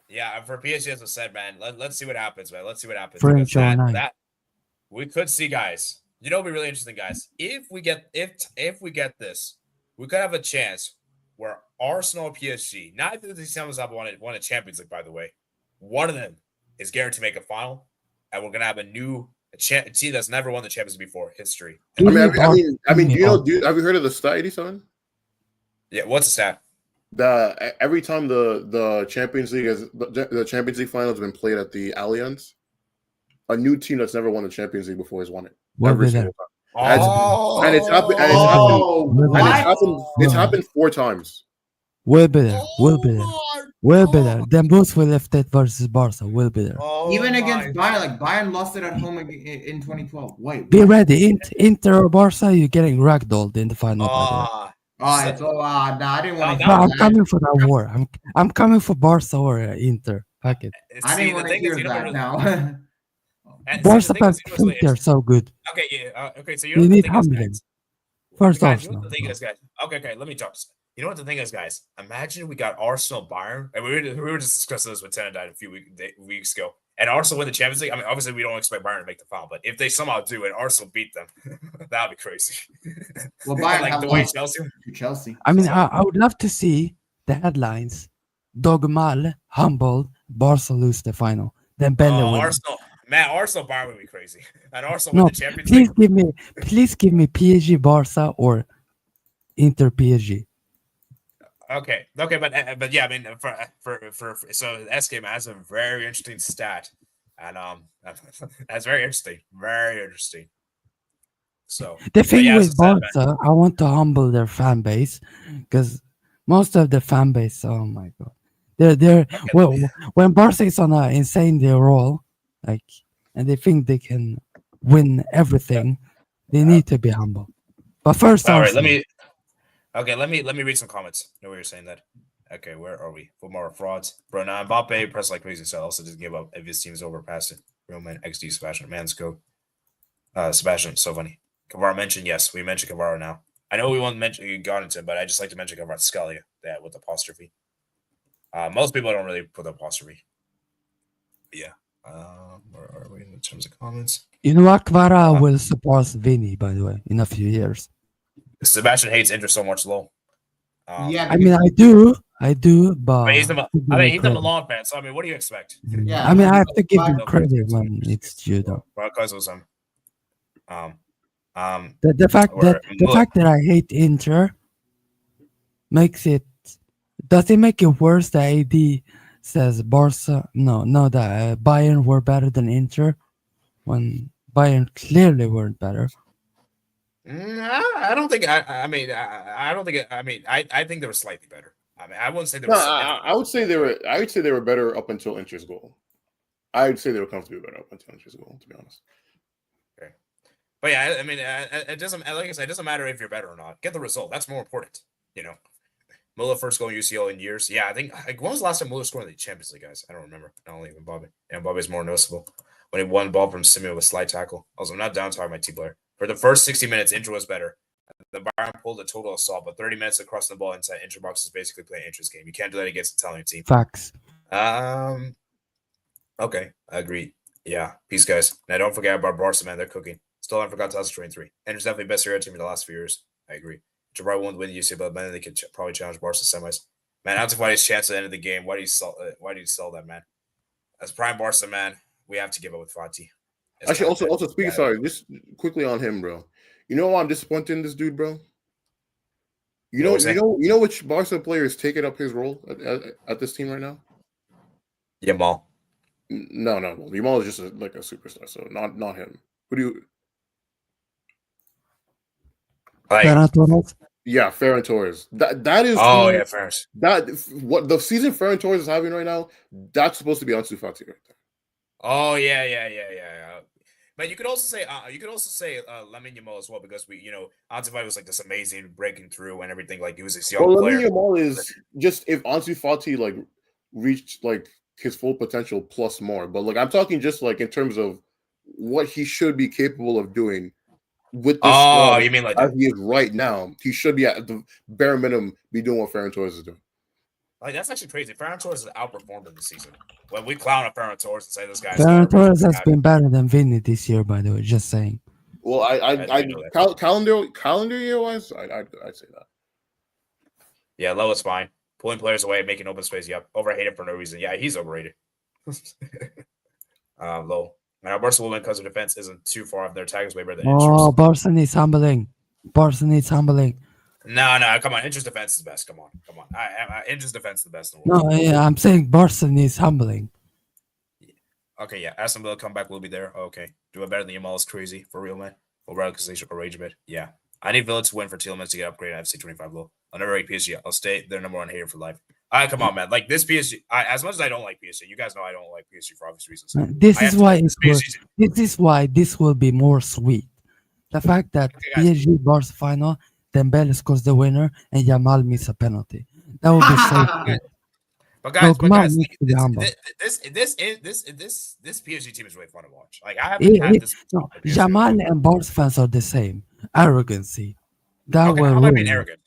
Yeah, for PSG, as I said, man, let's see what happens, man. Let's see what happens. French that we could see, guys. You know, it'd be really interesting, guys. If we get this, we could have a chance where Arsenal and PSG, neither of these teams have won a Champions League, by the way. One of them is guaranteed to make a final, and we're gonna have a team that's never won the Champions League before. History. I mean, do you know? Have you heard of the stat, Edison? Yeah, what's the stat? Every time the Champions League the Champions League final has been played at the Allianz, a new team that's never won the Champions League before has won it. Every single time. And it's happened. It's happened 4 times. We'll be there. We'll be there. Then both will lift it versus Barca. We'll be there. Even against Bayern, like Bayern lost it at home in 2012. Wait. Be ready. Inter or Barca, you're getting ragdolled in the final. I didn't want to. No, I'm coming for that war. I'm coming for Barca or Inter. Fuck it. I didn't want to hear that now. Barca fans think they're so good. Okay, yeah. Okay, so you need humbling. First off, you know what the thing is, guys. Okay. Let me talk. You know what the thing is, guys? Imagine we got Arsenal, Bayern, and we were just discussing this with Tenendine a few weeks ago. And Arsenal win the Champions League. I mean, obviously we don't expect Bayern to make the final, but if they somehow do and Arsenal beat them, that'd be crazy. Well, Bayern like have the way Chelsea. I mean, I would love to see the headlines: Dogmal, humbled, Barca lose the final. Then Belle win. Arsenal Bayern would be crazy. And Arsenal win the Champions League. League. Please give me PSG Barca or Inter PSG. Okay, but yeah, I mean, for so SK has a very interesting stat, and that's very interesting. So the thing with Barca, I want to humble their fan base because most of the fan base, oh my god, they're well, when Barca is on an insane roll, like, and they think they can win everything, they need to be humble. But first, all right, let me read some comments. I know where you're saying that. Okay, where are we? For more frauds, bro. Now Mbappe pressed like crazy, so also just give up if his team's overpassing. Real man, XD Sebastian, Mansco. Sebastian, so funny. Kvara mentioned, yes, we mentioned Kvara now. I know we won't mention Garnington, but I just like to mention Kvara Scalia, that with apostrophe. Most people don't really put the apostrophe. But yeah. Where are we in terms of comments? You know what? Kvara will support Vinny, by the way, in a few years. Sebastian hates Inter so much, low. Yeah, I mean, I do, but he's a Milan fan, so I mean, what do you expect? Yeah, I mean, I have to give him credit when it's due, though. Because of some, the fact that I hate Inter makes it. Does it make it worse that AD says Barca? No, that Bayern were better than Inter when Bayern clearly weren't better. I don't think. I think they were slightly better. I mean, I wouldn't say they were. I would say they were better up until Inter's goal. I would say they were comfortably better up until Inter's goal, to be honest. Okay, but yeah, I mean, it doesn't. Like I said, it doesn't matter if you're better or not. Get the result. That's more important. You know, Muller first goal in UCL in years. Yeah, I think. When was the last time Muller scored in the Champions League, guys? I don't remember. I don't even Bobby. And Bobby's more noticeable when he won ball from Simeon with a slide tackle. Also, I'm not down talking my team player. For the first 60 minutes, Inter was better. The Bayern pulled a total assault, but 30 minutes of crossing the ball inside Inter box is basically playing Inter's game. You can't do that against Italian team. Facts. Okay, I agree. Yeah, peace, guys. Now, don't forget about Barca, man. They're cooking. Still haven't forgot 2023. Inter's definitely best Euro team in the last few years. I agree. Inter probably won't win the UCL, but then they could probably challenge Barca semis. Man, Ansu Fati's chance at the end of the game. Why do you sell that, man? As prime Barca, man, we have to give up with Fati. Actually, also speaking, sorry, just quickly on him, bro. You know why I'm disappointed in this dude, bro? You know which Barca player is taking up his role at this team right now? Yamal. No. Yamal is just like a superstar, so not him. Who do you like? Ferran Torres? Yeah, Ferran Torres. That is Ferran. That what the season Ferran Torres is having right now. That's supposed to be Ansu Fati right there. Oh yeah. But you could also say Lamine Yamal as well, because Ansu Fati was like this amazing breaking through and everything. Like he was this young player. Lamine Yamal is just if Ansu Fati like reached like his full potential plus more. But like I'm talking just like in terms of what he should be capable of doing with this squad. You mean like as he is right now? He should be at the bare minimum be doing what Ferran Torres is doing. Like that's actually crazy. Ferran Torres has outperformed him this season. When we clown at Ferran Torres and say this guy's Ferran Torres has been better than Vinny this year, by the way. Just saying. Well, calendar year wise, I'd say that. Yeah, Lewa's fine. Pulling players away, making open space. Yep, overrated for no reason. Yeah, he's overrated. Low. Now, Barca will win because of defense isn't too far off. Their tag is way better than Incher's. Barca needs humbling. No, come on. Incher's defense is the best. Come on. Incher's defense is the best in the world. No, yeah, I'm saying Barca needs humbling. Okay, yeah. Aston Villa comeback will be there. Okay. Do it better than Yamal is crazy. For real, man. Well, rather because they should rage a bit. Yeah. I need Villa to win for Tielemans to get upgraded at FC 25 low. I'll never rate PSG. I'll stay their number one hater for life. All right, come on, man. Like this PSG, as much as I don't like PSG, you guys know I don't like PSG for obvious reasons. This is why this will be more sweet. The fact that PSG Barca final, Dembele scores the winner, and Yamal misses a penalty. That would be so good. But guys, this PSG team is really fun to watch. Like I haven't had this. No, Yamal and Barca fans are the same. Arrogancy. That okay, I'm not being arrogant.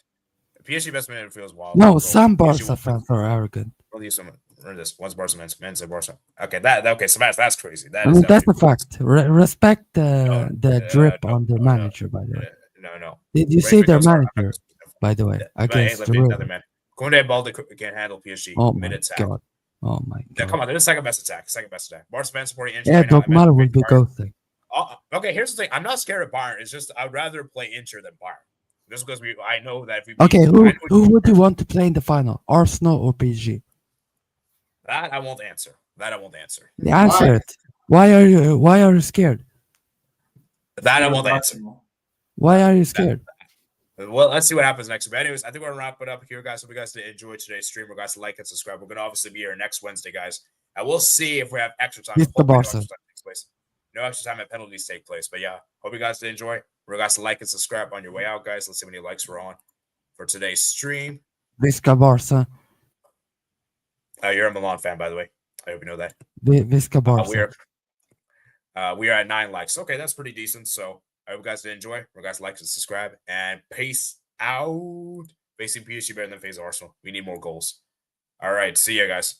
PSG best man feels wild. No, some Barca fans are arrogant. Remember this. Once Barca men say Barca. Okay, Sebastian, that's crazy. That's a fact. Respect the drip on their manager, by the way. No. Did you see their manager, by the way? Against the Koundé Balde can handle PSG mid-attack. God. Oh my God. Yeah, come on, they're the second best attack. Barca fans supporting Inter. Yeah, Dortmund will be ghosting. Okay, here's the thing. I'm not scared of Bayern. It's just I'd rather play Inter than Bayern. Just because I know that if we okay, who would you want to play in the final? Arsenal or PSG? That I won't answer. Answer it. Why are you scared? That I won't answer. Why are you scared? Well, let's see what happens next. But anyways, I think we're gonna wrap it up here, guys. Hope you guys did enjoy today's stream. We're guys to like and subscribe. We're gonna obviously be here next Wednesday, guys. And we'll see if we have extra time. No extra time and penalties take place. But yeah, hope you guys did enjoy. We're guys to like and subscribe on your way out, guys. Let's see how many likes we're on for today's stream. Visca Barca. You're a Milan fan, by the way. I hope you know that. Visca Barca. We are at 9 likes. Okay, that's pretty decent. So I hope you guys did enjoy. We're guys to like and subscribe and peace out. Facing PSG better than facing Arsenal. We need more goals. All right, see you guys.